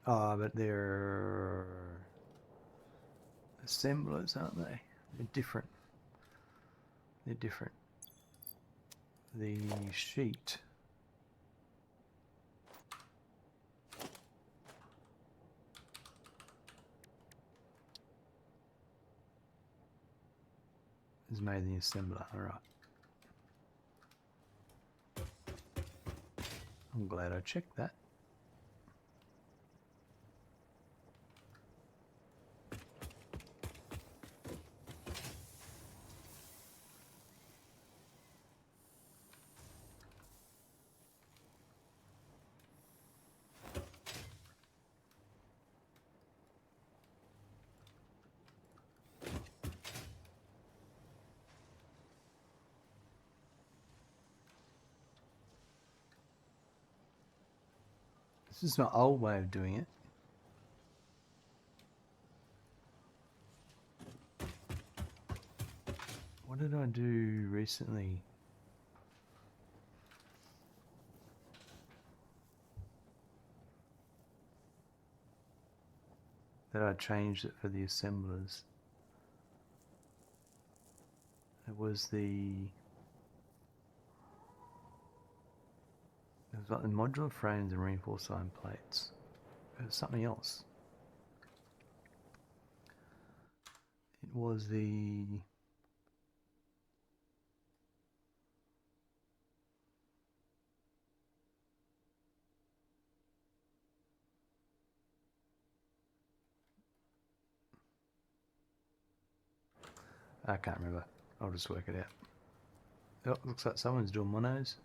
S1: Ah, but they're assemblers, aren't they? They're different. They're different. The sheet is made in the assembler. Alright. I'm glad I checked that. This is my old way of doing it. What did I do recently? That I changed it for the assemblers. It was like the modular frames and reinforced iron plates. It was something else. It was the I can't remember. I'll just work it out. Oh, looks like someone's doing monos.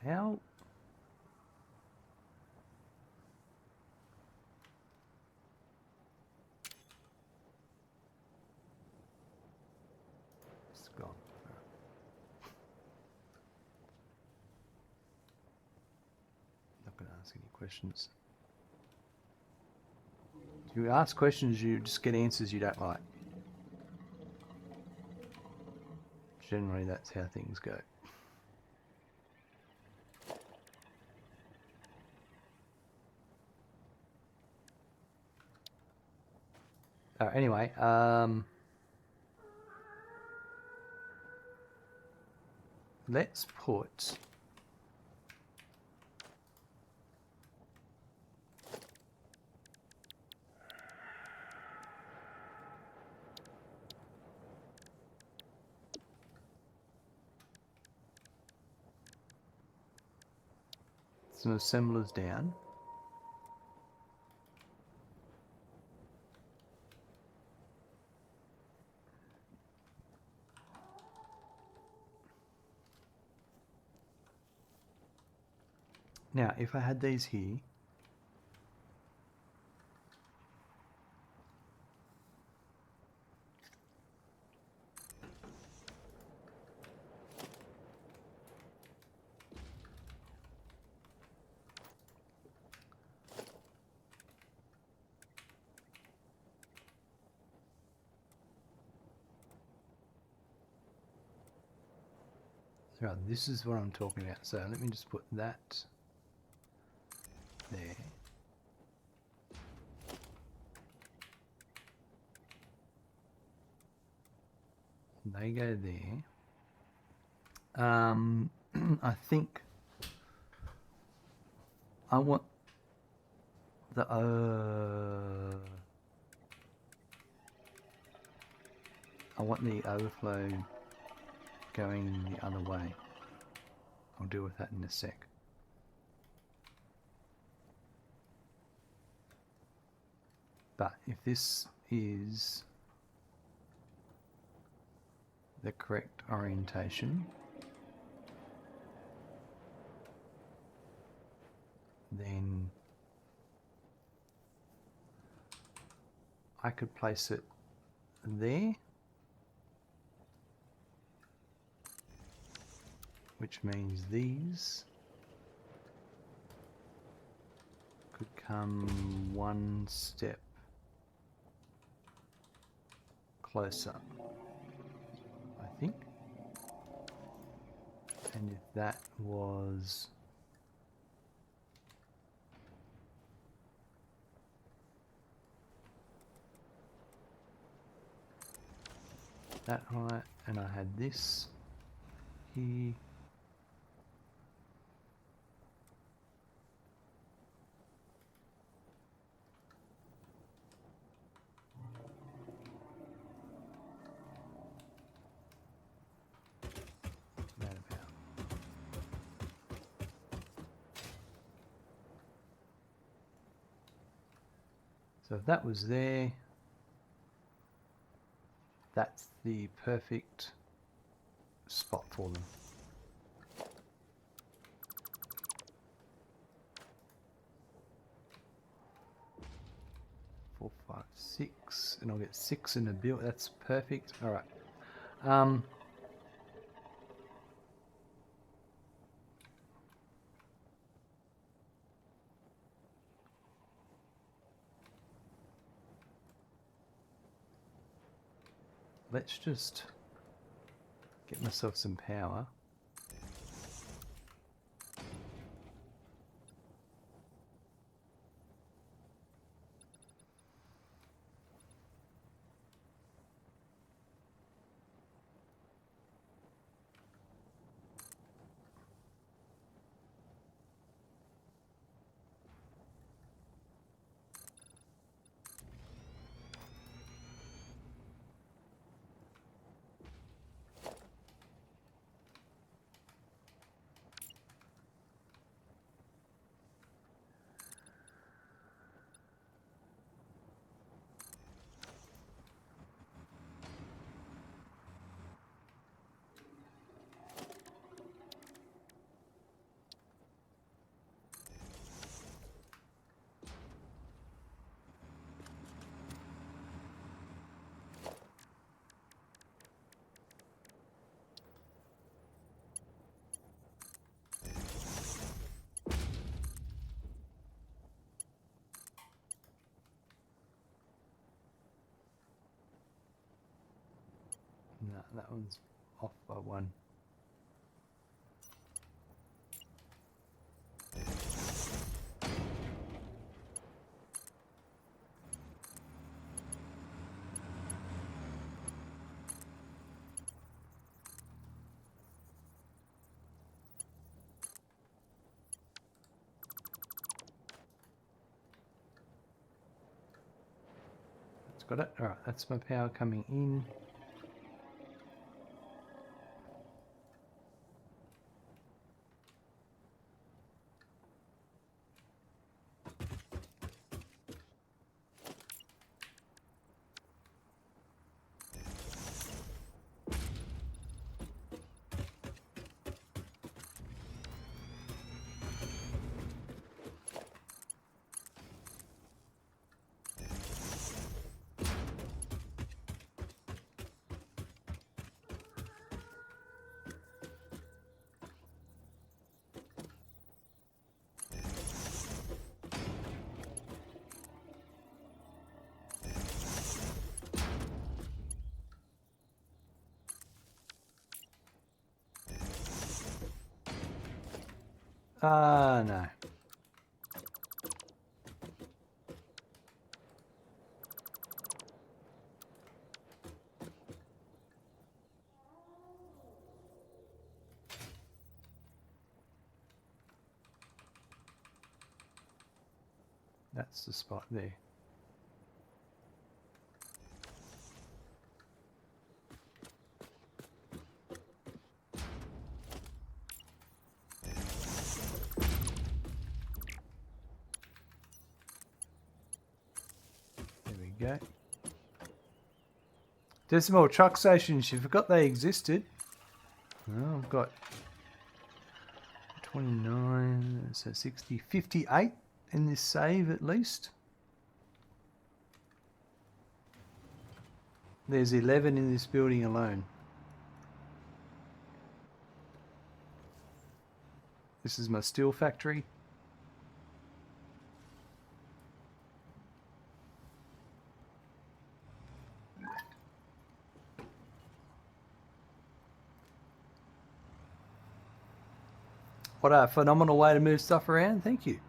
S1: How? It's gone. Not going to ask any questions. You ask questions, you just get answers you don't like. Generally, that's how things go. Anyway, let's put some assemblers down. Now, if I had these here, Right, this is what I'm talking about. So let me just put that there. They go there. I think I want the overflow going the other way. I'll deal with that in a sec. But if this is the correct orientation, then I could place it there, which means these could come one step closer, I think. And if that was that height, and I had this here, that about. So if that was there, that's the perfect spot for them. Four, 5, 6, and I'll get 6 in the build. That's perfect. All right. Let's just get myself some power. No, that one's off by 1. That's got it. All right, that's my power coming in. No. That's the spot there. There we go. Decimal truck stations, you forgot they existed. Well, I've got 29, so 60, 58 in this save at least. There's 11 in this building alone. This is my steel factory. What a phenomenal way to move stuff around. Thank you.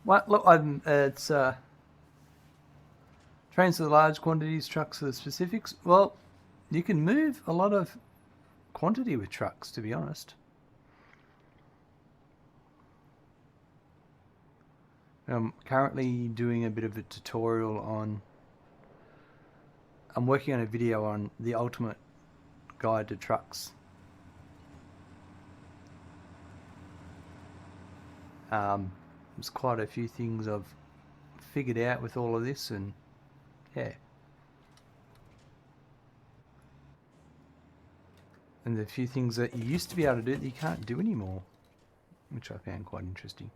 S1: Well, look, it's trains for the large quantities, trucks for the specifics. Well, you can move a lot of quantity with trucks, to be honest. I'm currently doing a bit of a tutorial on... I'm working on a video on the ultimate guide to trucks. There's quite a few things I've figured out with all of this, and yeah. And the few things that you used to be able to do that you can't do anymore, which I found quite interesting.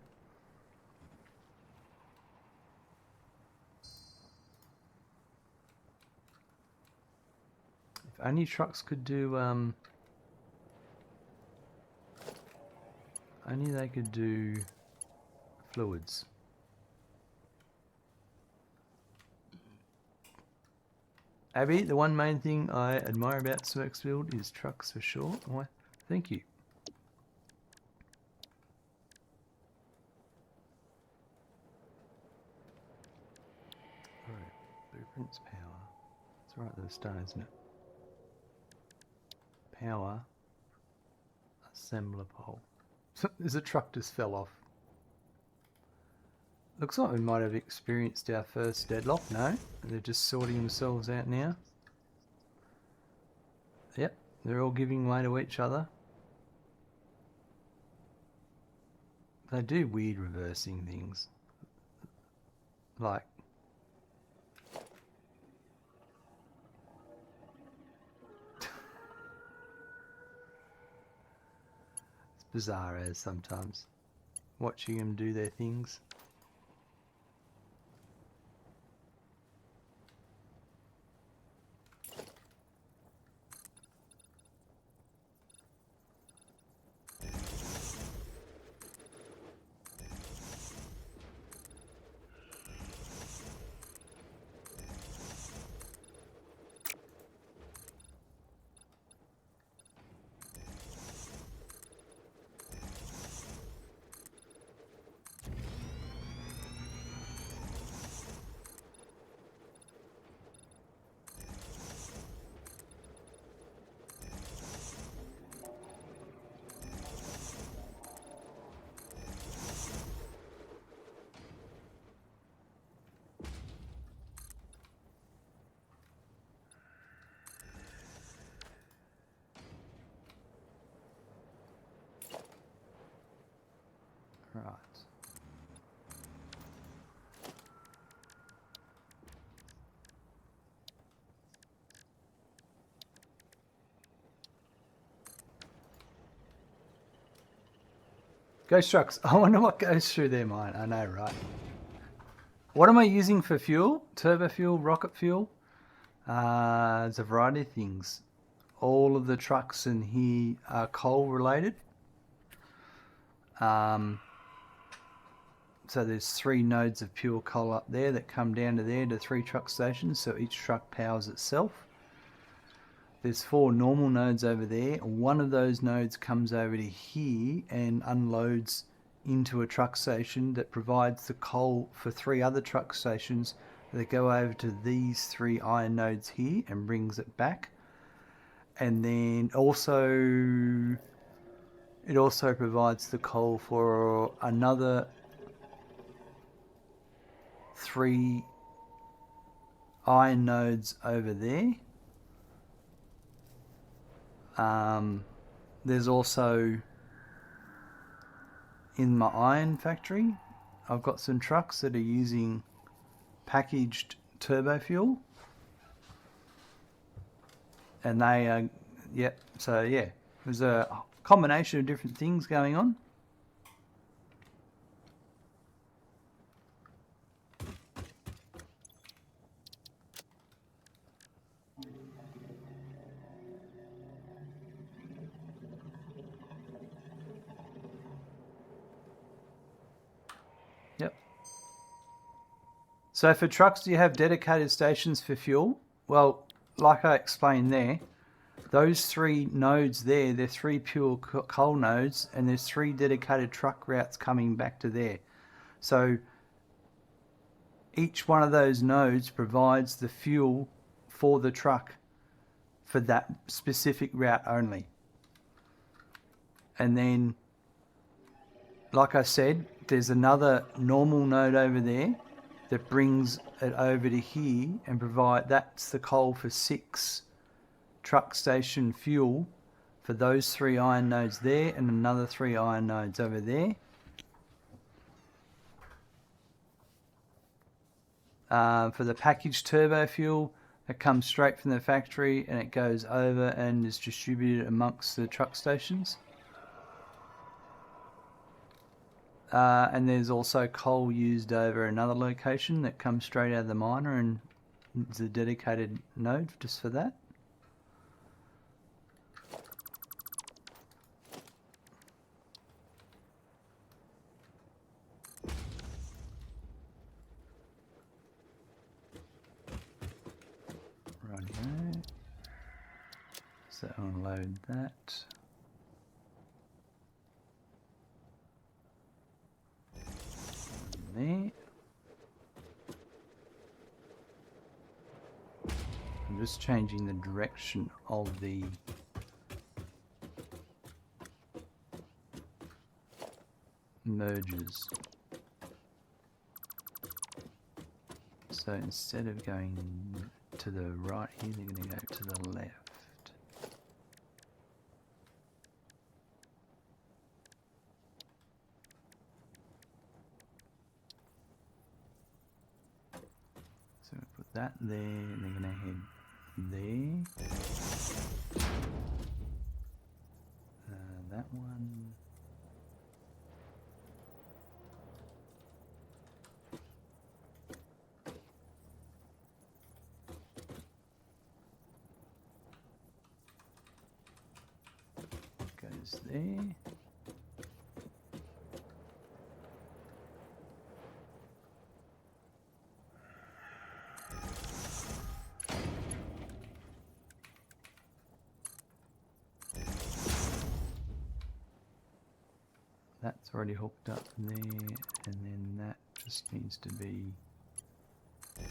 S1: If only trucks could do, only they could do fluids. Abby, the one main thing I admire about Smirksfield is trucks for sure. Why? Thank you. Alright, blueprints, power. It's right at the start, isn't it? Power. Assembler pole. There's a truck just fell off. Looks like we might have experienced our first deadlock. No, they're just sorting themselves out now. Yep, they're all giving way to each other. They do weird reversing things. Like... it's bizarre as sometimes. Watching them do their things. Right. Ghost trucks. I wonder what goes through their mind. I know, right? What am I using for fuel? Turbo fuel, rocket fuel? There's a variety of things. All of the trucks in here are coal related. So there's 3 nodes of pure coal up there that come down to there to 3 truck stations, so each truck powers itself. there's 4 normal nodes over there. One of those nodes comes over to here and unloads into a truck station that provides the coal for 3 other truck stations that go over to these 3 iron nodes here and brings it back. And then also it also provides the coal for another 3 iron nodes over there. There's also, in my iron factory, I've got some trucks that are using packaged turbo fuel. And they are, yep, so yeah, there's a combination of different things going on. Yep. So for trucks, do you have dedicated stations for fuel? Well, like I explained there, those 3 nodes there, they're 3 pure coal nodes, and there's 3 dedicated truck routes coming back to there. So each one of those nodes provides the fuel for the truck for that specific route only. And then, like I said, there's another normal node over there that brings it over to here and that's the coal for 6 truck station fuel for those 3 iron nodes there and another 3 iron nodes over there. For the packaged turbo fuel, it comes straight from the factory and it goes over and is distributed amongst the truck stations. And there's also coal used over another location that comes straight out of the miner, and it's a dedicated node just for that. Rightio. So unload that. There. I'm just changing the direction of the mergers. So instead of going to the right here, they're going to go to the left. So we put that there, and they're going to head there. That one. Goes there. That's already hooked up there, and then that just needs to be there.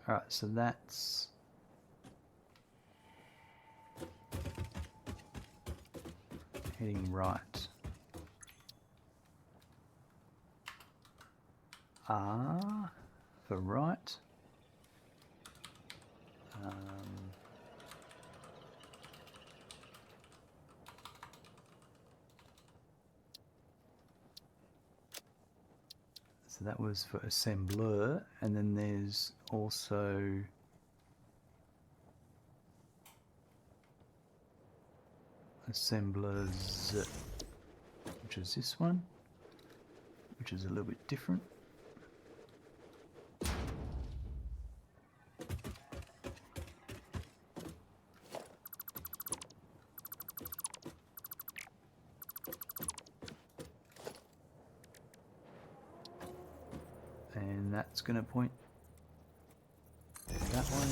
S1: Alright, so that's heading right. R for right. So that was for assembler, and then there's also assemblers, which is this one, which is a little bit different. And that's going to point that way.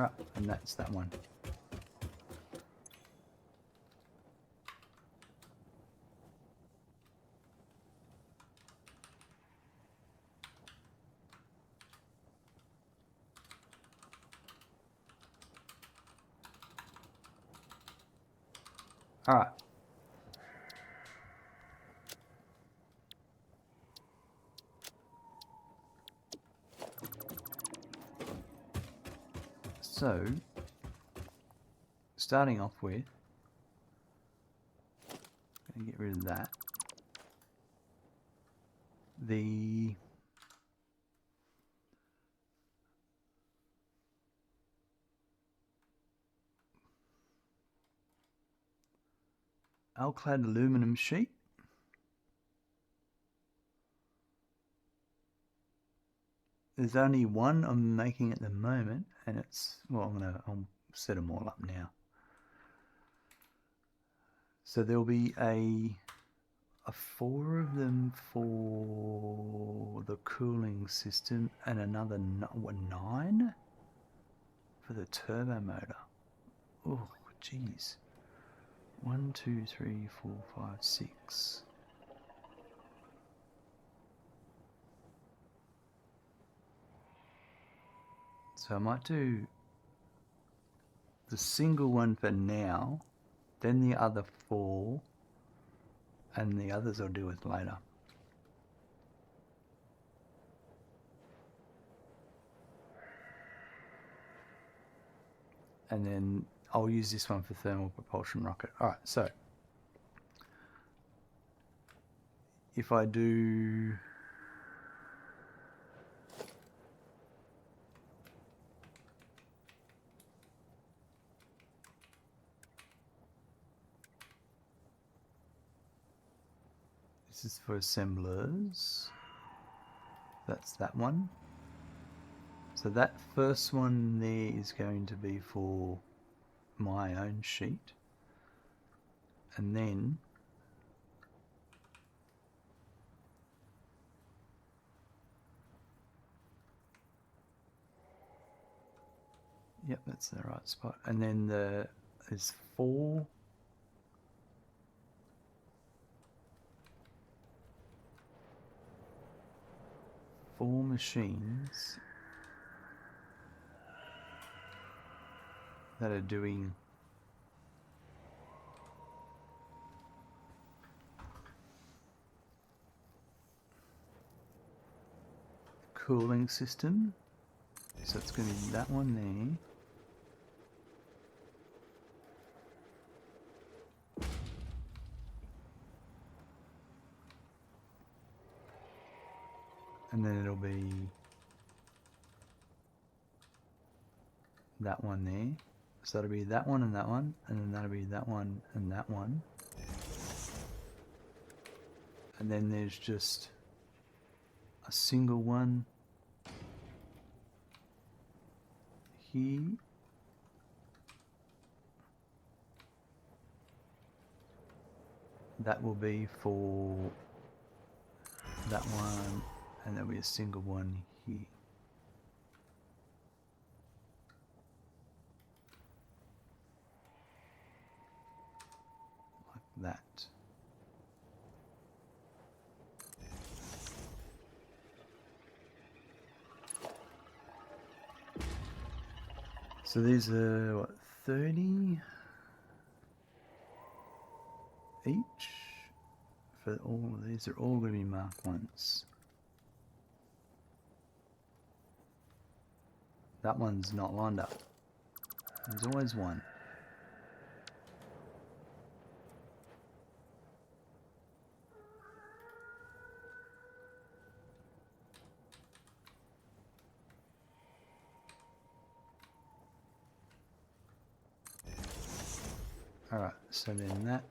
S1: Right, and that's that one. All right. So, starting off with, I'm going to get rid of that. The Alclad aluminum sheet. There's only one I'm making at the moment, and it's, well, I'll set them all up now. So there'll be a 4 of them for the cooling system, and another 9 for the turbo motor. Oh, jeez. 1, 2, 3, 4, 5, 6. So I might do the single one for now, then the other 4, and the others I'll deal with later. And then I'll use this one for thermal propulsion rocket. Alright, so if I do this is for assemblers, that's that one. So that first one there is going to be for my own sheet, and then yep, that's the right spot. And then there's 4 machines that are doing cooling system. So it's going to be that one there. And then it'll be that one there. So that'll be that one, and then that'll be that one and that one. And then there's just a single one here. That will be for that one, and there'll be a single one here. Like that. So these are what, 30 each? For all of these are all going to be Mark 1s. That one's not lined up. There's always one. Alright, so then that.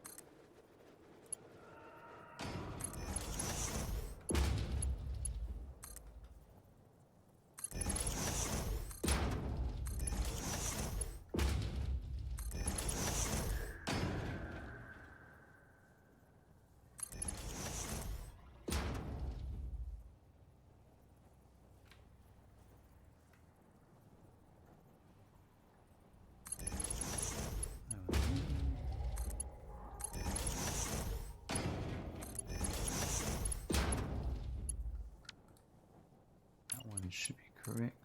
S1: It should be correct.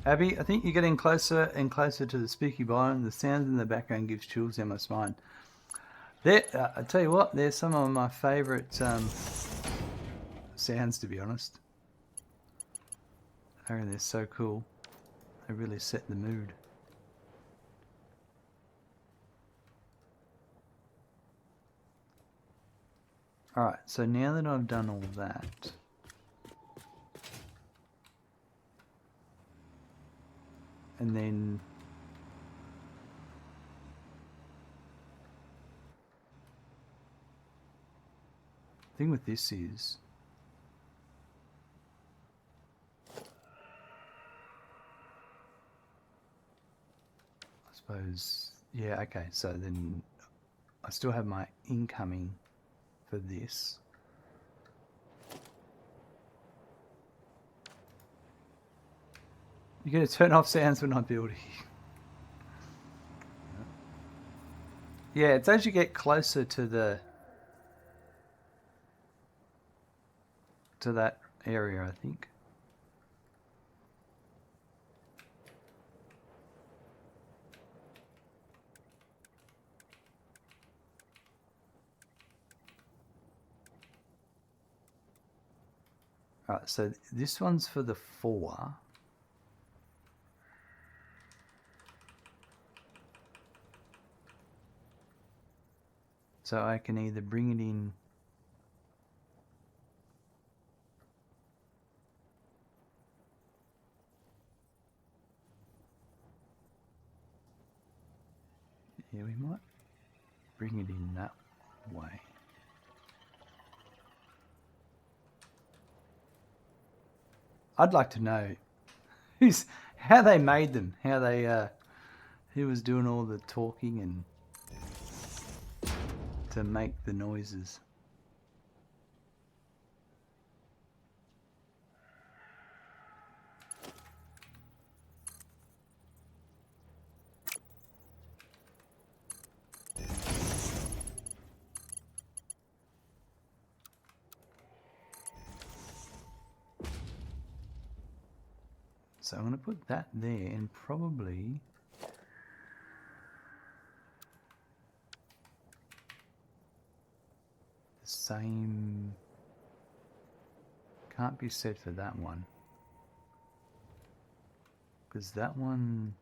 S1: Abby, I think you're getting closer and closer to the spooky biome. The sounds in the background gives chills down my spine. I tell you what, they're some of my favourite sounds, to be honest. I reckon they're so cool. They really set the mood. Alright, so now that I've done all that, and then the thing with this is I suppose, yeah, okay, so then I still have my incoming for this. You're going to turn off sounds when I'm building. Yeah, it's as you get closer to that area, I think. Alright, so this one's for the 4. So I can either bring it in here, we might bring it in that way. I'd like to know how they made them, how they who was doing all the talking and to make the noises. So I'm going to put that there and probably the same can't be said for that one, because that one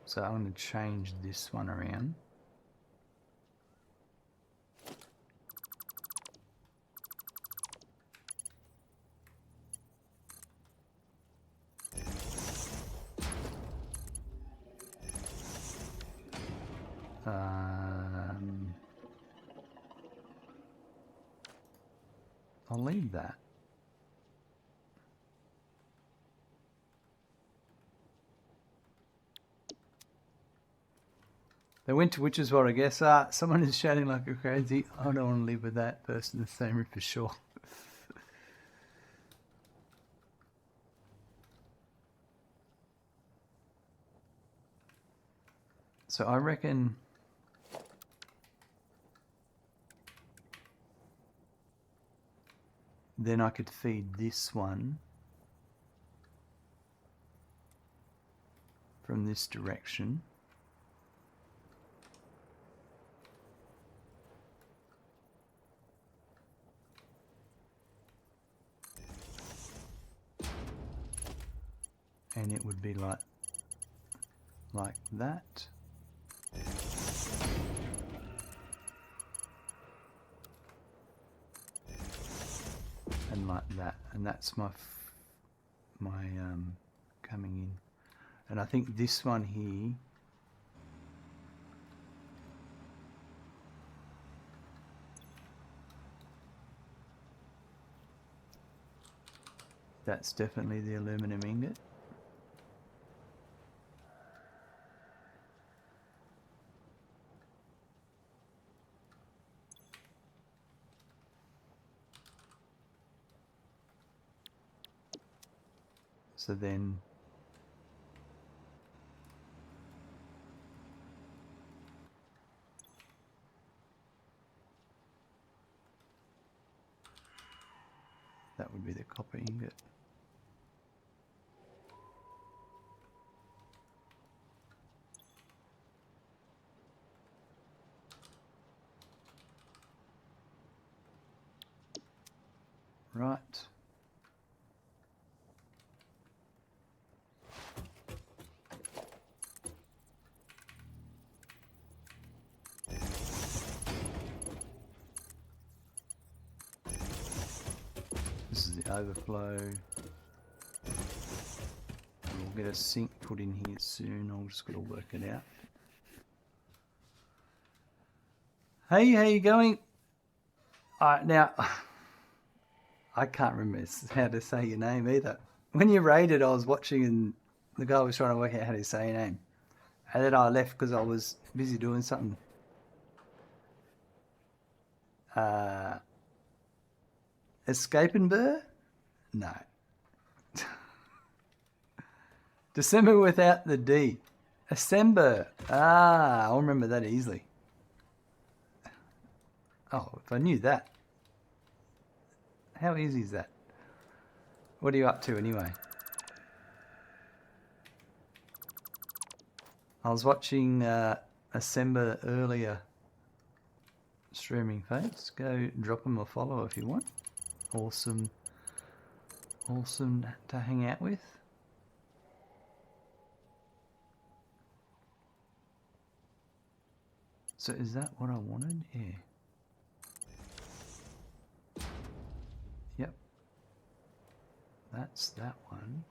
S1: so I'm going to change this one around. I'll leave that. They went to Witch's World, I guess. Someone is shouting like a crazy. I don't want to live with that person in the same room for sure. So I reckon then I could feed this one from this direction. And it would be like that. And like that, and that's my coming in, and I think this one here that's definitely the aluminum ingot. So then that would be the copper ingot. Right. This is the overflow. We'll get a sink put in here soon. I'll just got to work it out. Hey, how you going? Now, I can't remember how to say your name either. When you raided, I was watching and the guy was trying to work out how to say your name. And then I left because I was busy doing something. Escaping Burr? No. December without the D. Assember. I'll remember that easily. Oh, if I knew that. How easy is that? What are you up to anyway? I was watching Assember earlier streaming, folks. Go drop him a follow if you want. Awesome to hang out with. So is that what I wanted? Yeah. Yep. That's that one.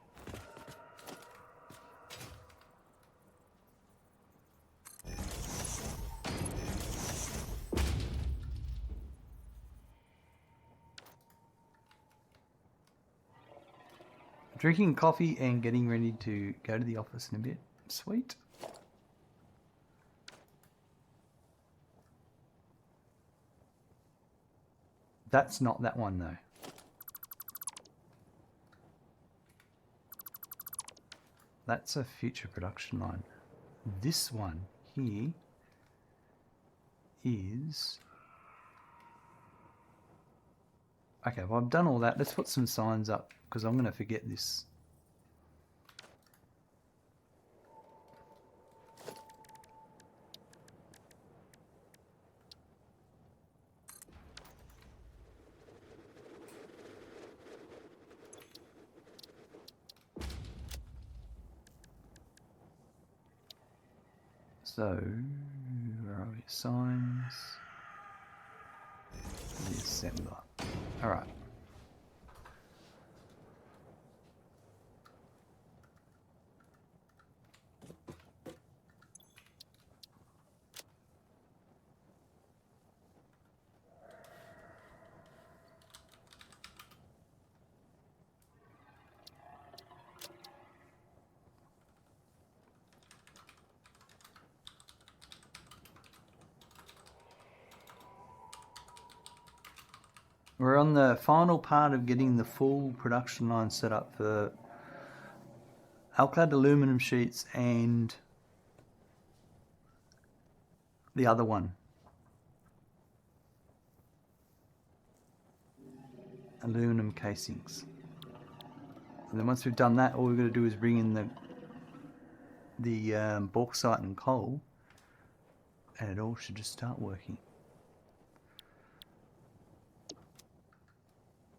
S1: Drinking coffee and getting ready to go to the office in a bit. Sweet. That's not that one though. That's a future production line. This one here is... Okay, well I've done all that. Let's put some signs up because I'm going to forget this. So, where are we? Signs. The assembler. Alright. We're on the final part of getting the full production line set up for Alclad aluminum sheets and the other one. Aluminum casings. And then once we've done that, all we've got to do is bring in the bauxite and coal and it all should just start working.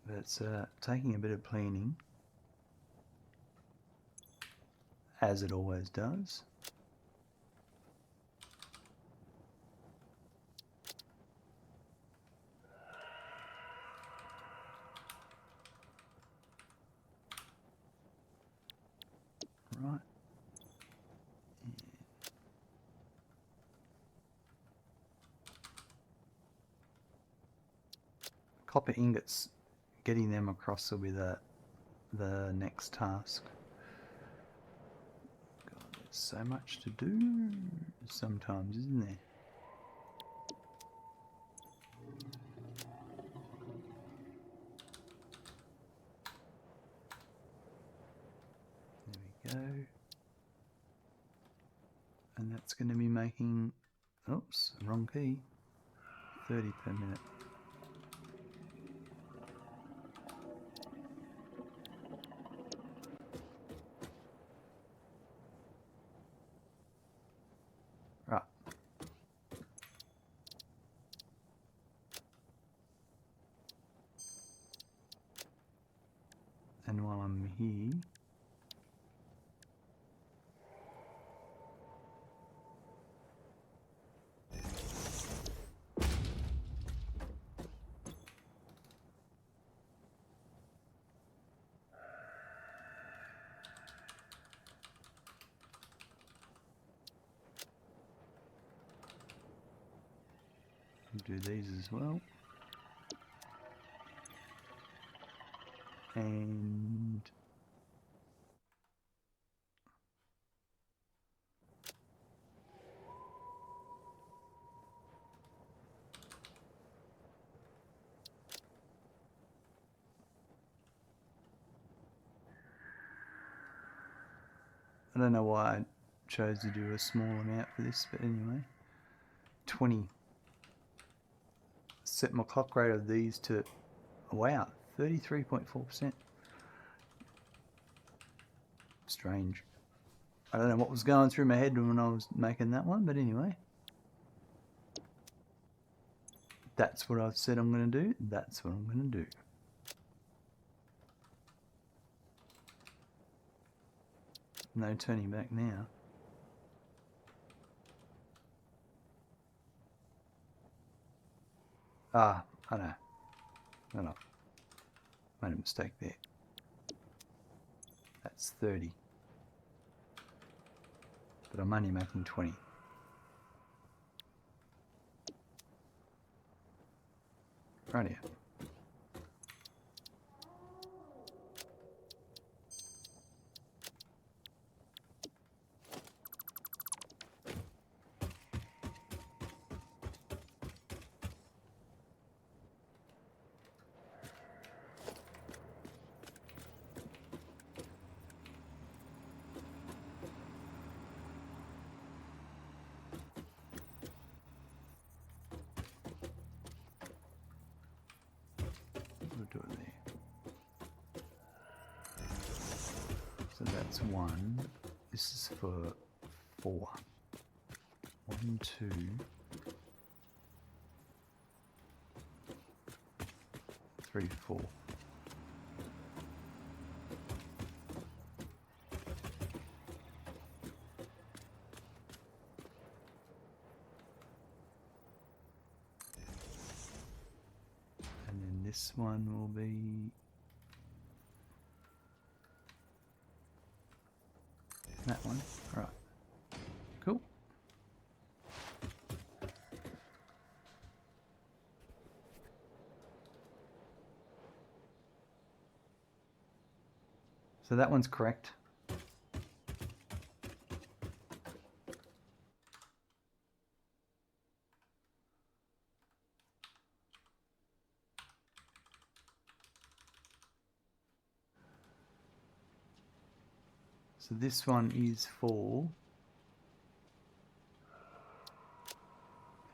S1: But it's taking a bit of planning, as it always does. Right. Copper ingots, getting them across will be the the next task. God, there's so much to do sometimes, isn't there? There we go. And that's going to be making, oops, wrong key, 30 per minute. Right. And while I'm here, do these as well. And I don't know why I chose to do a small amount for this, but anyway, 20. Set my clock rate of these to, wow, 33.4%. Strange. I don't know what was going through my head when I was making that one, but anyway. That's what I've said I'm going to do. That's what I'm going to do. No turning back now. Ah, I know. No, no. Made a mistake there. That's 30. But I'm only making 20. Right here. We'll do it there. So that's 1. This is for 4. 1, 2. 3, 4. And then this one will be that one. Right. Cool. So that one's correct. So this one is for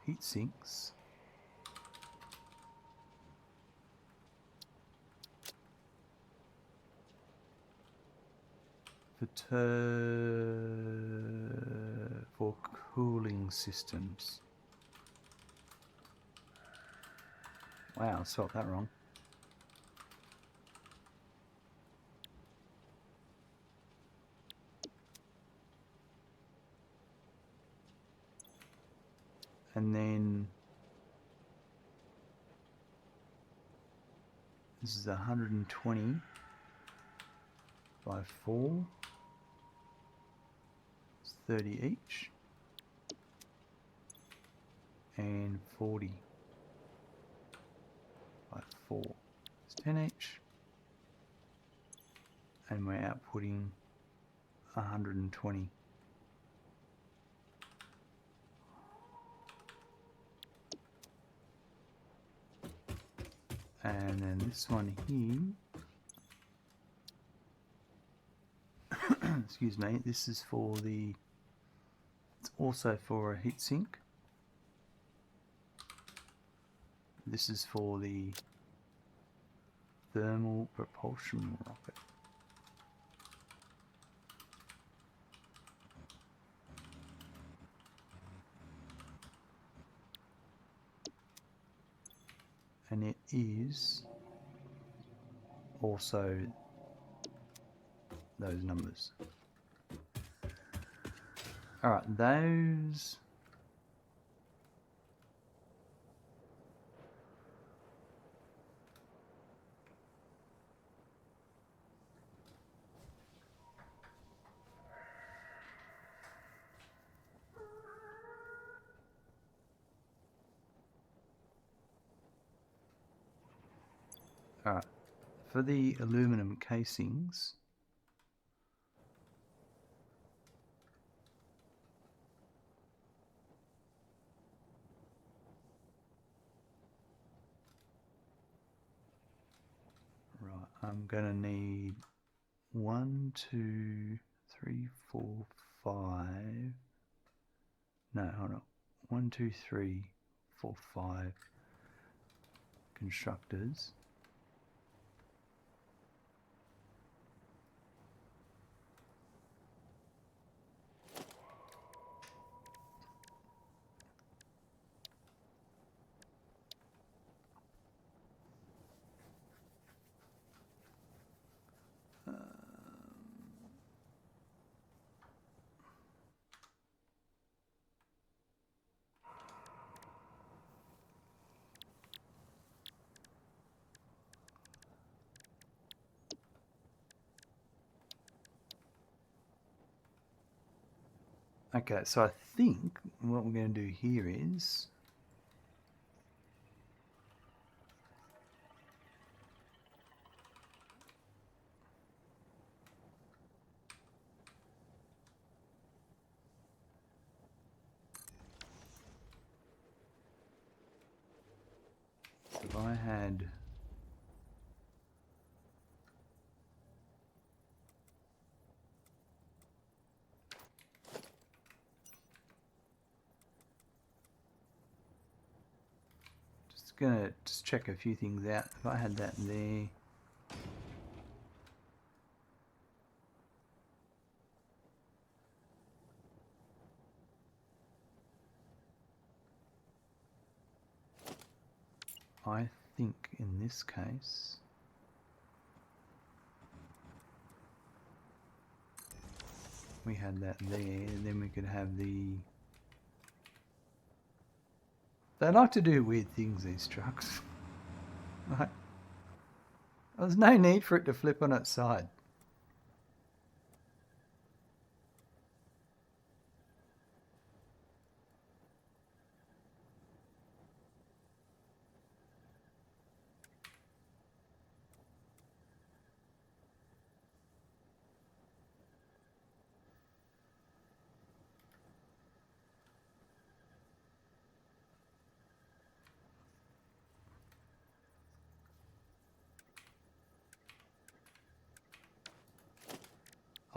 S1: heat sinks. For cooling systems. Wow, I spelled that wrong. And then this is 120 by 4. It's 30 each. And 40 by 4. It's 10 each. and we're outputting 120. And then this one here, excuse me, this is for the, it's also for a heatsink. This is for the thermal propulsion rocket. And it is also those numbers. Alright, those... Alright, for the aluminum casings, right, I'm gonna need 1, 2, 3, 4, 5. No, hold on. 1, 2, 3, 4, 5 constructors. Okay, so I think what we're going to do here is if I had gonna just check a few things out. If I had that there, I think in this case we had that there, and then we could have the... They like to do weird things, these trucks. Right? There's no need for it to flip on its side.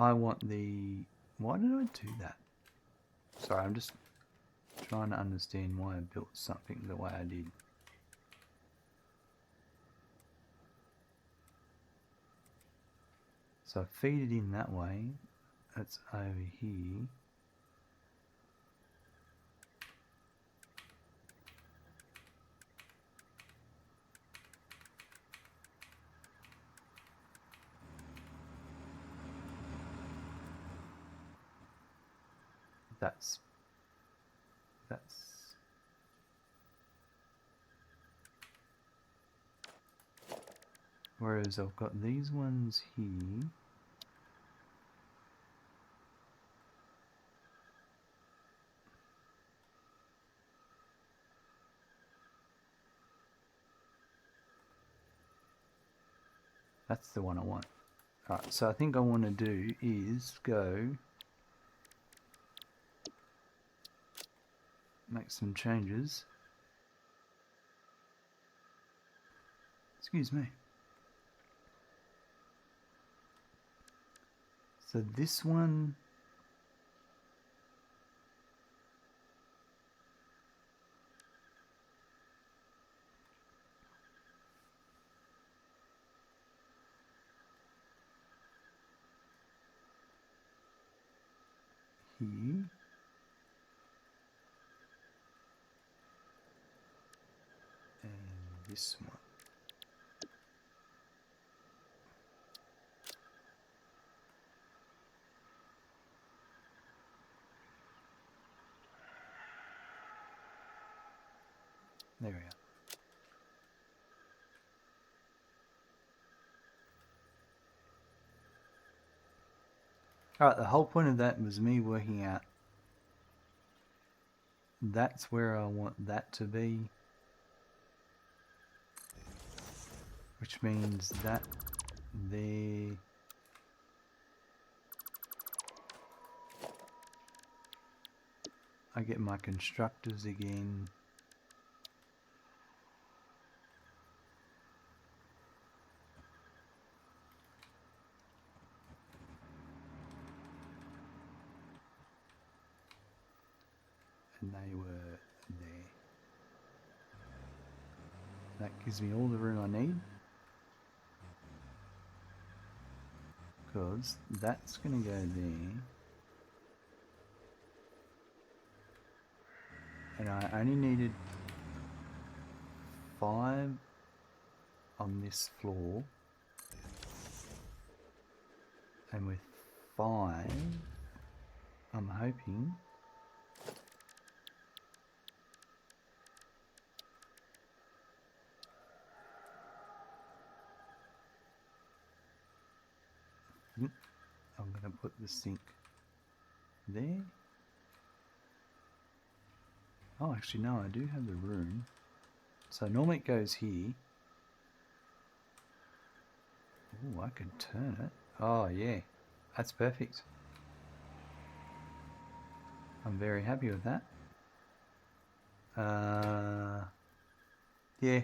S1: I want the... Why did I do that? Sorry, I'm just trying to understand why I built something the way I did. So I feed it in that way. That's over here. That's whereas I've got these ones here. That's the one I want. Alright, so I think I want to do is go make some changes. Excuse me. So this one, here, and this one. There we are. Alright, the whole point of that was me working out that's where I want that to be, which means that there, I get my constructors again. And they were there. That gives me all the room I need, because that's going to go there, and I only needed 5 on this floor, and with 5 I'm hoping I'm going to put the sink there. Oh, actually no, I do have the room. So normally it goes here. Oh, I can turn it. Oh yeah, that's perfect. I'm very happy with that. Yeah.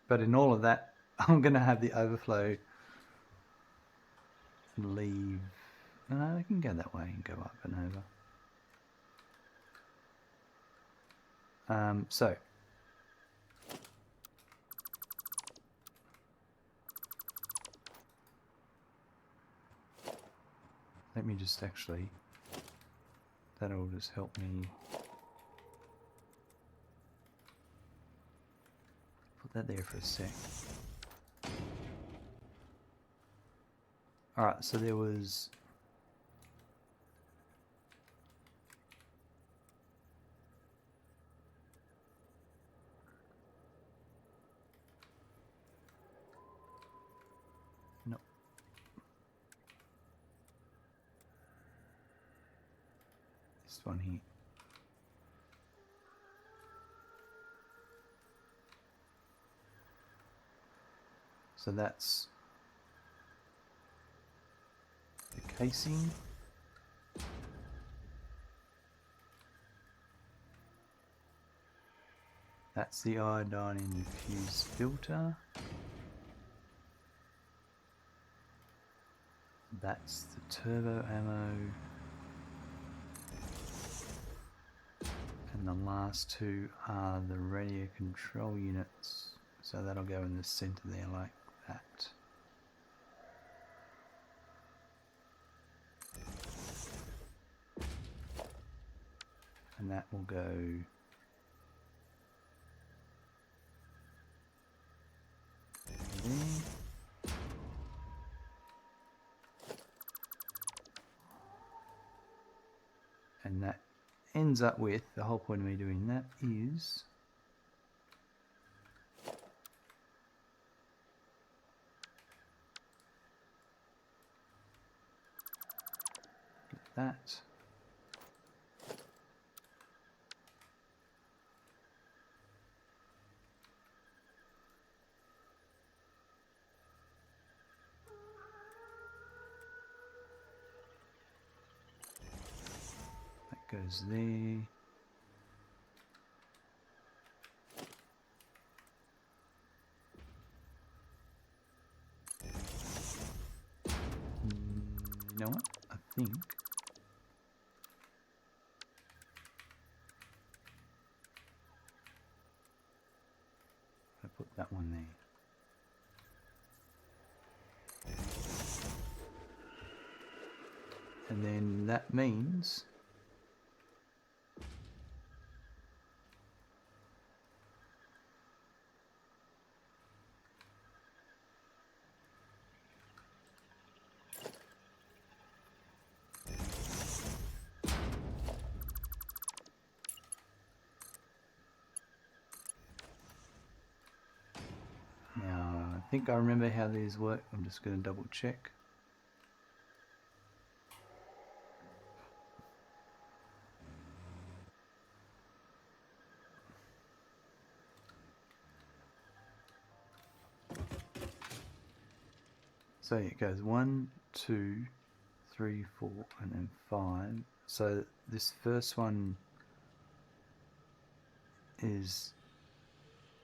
S1: But in all of that, I'm going to have the overflow leave. No, I can go that way and go up and over. So let me just actually, that'll just help me put that there for a sec. Alright, so there was no. This one here. So that's the casing. That's the iodine infused filter. That's the turbo ammo. And the last 2 are the radio control units. So that'll go in the center there like that. And that will go there. And that ends up with, the whole point of me doing that is that. That goes there. You know what? I think I put that one there. And then that means now I think I remember how these work. I'm just going to double check. So it goes 1, 2, 3, 4, and then 5. So this first one is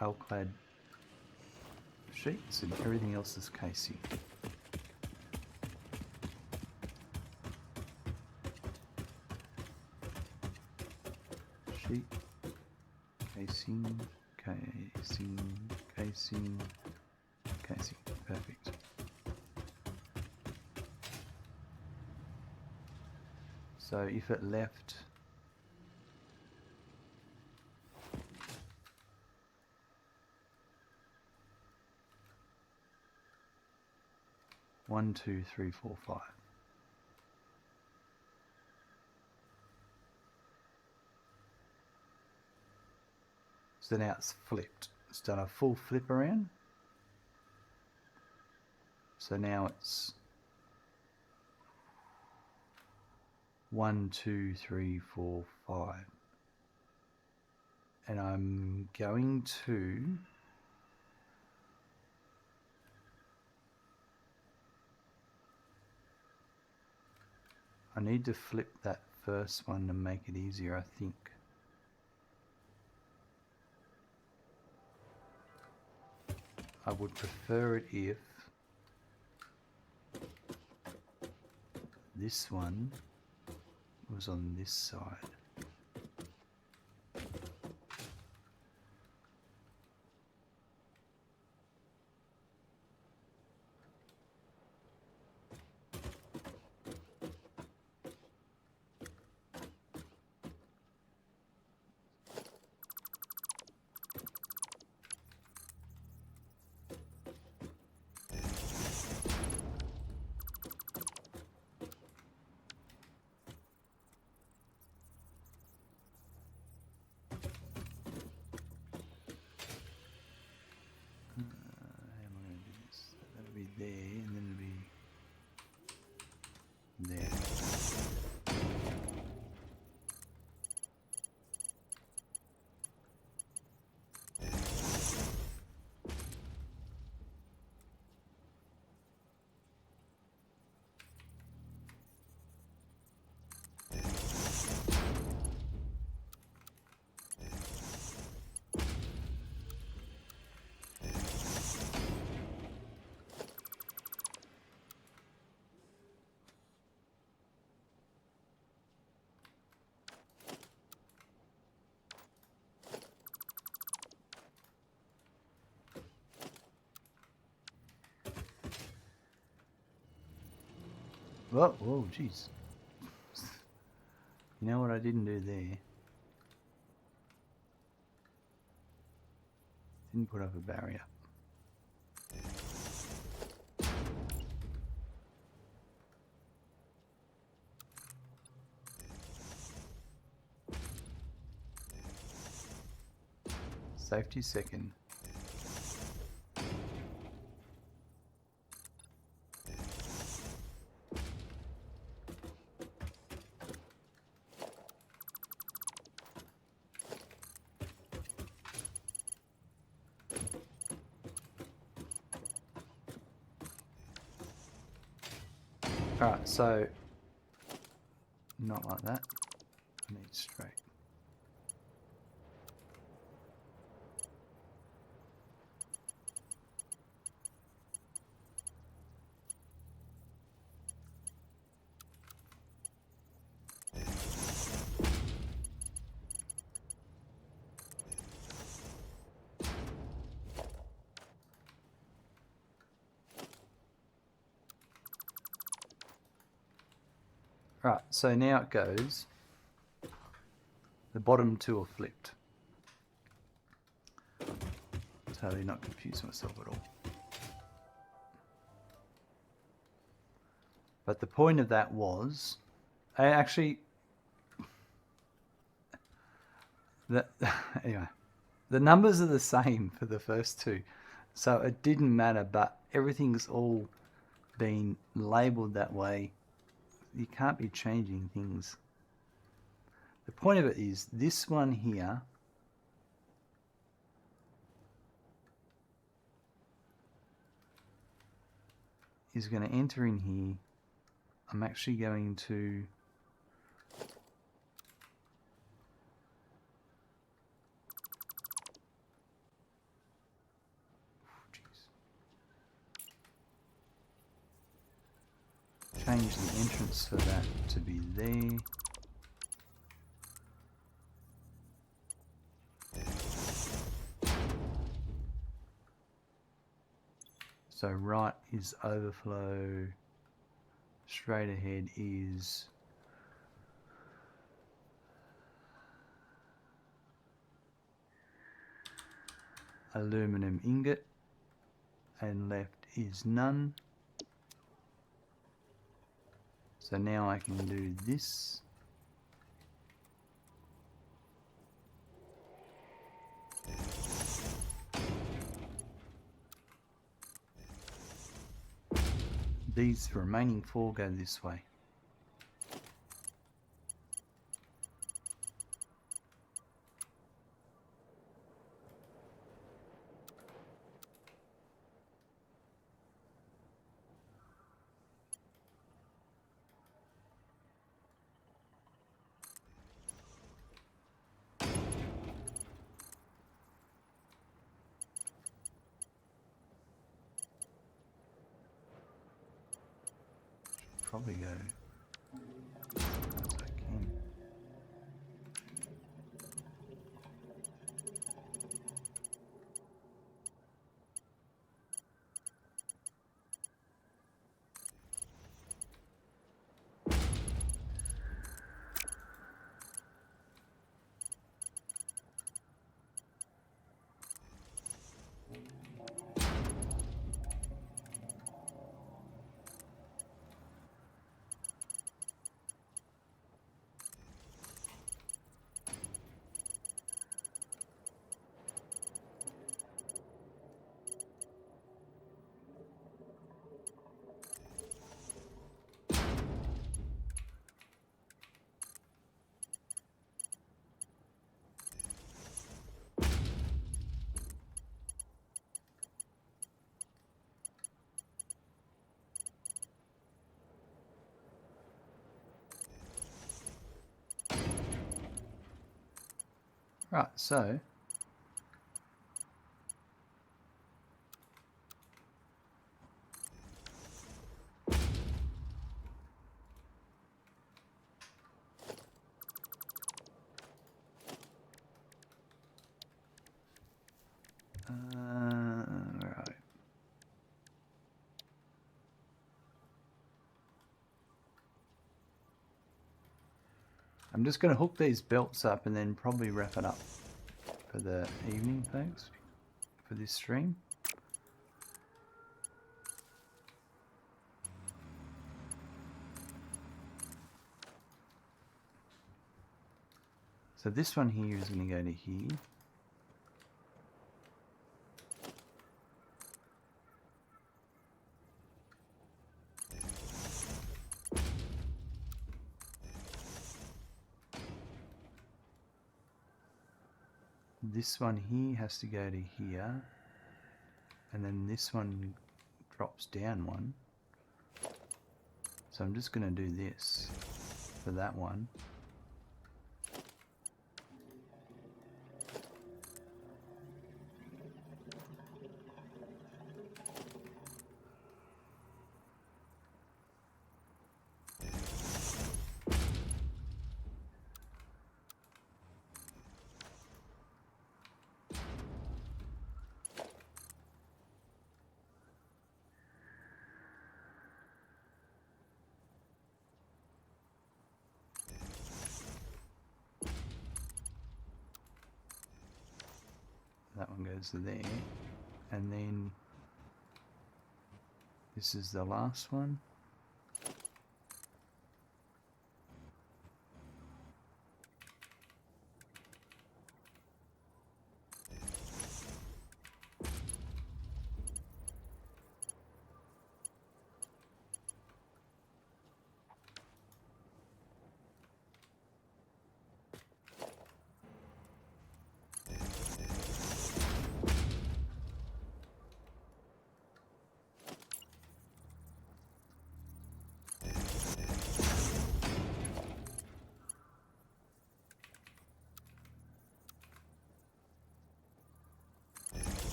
S1: Alclad sheets and everything else is casing. Sheet, casing, casing, casing, casing. Perfect. So if it left one, 2, 3, 4, 5. So now it's flipped. It's done a full flip around. So now it's 1, 2, 3, 4, 5. And I'm going to I need to flip that first one to make it easier, I think. I would prefer it if this one was on this side. There and then it'll be there. Whoa, whoa, jeez. You know what I didn't do there? Didn't put up a barrier. Safety second. Alright, so not like that. I need straight. Right, so now it goes, the bottom two are flipped. Totally not confuse myself at all. But the point of that was, I actually, anyway, the numbers are the same for the first two. So it didn't matter, but everything's all been labelled that way. You can't be changing things. The point of it is this one here is going to enter in here. I'm actually going to change the entrance for that to be there. So right is overflow, straight ahead is aluminum ingot, and left is none. So now I can do this. These remaining four go this way. Probably go as I can. Right, so right. I'm just going to hook these belts up and then probably wrap it up for the evening, folks, for this stream. So this one here is going to go to here. This one here has to go to here, and then this one drops down one. So I'm just going to do this for that one. That one goes to there, and then this is the last one.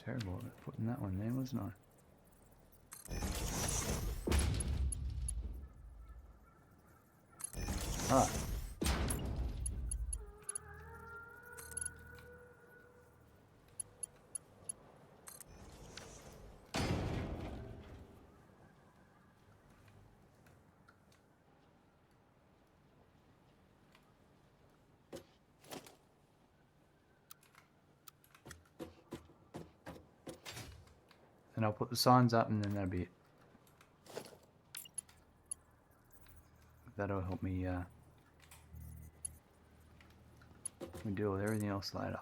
S1: Terrible at putting that one there, wasn't I? Alright. And I'll put the signs up and then that'll be it. That'll help me deal with everything else later.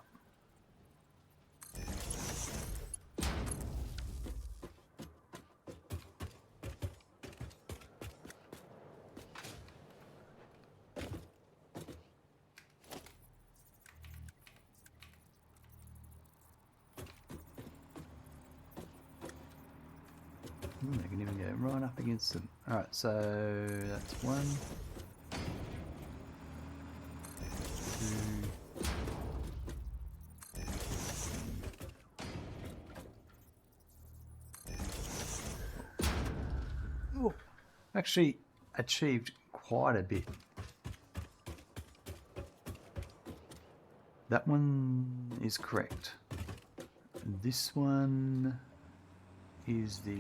S1: They can even go right up against them. Alright, so that's 1, 2. Ooh, actually achieved quite a bit. That one is correct. This one is the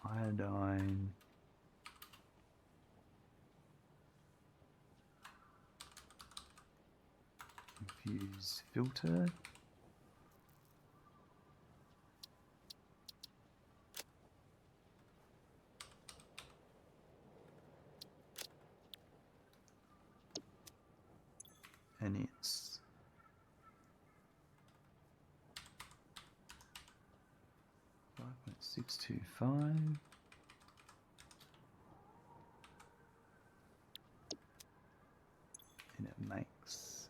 S1: iodine infused filter. And it's 5.625. And it makes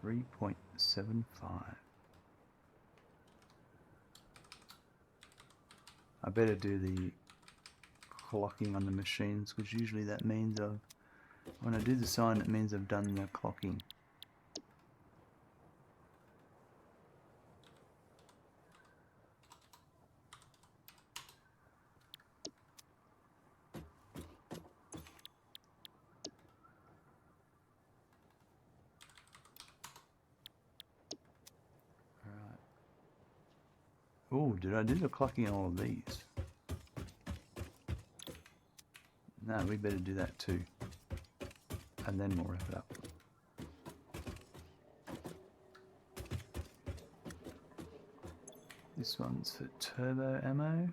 S1: 3.75. I better do the clocking on the machines because usually that means when I do the sign it means I've done the clocking. Oh, did I do the clocking on all of these? No, we better do that too. And then we'll wrap it up. This one's for turbo ammo.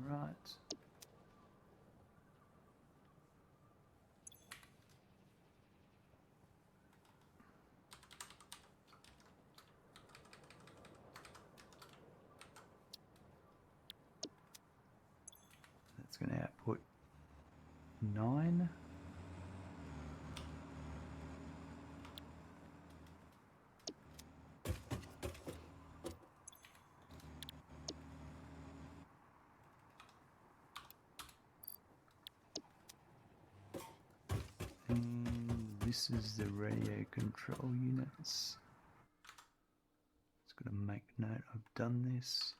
S1: Right. That's going to output 9. And this is the radio control units. Just going to make note I've done this.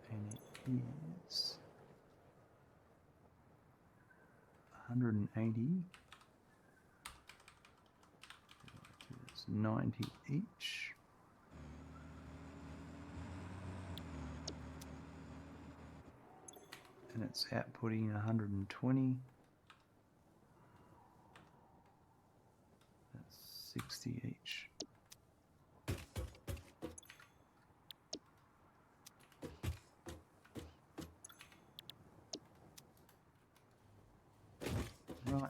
S1: And it is 180. It's 90 each. And it's outputting 120. That's 60 each. Right.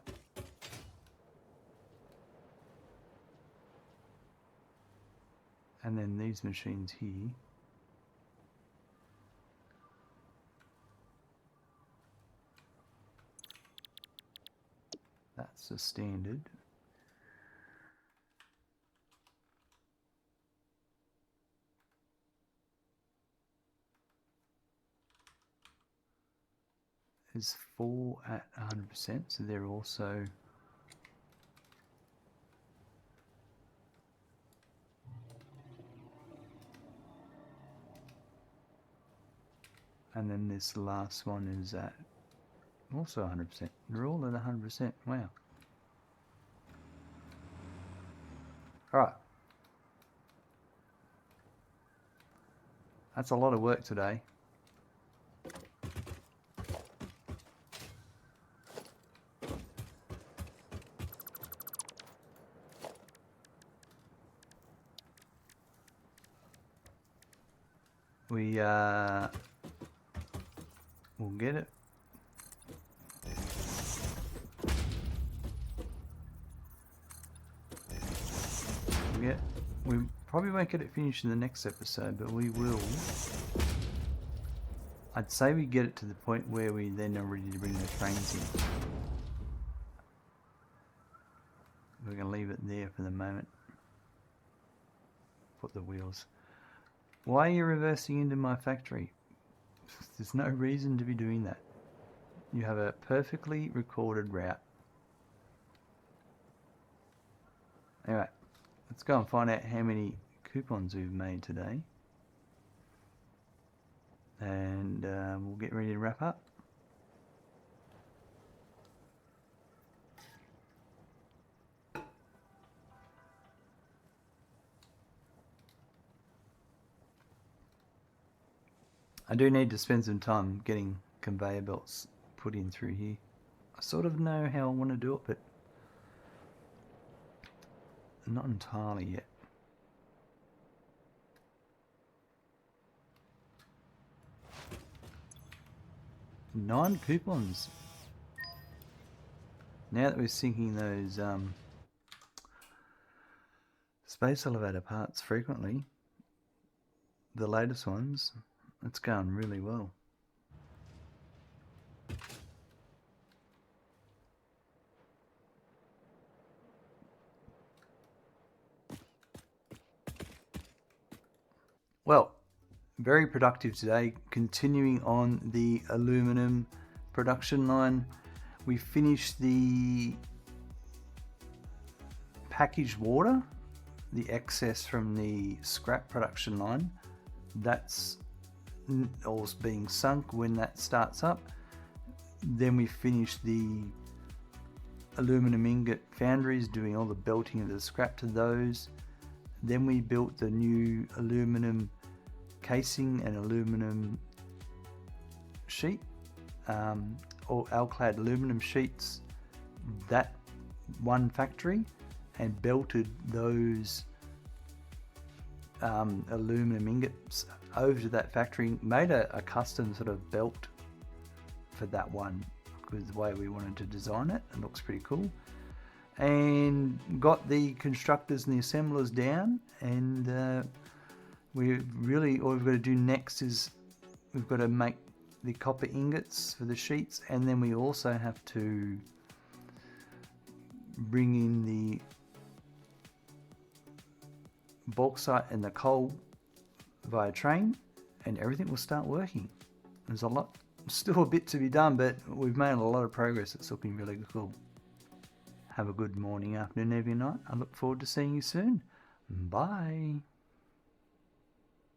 S1: And then these machines here. That's the standard. There's 4 at 100%, so they're also and then this last one is at also 100%. They're all at 100%. Wow. Alright. That's a lot of work today. We'll get it. We probably won't get it finished in the next episode, but we will. I'd say we get it to the point where we then are ready to bring the trains in. We're going to leave it there for the moment. Put the wheels. Why are you reversing into my factory? There's no reason to be doing that. You have a perfectly recorded route. Anyway, let's go and find out how many coupons we've made today. And we'll get ready to wrap up. I do need to spend some time getting conveyor belts put in through here. I sort of know how I want to do it, but not entirely yet. Nine coupons. Now that we're sinking those space elevator parts frequently, the latest ones, it's going really well. Well, very productive today, continuing on the aluminum production line. We finished the packaged water, the excess from the scrap production line. That's all being sunk when that starts up. Then we finished the aluminum ingot foundries, doing all the belting of the scrap to those. Then we built the new aluminum casing and aluminum sheet, or Alclad aluminum sheets. That one factory and belted those aluminum ingots over to that factory, made a custom sort of belt for that one because the way we wanted to design it. It looks pretty cool. And got the constructors and the assemblers down, and we really, all we've got to do next is we've got to make the copper ingots for the sheets, and then we also have to bring in the bauxite and the coal via train, and everything will start working. There's a lot, still a bit to be done, but we've made a lot of progress. It's looking really cool. Have a good morning, afternoon, evening, night. I look forward to seeing you soon. Bye.